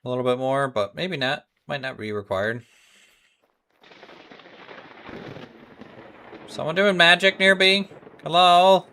A little bit more, but maybe not. Might not be required. Someone doing magic near me? Hello?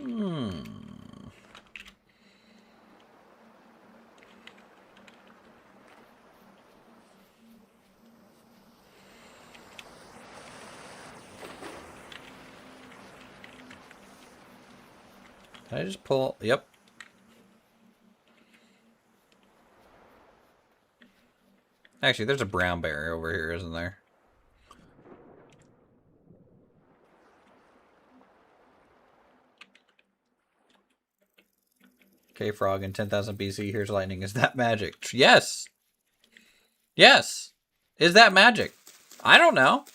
Hmm. Can I just pull? Yep. Actually, there's a brown bear over here, isn't there? Okay, frog in 10,000 BC. Here's lightning. Is that magic? Yes. Yes. Is that magic? I don't know.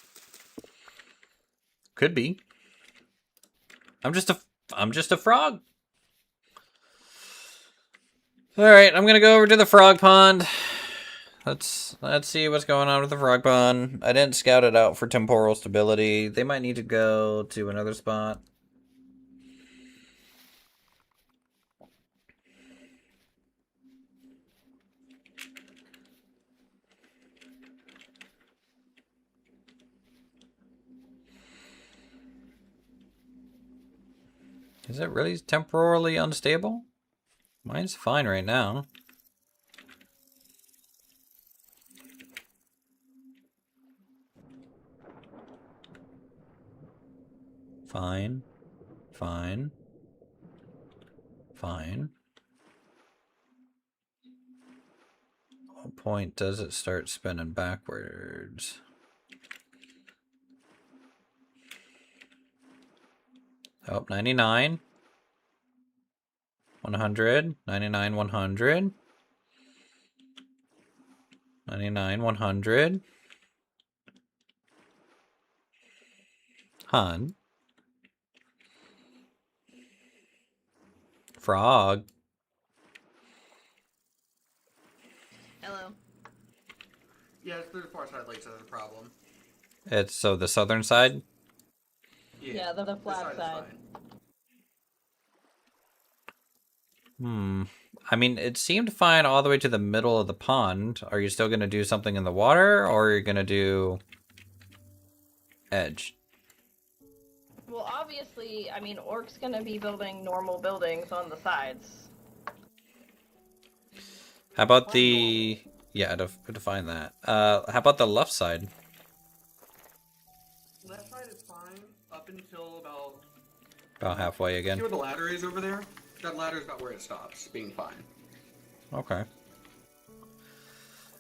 Could be. I'm just a frog. All right, I'm gonna go over to the frog pond. Let's see what's going on with the frog pond. I didn't scout it out for temporal stability. They might need to go to another spot. Is it really temporally unstable? Mine's fine right now. Fine. Fine. Fine. What point does it start spinning backwards? Oh, 99. 100. 99, 100. 99, 100. Hun. Frog. Hello. Yeah, it's the far side lakes that are the problem. It's so the southern side? Yeah, the this flat is side. fine. I mean, it seemed fine all the way to the middle of the pond. Are you still going to do something in the water, or are you going to do edge? Well, obviously, I mean, Orc's gonna be building normal buildings on the sides. How about the... Yeah, define that. How about the left side? Left side is fine up until About halfway again. See where the ladder is over there? That ladder is about where it stops being fine. Okay.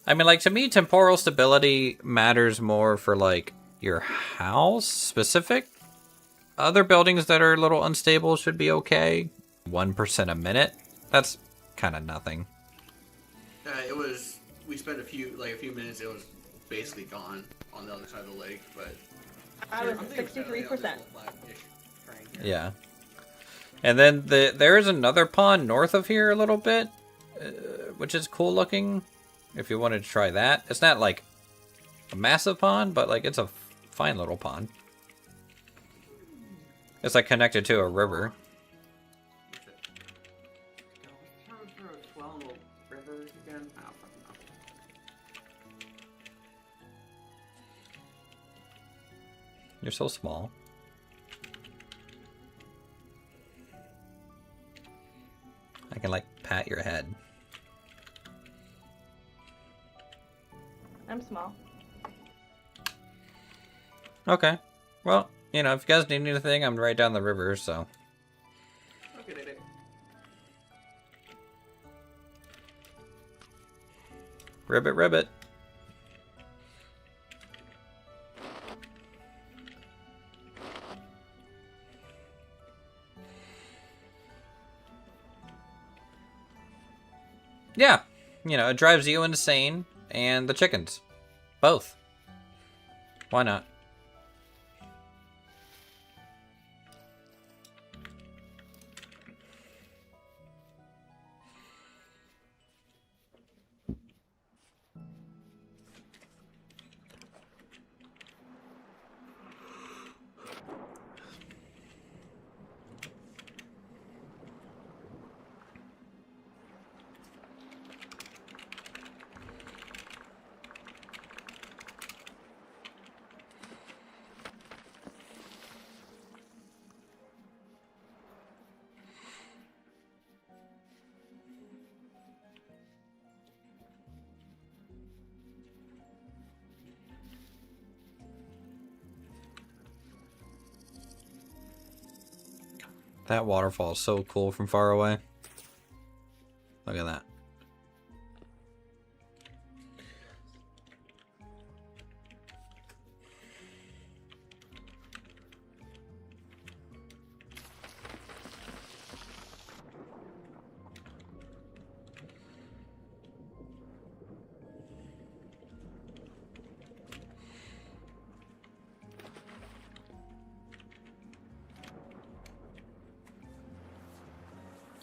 I mean, like, to me, temporal stability matters more for, like, your house specific. Other buildings that are a little unstable should be okay. 1% a minute? That's kind of nothing. It was. We spent a few minutes. It was basically gone on the other side of the lake, but I was at 63%. Yeah. And then there is another pond north of here a little bit, which is cool looking. If you wanted to try that, it's not like a massive pond, but like it's a fine little pond. It's like connected to a river. You're so small. I can like pat your head. I'm small. Okay. Well, you know, if you guys need anything, I'm right down the river, so. Okay, Dede. Ribbit, ribbit. Yeah, you know, it drives you insane and the chickens. Both. Why not? That waterfall is so cool from far away. Look at that.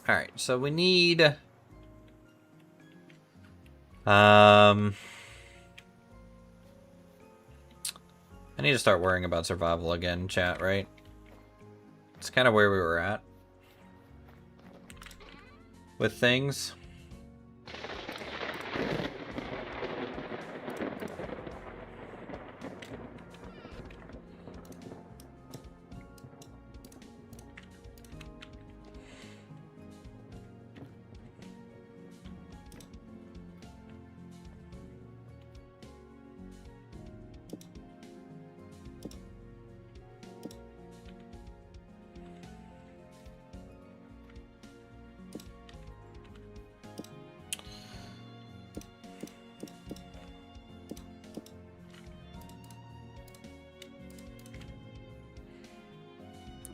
Alright, so we need... I need to start worrying about survival again, chat, right? It's kind of where we were at. With things.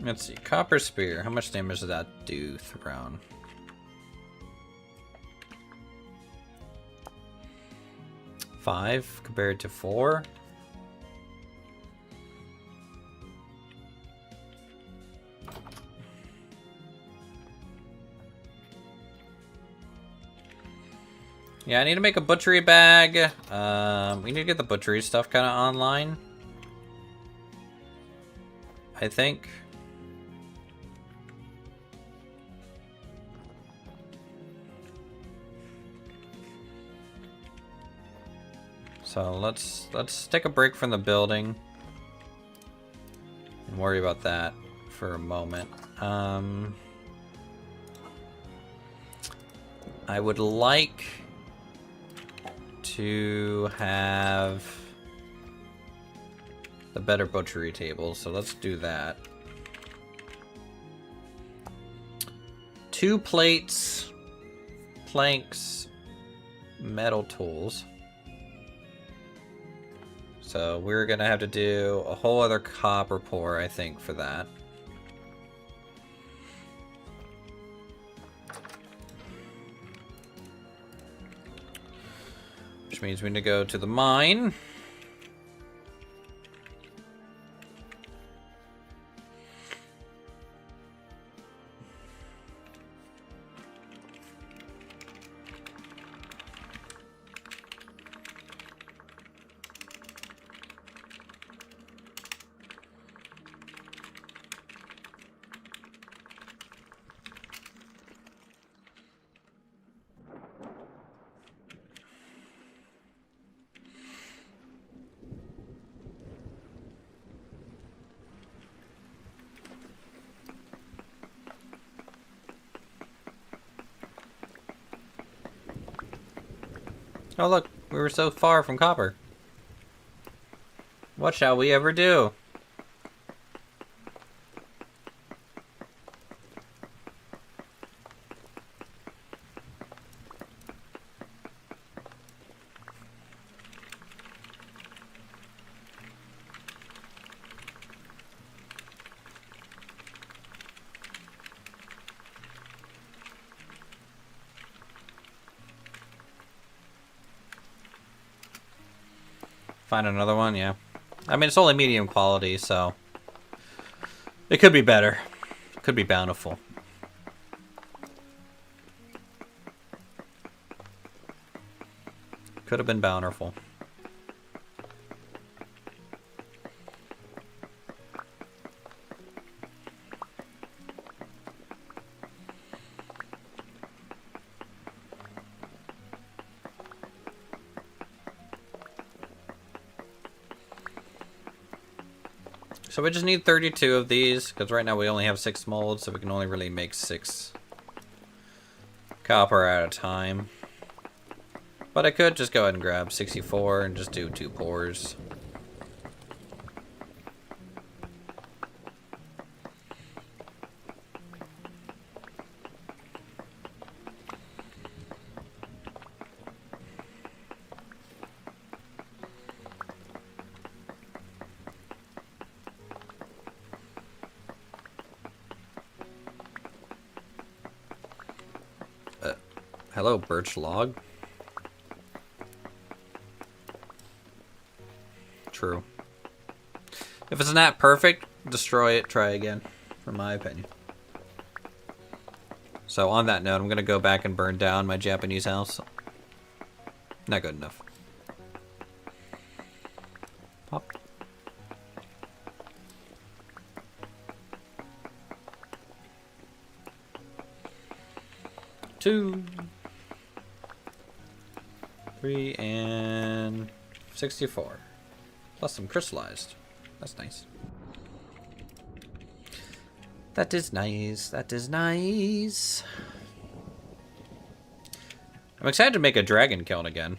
Let's see, copper spear. How much damage does that do thrown? Five compared to 4. Yeah, I need to make a butchery bag. We need to get the butchery stuff kind of online, I think. So let's take a break from the building and worry about that for a moment. I would like to have the better butchery table, so let's do that. 2 plates, planks, metal tools. So we're gonna have to do a whole other copper pour, I think, for that. Which means we need to go to the mine. Oh look, we were so far from copper. What shall we ever do? Find another one, yeah. I mean, it's only medium quality, so it could be better. Could be bountiful. Could have been bountiful. So we just need 32 of these, because right now we only have 6 molds, so we can only really make 6 copper at a time. But I could just go ahead and grab 64 and just do 2 pours. Hello, birch log. True. If it's not perfect, destroy it, try again, from my opinion. So on that note, I'm gonna go back and burn down my Japanese house. Not good enough. Pop. Two. 3 and 64. Plus some crystallized. That's nice. That is nice. That is nice. I'm excited to make a dragon kiln again.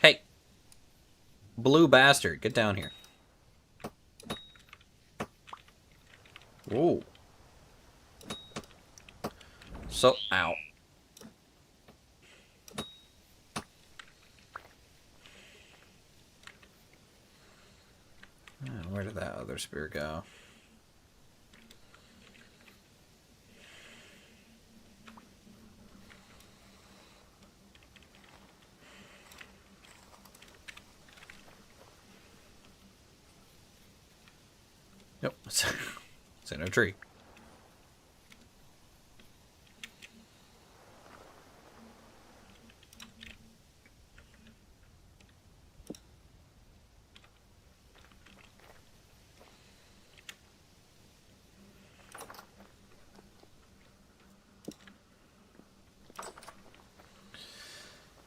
Hey! Blue bastard, get down here. Ooh. So, ow. Where did that other spear go? Nope. It's in a tree.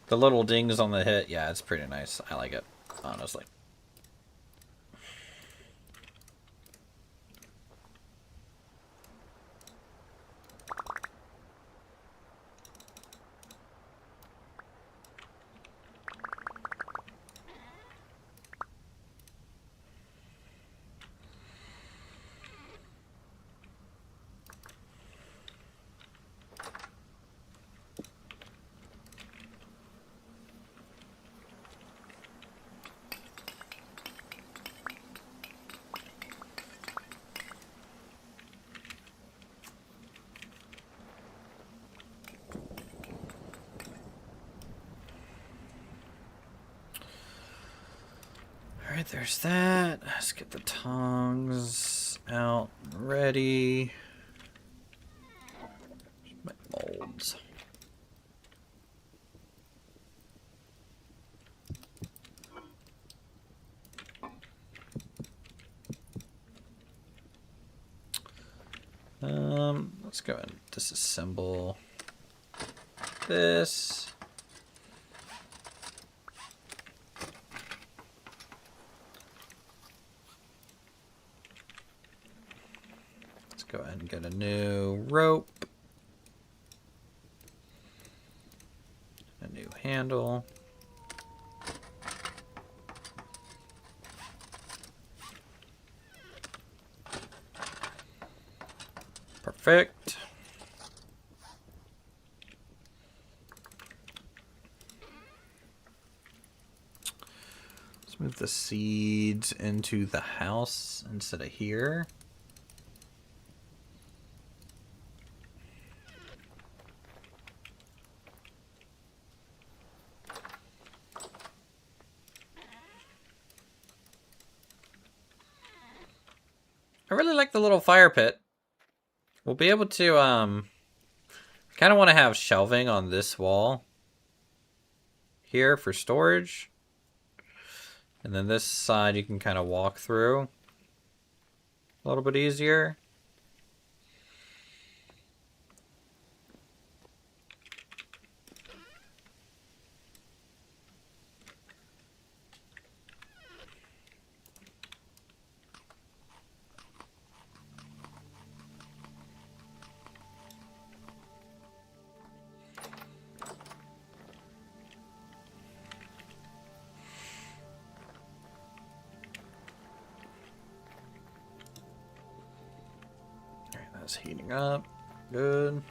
The little dings on the hit, yeah, it's pretty nice. I like it, honestly. Alright, there's that. Let's get the tongs out and ready. My molds. Let's go and disassemble this. Go ahead and get a new rope. A new handle. Perfect. Let's move the seeds into the house instead of here. I really like the little fire pit. We'll be able to, kind of want to have shelving on this wall here for storage. And then this side you can kind of walk through a little bit easier. It's heating up. Good.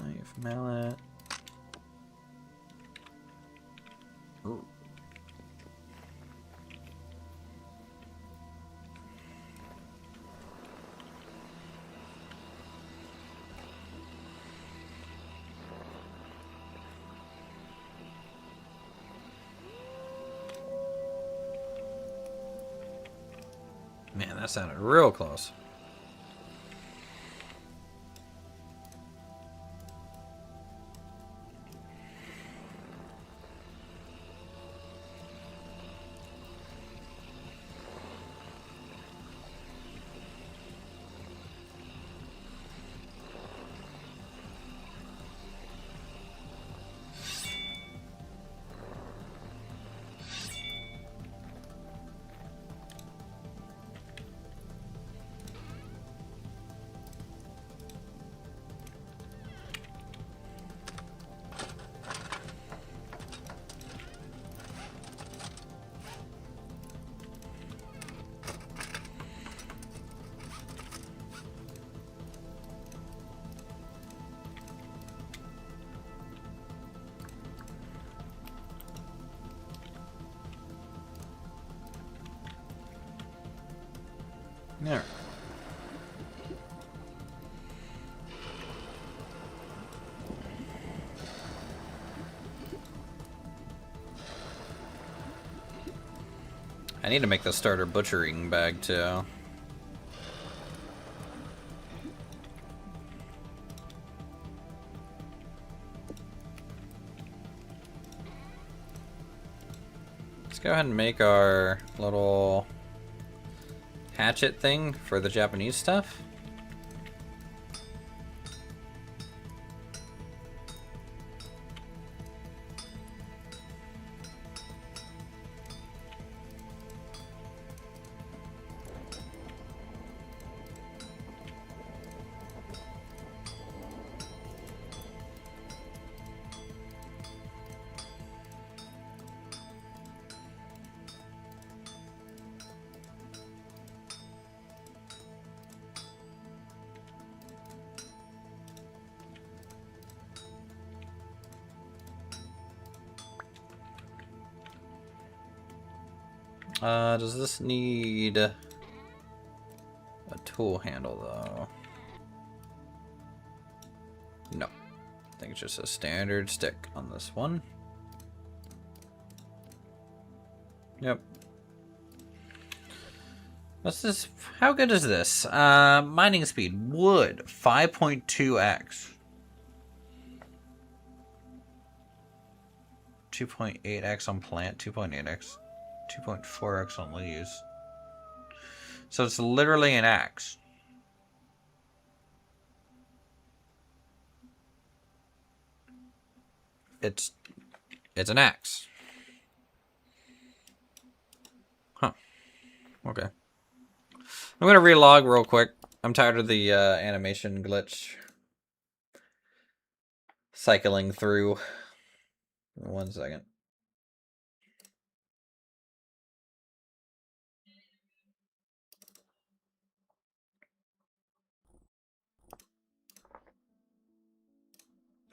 Knife, mallet. Ooh. Man, that sounded real close. There. I need to make the starter butchering bag too. Let's go ahead and make our little hatchet thing for the Japanese stuff. Does this need a tool handle though? No. I think it's just a standard stick on this one. Yep. What's this? How good is this? Mining speed. Wood. 5.2x. 2.8x on plant. 2.8x. 2.4x on leaves. So it's literally an axe. It's an axe. Huh. Okay. I'm gonna relog real quick. I'm tired of the animation glitch cycling through. 1 second.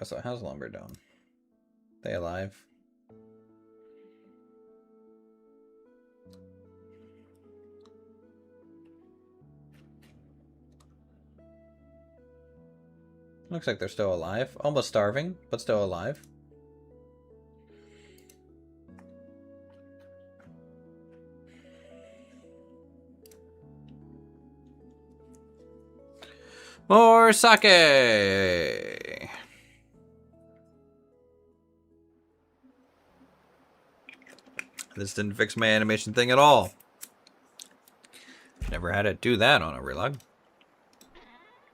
So how's lumber doing? They alive? Looks like they're still alive. Almost starving, but still alive. More sake! This didn't fix my animation thing at all. Never had it do that on a Relive.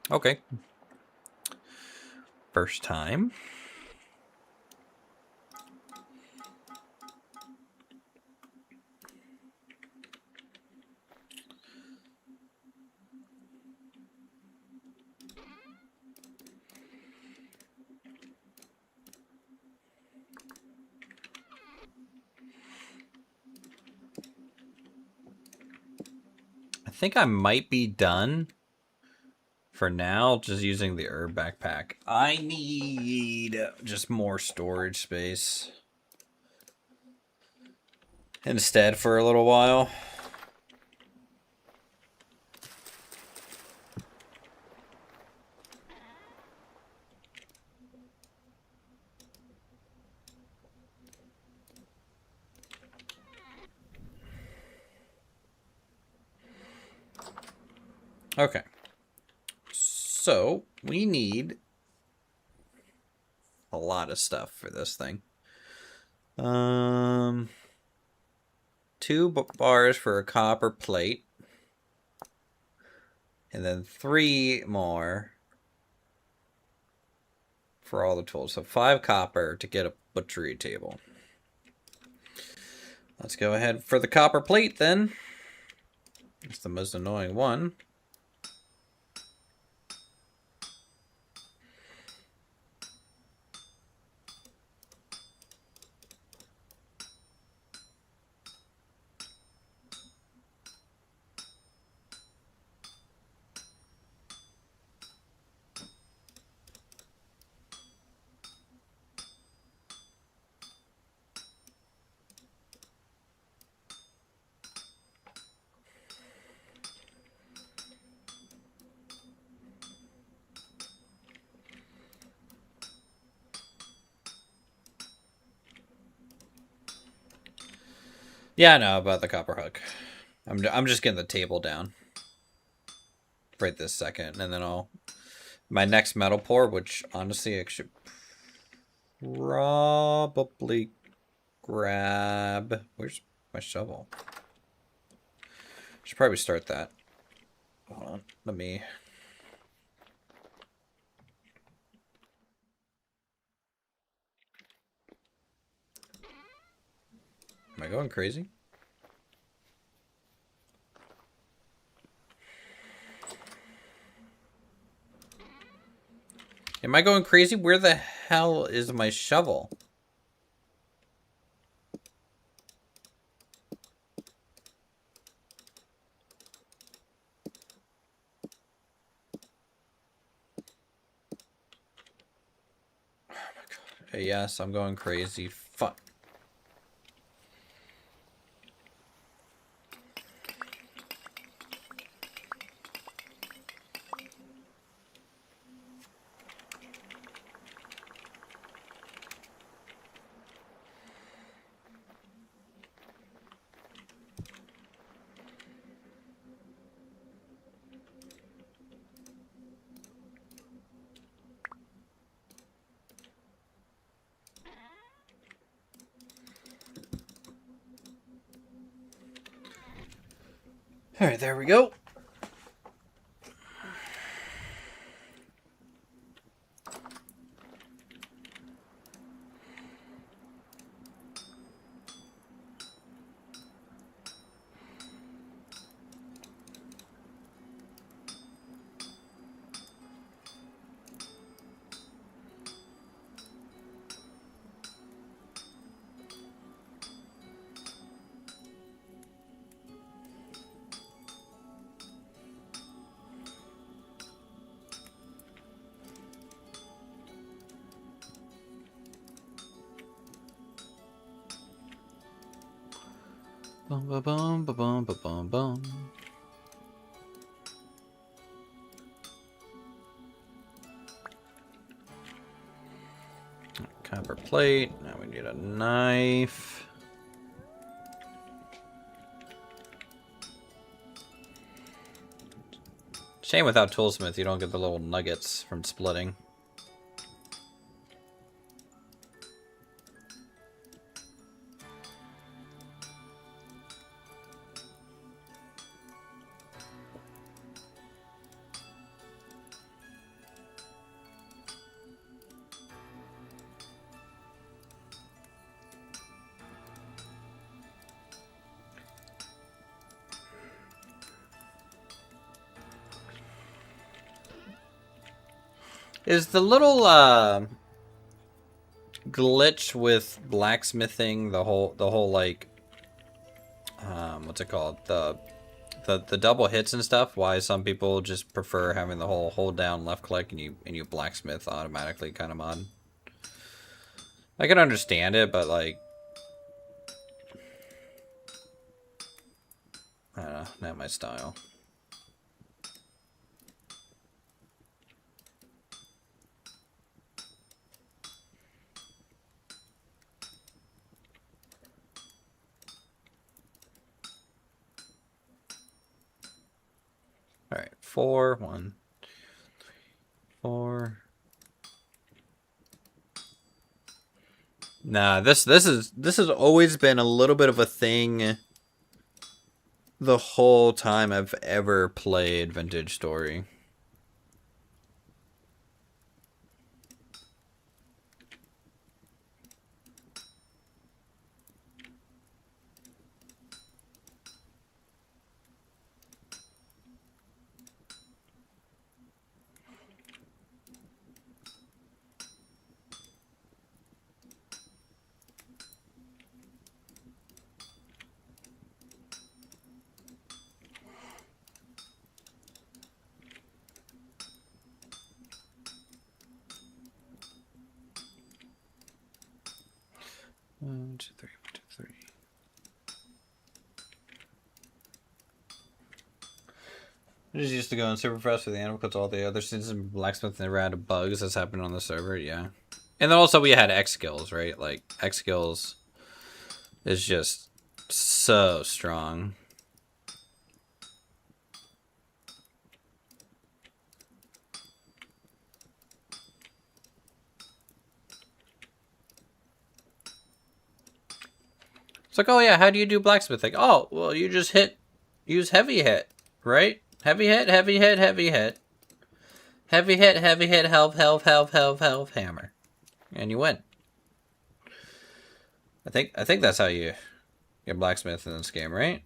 Okay. First time. I think I might be done for now, just using the herb backpack. I need just more storage space instead for a little while. Okay. So, we need a lot of stuff for this thing. 2 bars for a copper plate. And then 3 more for all the tools. So 5 copper to get a butchery table. Let's go ahead for the copper plate then. It's the most annoying one. Yeah, I know about the copper hook. I'm just getting the table down right this second, and then I'll my next metal pour, which honestly I should probably grab. Where's my shovel? Should probably start that. Hold on, let me. Am I going crazy? Am I going crazy? Where the hell is my shovel? Oh my god. Yes, I'm going crazy. Fuck. Alright, there we go. Bum ba bum ba bum ba bum bum. Copper plate. Now we need a knife. Shame without Toolsmith you don't get the little nuggets from splitting. Is the little glitch with blacksmithing the whole like what's it called, the double hits and stuff, why some people just prefer having the whole hold down left click and you blacksmith automatically kind of mod? I can understand it, but like I don't know, not my style. All right, 4, 1, 4. Nah, this has always been a little bit of a thing the whole time I've ever played Vintage Story. One, two, three, 1, 2, 3. I just used to go in super fast with the animal because all the other students in blacksmithing around of bugs that's happened on the server, yeah. And then also we had X skills, right? Like X skills is just so strong. It's like, oh yeah, how do you do blacksmithing? Oh, well, you just use heavy hit, right? Heavy hit, heavy hit, heavy hit. Heavy hit, health, hammer. And you win. I think that's how you get blacksmith in this game, right?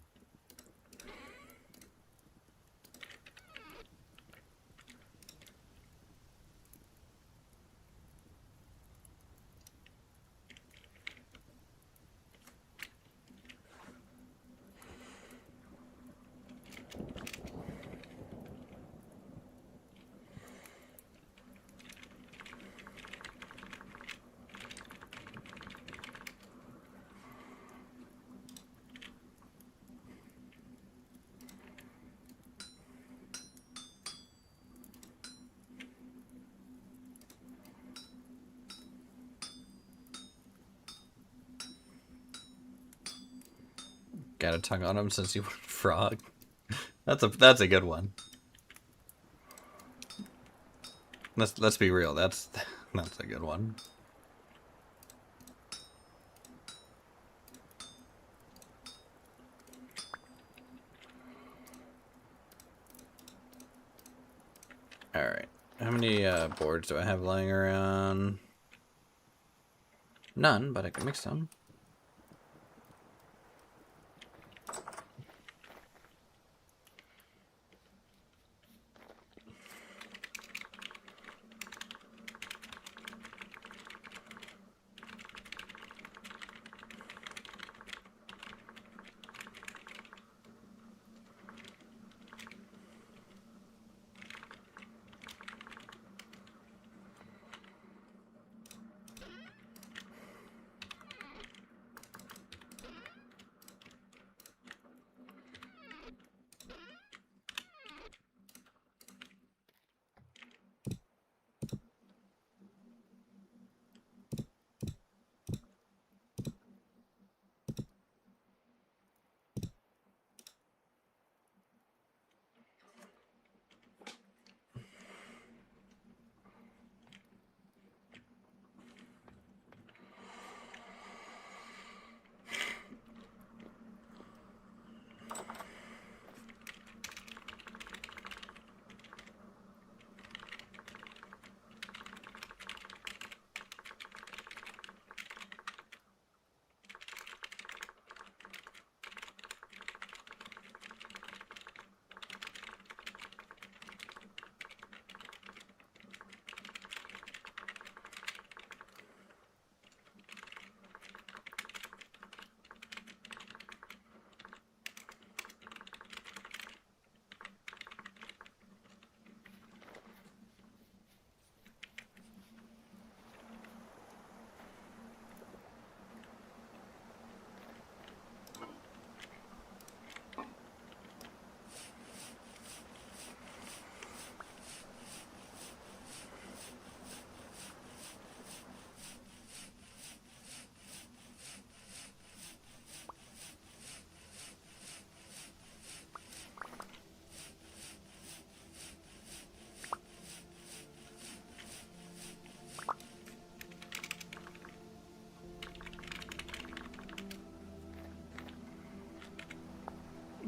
Got a tongue on him since you were a frog. That's a good one. Let's be real. That's a good one. All right. How many boards do I have lying around? None, but I can make some.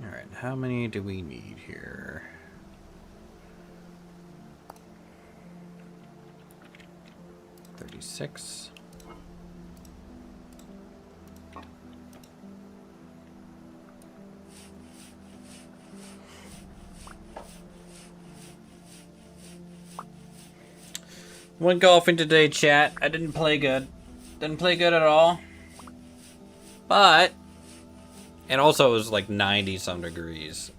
Alright, how many do we need here? $36. Went golfing today, chat. I didn't play good. Didn't play good at all. But, and also it was like 90 some degrees.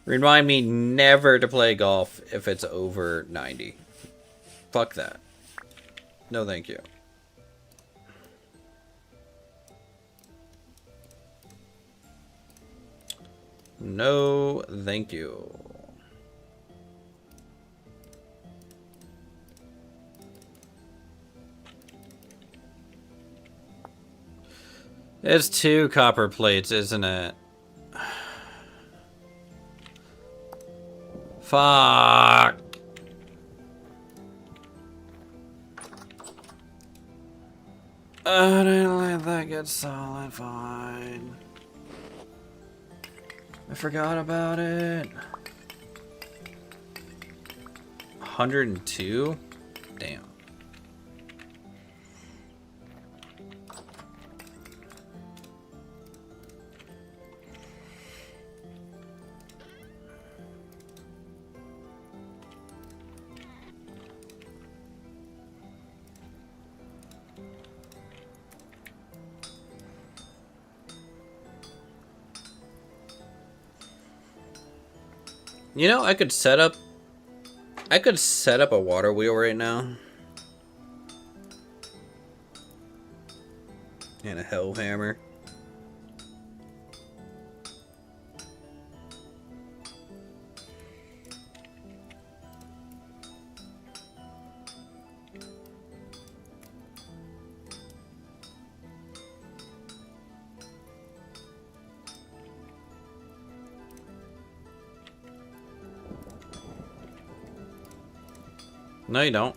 Remind me never to play golf if it's over 90. Fuck that. No thank you. No thank you. It's 2 copper plates, isn't it? Fuck. I didn't let that get solid, fine. I forgot about it. 102? Damn. You know, I could set up a water wheel right now. And a hell hammer. No, you don't.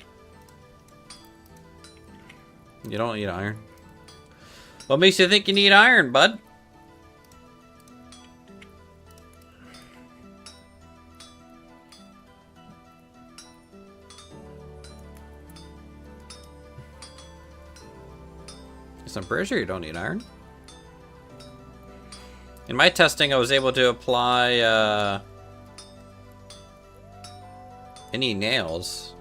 You don't need iron. What makes you think you need iron, bud? I'm pretty sure you don't need iron. In my testing, I was able to apply any nails.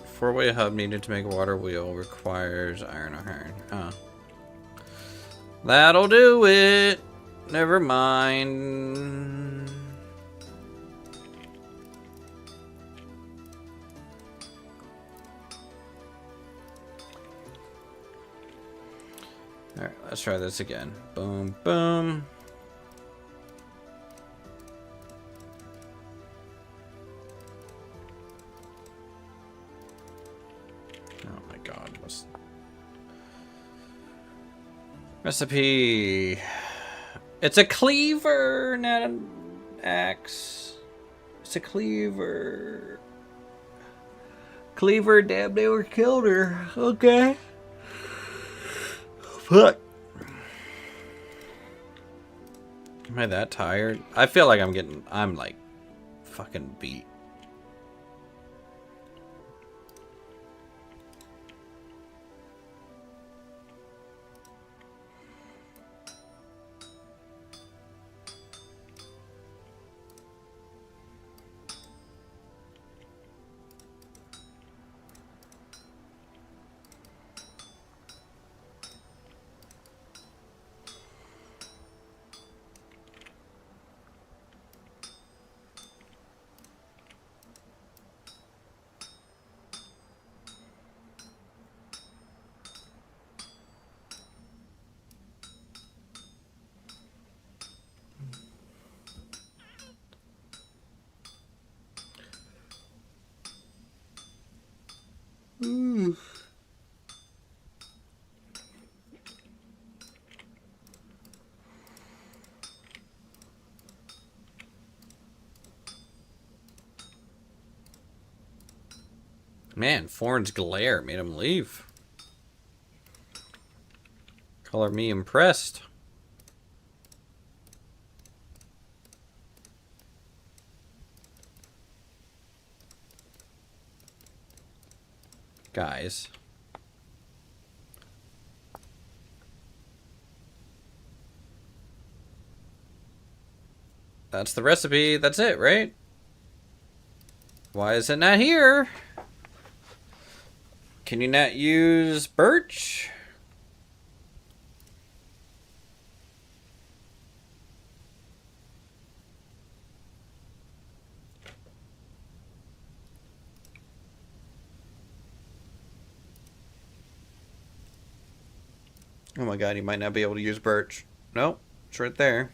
Four-way hub needed to make a water wheel requires iron or iron. Oh. That'll do it. Never mind. Alright, let's try this again. Boom, boom. Oh my god, what's... Recipe. It's a cleaver, not an axe. It's a cleaver. Cleaver damn near killed her. Okay. Fuck. Am I that tired? I feel like I'm like fucking beat. Man, Foreign's glare made him leave. Color me impressed. Guys. That's the recipe. That's it, right? Why is it not here? Can you not use birch? Oh my god, you might not be able to use birch. Nope, it's right there.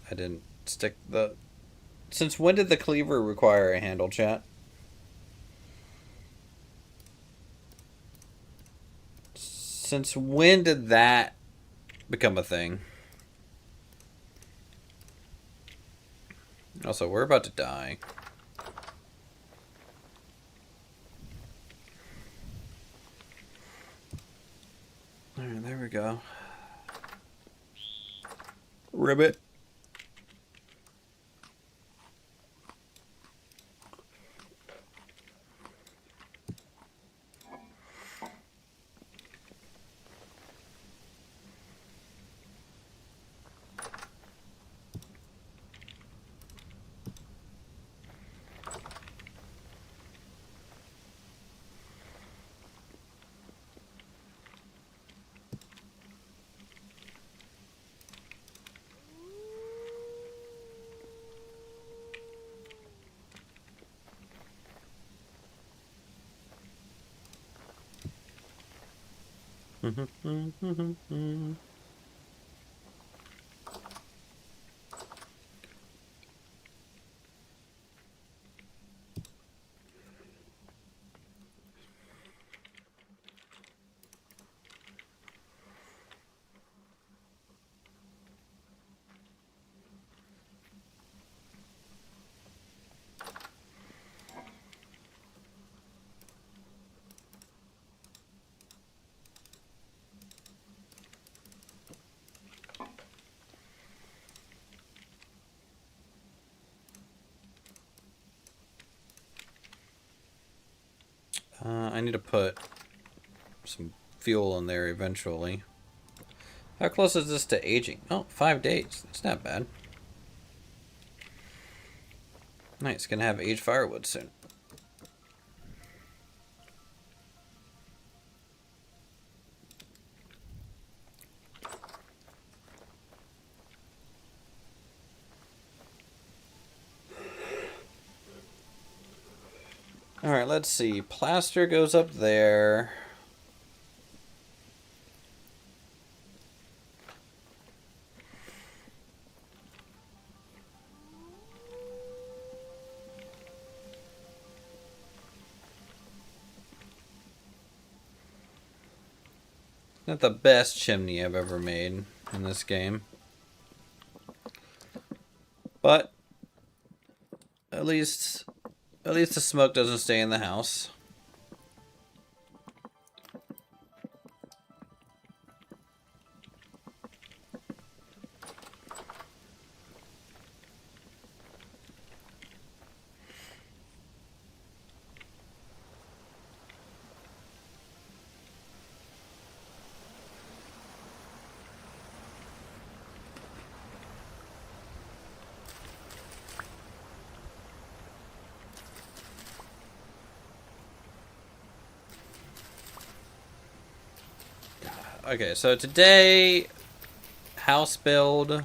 I didn't stick the... Since when did the cleaver require a handle, chat? Since when did that become a thing? Also, we're about to die. Alright, there we go. Ribbit. I need to put some fuel in there eventually. How close is this to aging? Oh, 5 days. That's not bad. Nice, gonna have aged firewood soon. Alright, let's see. Plaster goes up there. Not the best chimney I've ever made in this game. But at least the smoke doesn't stay in the house. Okay, so today, house build. I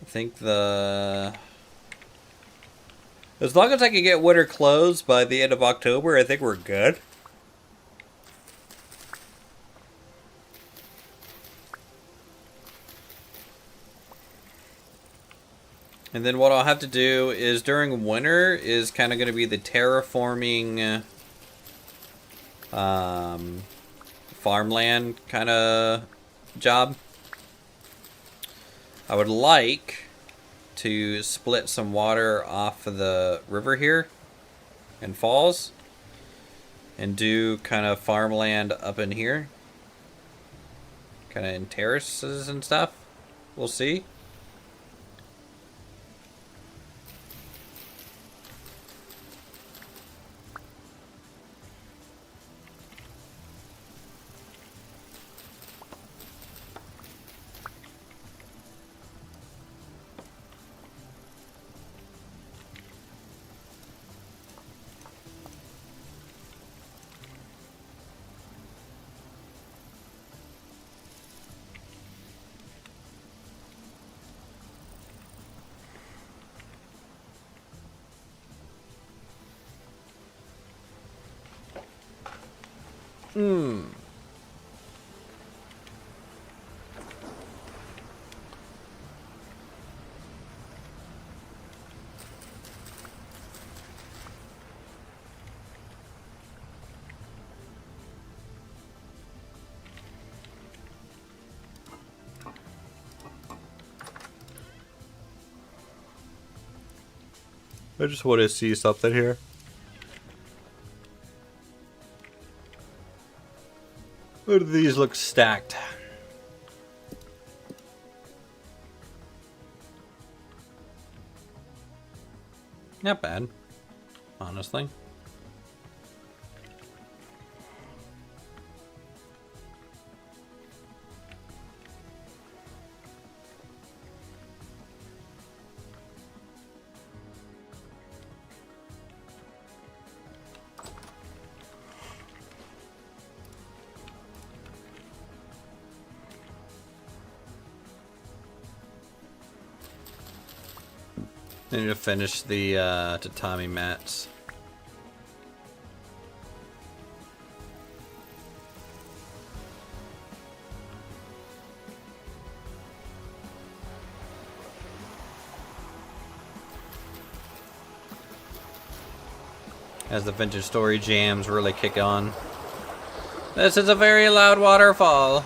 think as long as I can get winter clothes by the end of October, I think we're good. And then what I'll have to do is during winter is kind of going to be the terraforming farmland kind of job. I would like to split some water off of the river here and falls and do kind of farmland up in here, kind of in terraces and stuff. We'll see. I just want to see something here. How do these look stacked? Not bad, honestly. I need to finish the tatami mats. As the vintage story jams really kick on. This is a very loud waterfall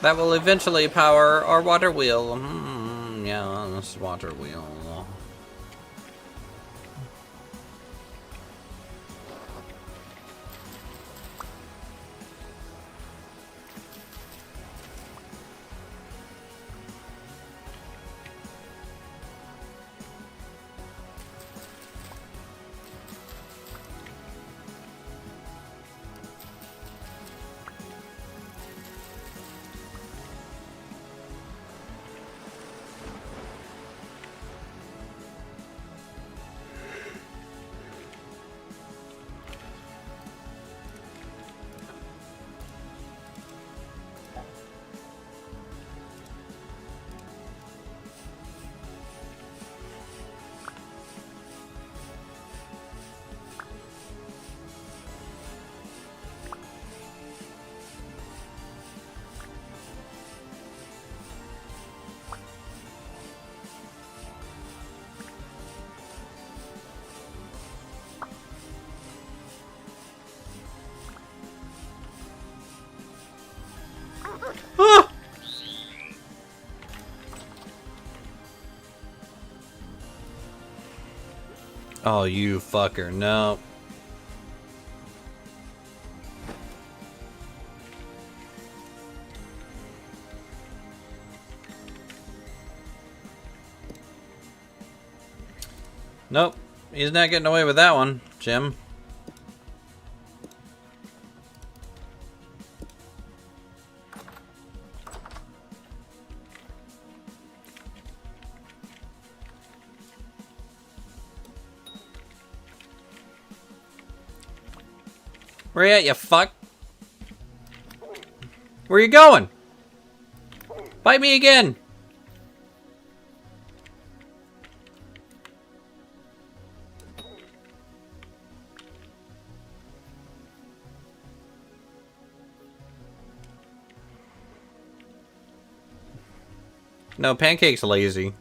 that will eventually power our water wheel. Yeah, this water wheel. Ah! Oh, you fucker, no. Nope, he's not getting away with that one, Jim. Where you at, you fuck? Where you going? Bite me again! No, Pancake's lazy.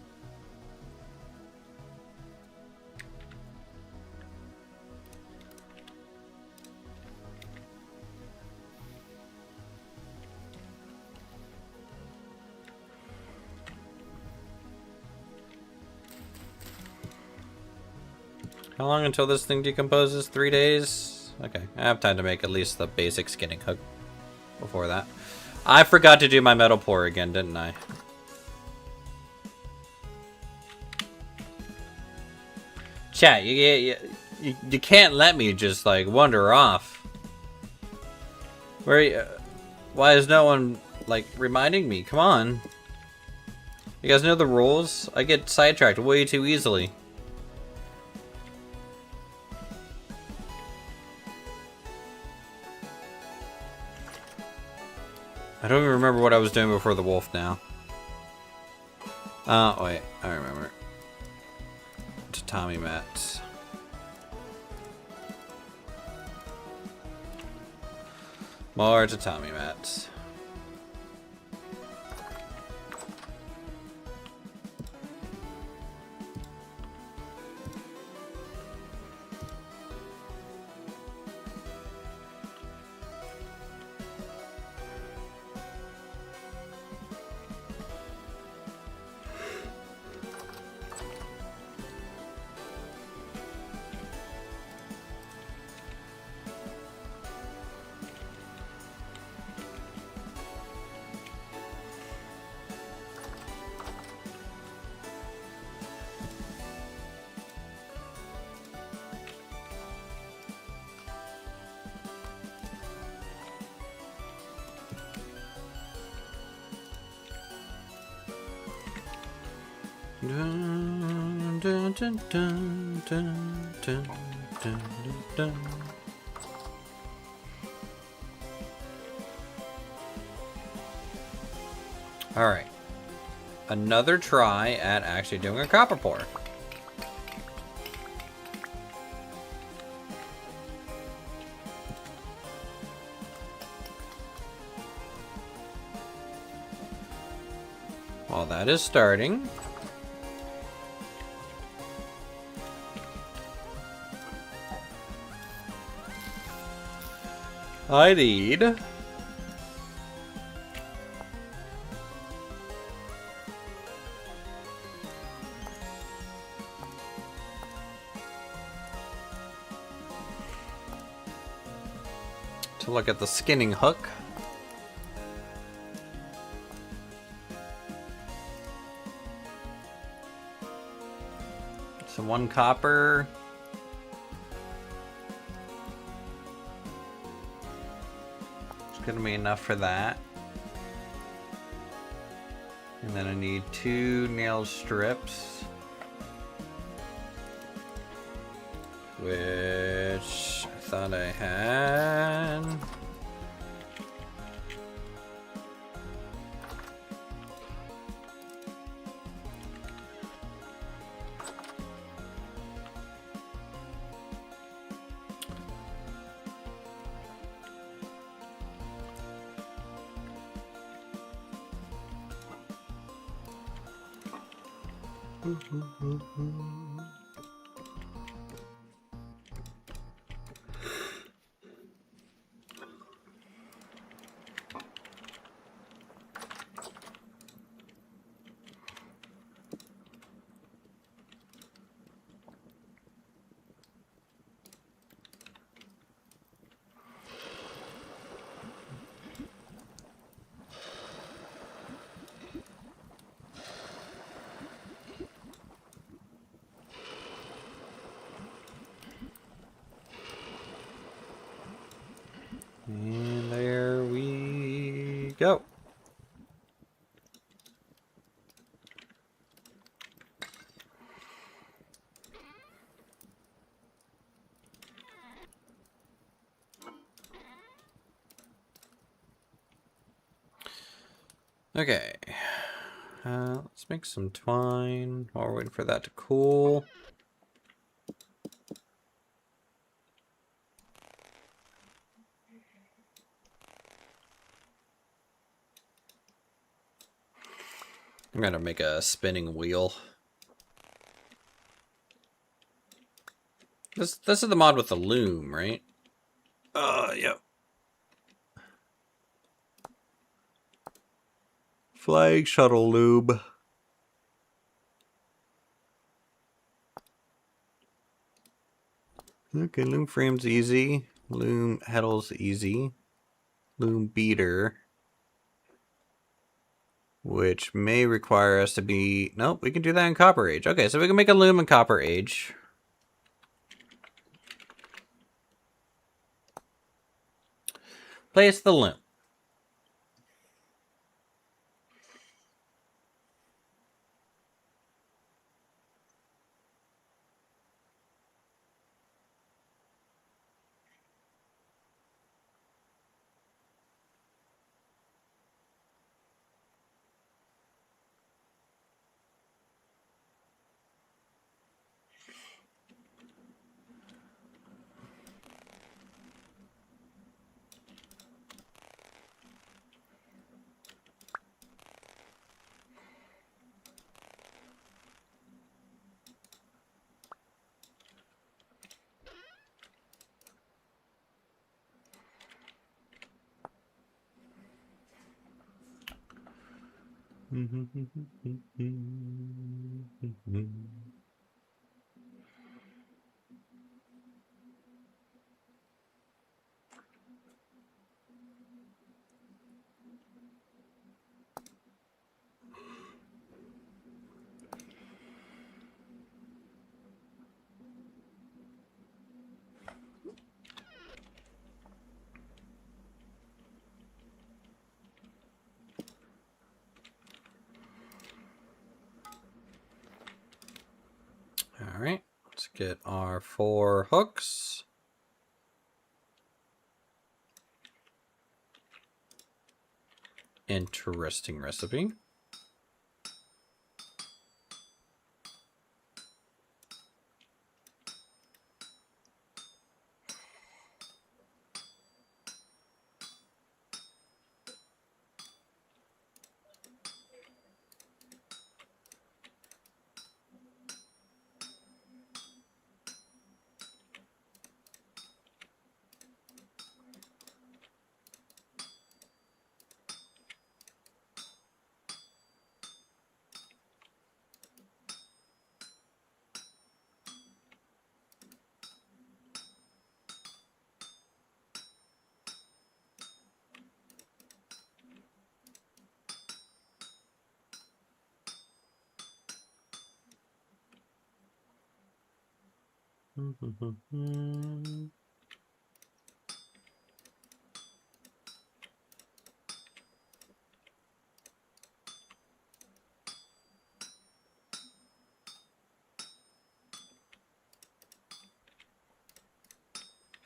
How long until this thing decomposes? 3 days? Okay, I have time to make at least the basic skinning hook before that. I forgot to do my metal pour again, didn't I? Chat, you can't let me just, like, wander off. Why is no one, like, reminding me? Come on. You guys know the rules? I get sidetracked way too easily. I don't even remember what I was doing before the wolf now. Oh, wait. I remember. Tatami mats. More tatami mats. Dun, dun, dun, dun, dun, dun, dun, dun. All right, another try at actually doing a copper pour. While that is starting, I need to look at the skinning hook. So 1 copper. Gonna be enough for that. And then I need 2 nail strips, which I thought I had. And there we go. Okay. Let's make some twine while we're waiting for that to cool. I'm gonna make a spinning wheel. This is the mod with the loom, right? Yep. Flying shuttle loom. Okay, loom frame's easy. Loom heddle's easy. Loom beater, which may require us to be... Nope, we can do that in Copper Age. Okay, so we can make a loom in Copper Age. Place the loom. All right, let's get our 4 hooks. Interesting recipe.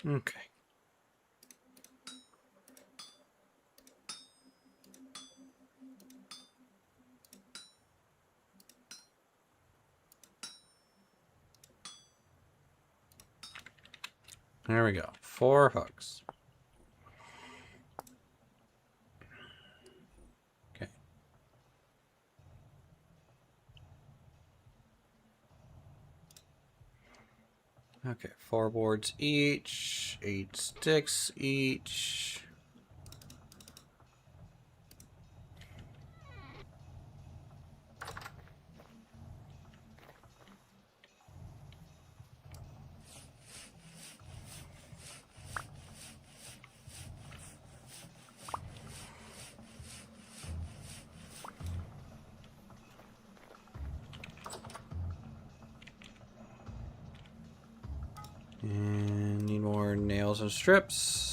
Okay. There we go. 4 hooks. Okay. Okay, 4 boards each, 8 sticks each. And need more nails and strips.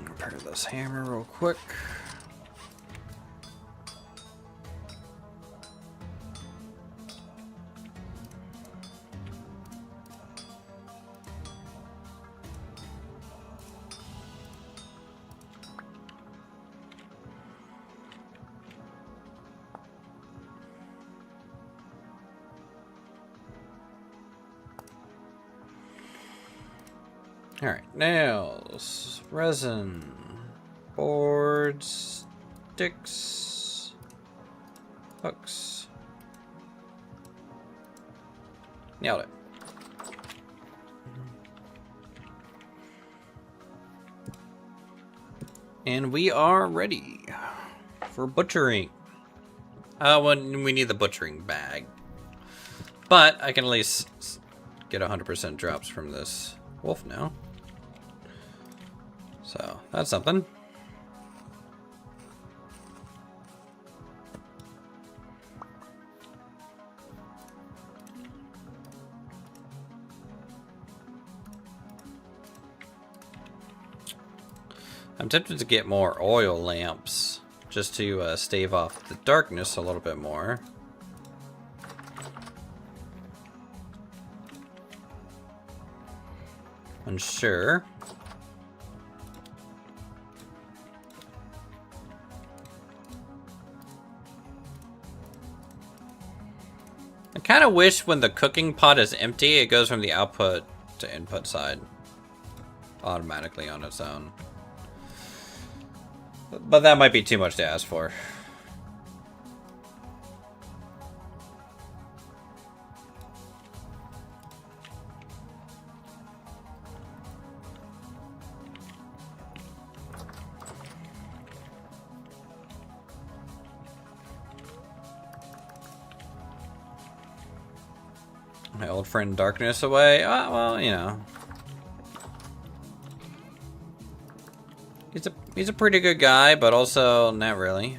Repair this hammer real quick. Alright, nails, resin, boards, sticks, hooks. Nailed it. And we are ready for butchering. When we need the butchering bag. But I can at least get 100% drops from this wolf now. So, that's something. I'm tempted to get more oil lamps just to stave off the darkness a little bit more. Unsure. I kind of wish when the cooking pot is empty, it goes from the output to input side automatically on its own. But that might be too much to ask for. My old friend Darkness away? Well, you know. He's a pretty good guy, but also not really.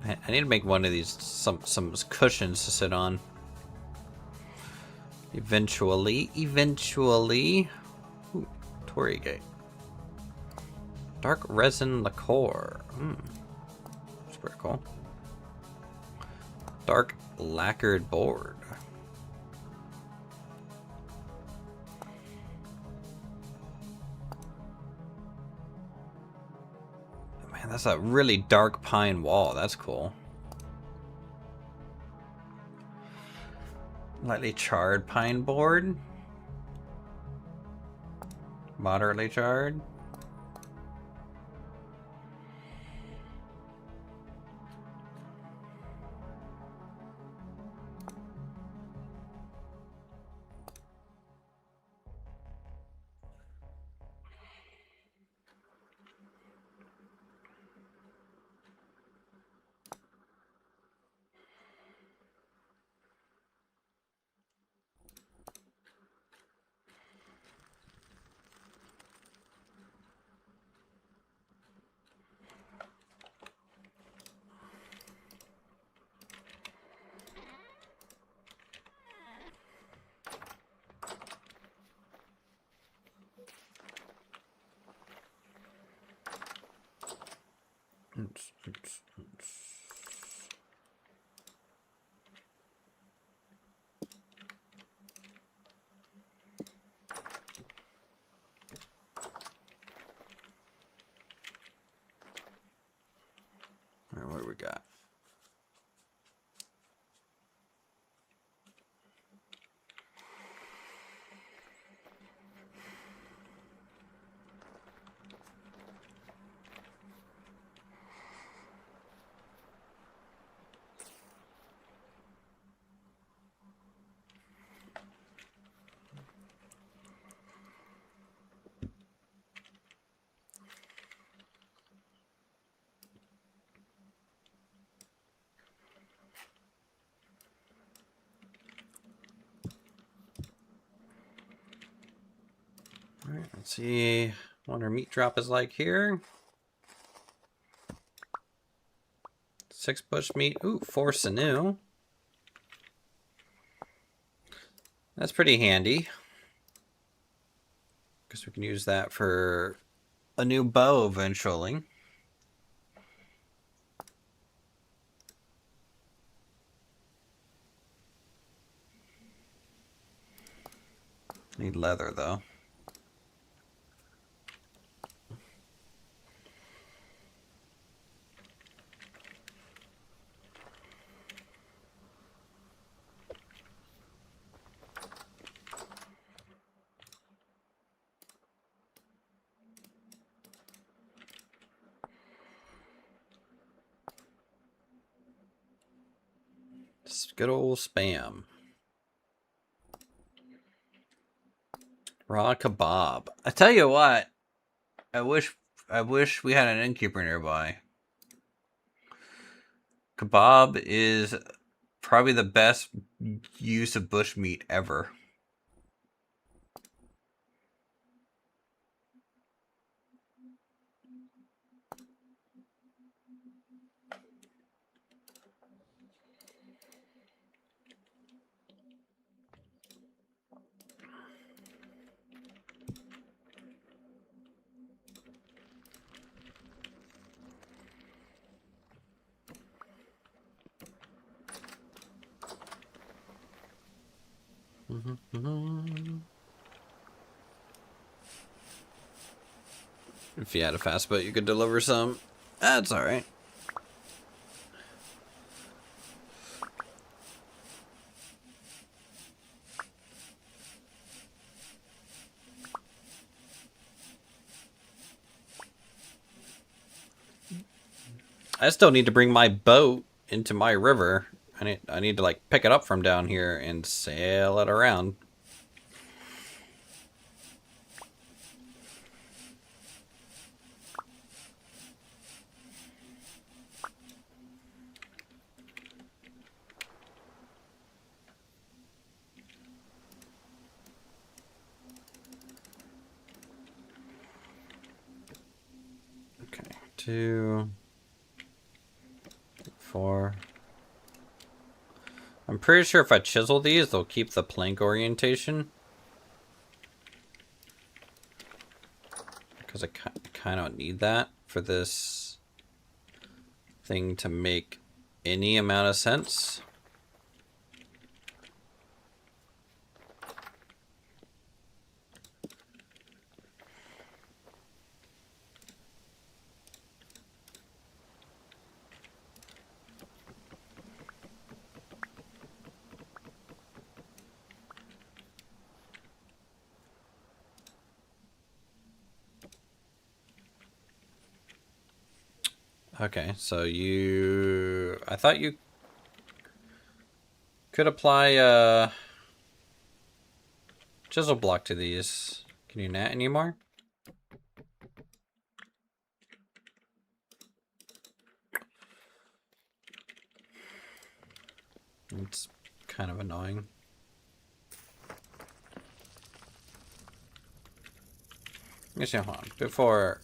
I need to make one of these some cushions to sit on. Eventually. Ooh, Torii Gate. Dark resin lacquer. That's pretty cool. Dark lacquered board. Man, that's a really dark pine wall. That's cool. Lightly charred pine board. Moderately charred. All right, what do we got? Alright, let's see what our meat drop is like here. 6 bush meat. Ooh, 4 sinew. That's pretty handy. Guess we can use that for a new bow eventually. Need leather though. Good old spam. Raw kebab. I tell you what, I wish we had an innkeeper nearby. Kebab is probably the best use of bush meat ever. If you had a fast boat, you could deliver some. That's all right. I still need to bring my boat into my river. I need to like pick it up from down here and sail it around. Okay, 2, 4. I'm pretty sure if I chisel these, they'll keep the plank orientation. Because I kind of need that for this thing to make any amount of sense. Okay, so I thought you could apply a chisel block to these. Can you not anymore? It's kind of annoying. Actually, hold on. Before...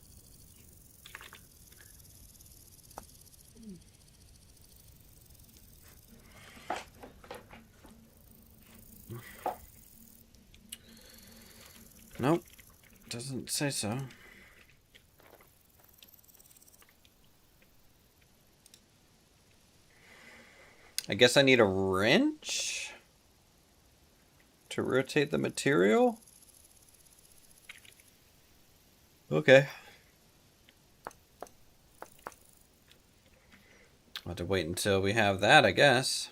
Nope. Doesn't say so. I guess I need a wrench to rotate the material. Okay. I'll have to wait until we have that, I guess.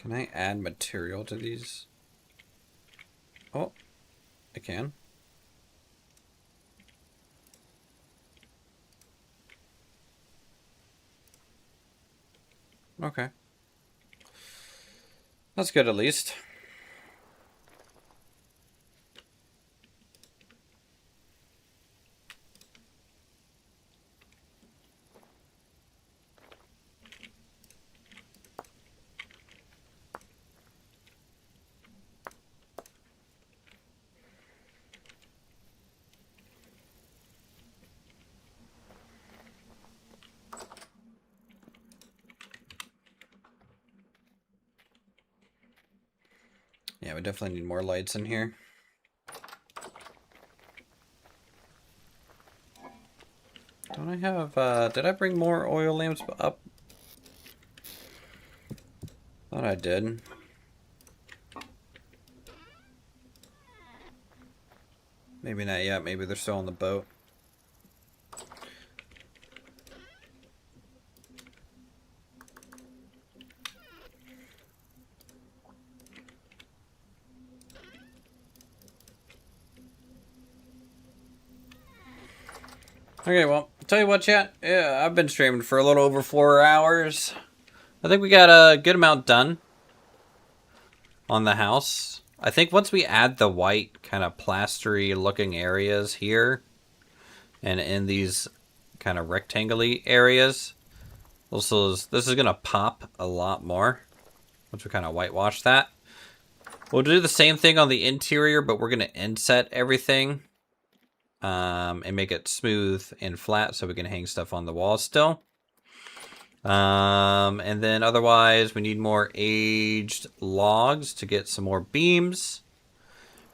Can I add material to these? Oh, I can. Okay. That's good at least. Yeah, we definitely need more lights in here. Don't I have, did I bring more oil lamps up? Thought I did. Maybe not yet, maybe they're still on the boat. Okay, well, tell you what, chat. Yeah, I've been streaming for a little over 4 hours. I think we got a good amount done on the house. I think once we add the white kind of plastery looking areas here and in these kind of rectangle-y areas, this is going to pop a lot more once we kind of whitewash that. We'll do the same thing on the interior, but we're going to inset everything. And make it smooth and flat so we can hang stuff on the wall still. And then otherwise we need more aged logs to get some more beams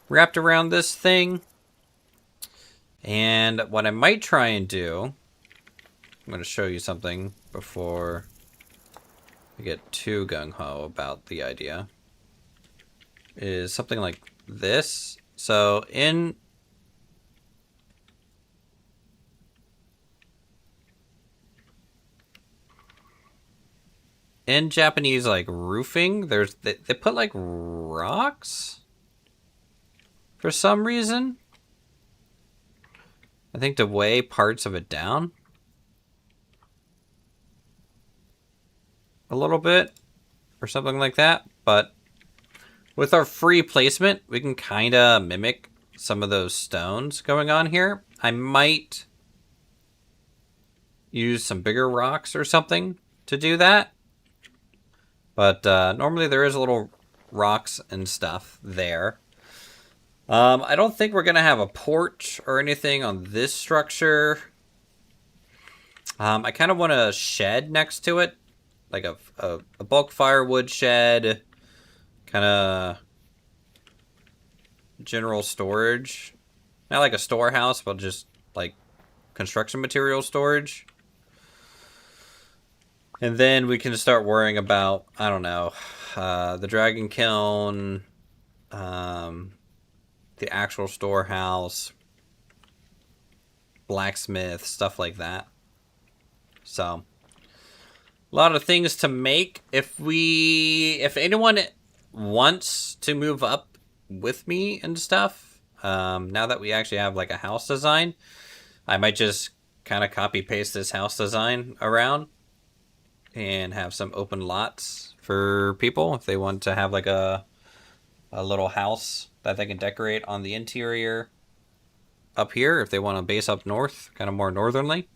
wrapped around this thing. And what I might try and do, I'm going to show you something before I get too gung-ho about the idea, is something like this. So in Japanese, like, roofing, they put, like, rocks for some reason. I think to weigh parts of it down a little bit or something like that. But with our free placement, we can kind of mimic some of those stones going on here. I might use some bigger rocks or something to do that. But normally there is little rocks and stuff there. I don't think we're going to have a porch or anything on this structure. I kind of want a shed next to it. Like a bulk firewood shed. Kind of general storage. Not like a storehouse, but just like construction material storage. And then we can start worrying about, I don't know, the dragon kiln, the actual storehouse, blacksmith, stuff like that. So, a lot of things to make. If anyone wants to move up with me and stuff, now that we actually have like a house design, I might just kind of copy paste this house design around and have some open lots for people if they want to have like a little house that they can decorate on the interior up here. If they want to base up north, kind of more northernly,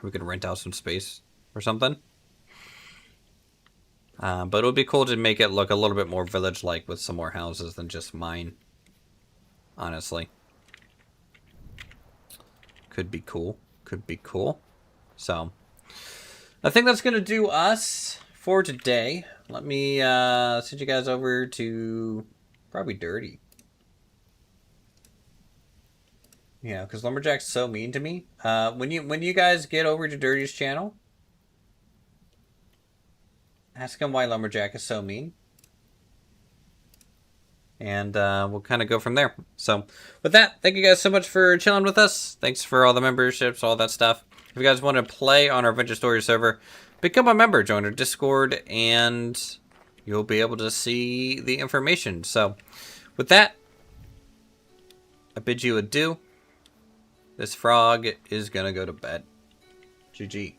we could rent out some space or something. But it would be cool to make it look a little bit more village-like with some more houses than just mine, honestly. Could be cool. Could be cool. So I think that's going to do us for today. Let me send you guys over to probably Dirty. Yeah, because Lumberjack's so mean to me. When you guys get over to Dirty's channel, ask him why Lumberjack is so mean. And we'll kind of go from there. So with that, thank you guys so much for chilling with us. Thanks for all the memberships, all that stuff. If you guys want to play on our Adventure Story server, become a member, join our Discord, and you'll be able to see the information. So, with that, I bid you adieu. This frog is gonna go to bed. GG.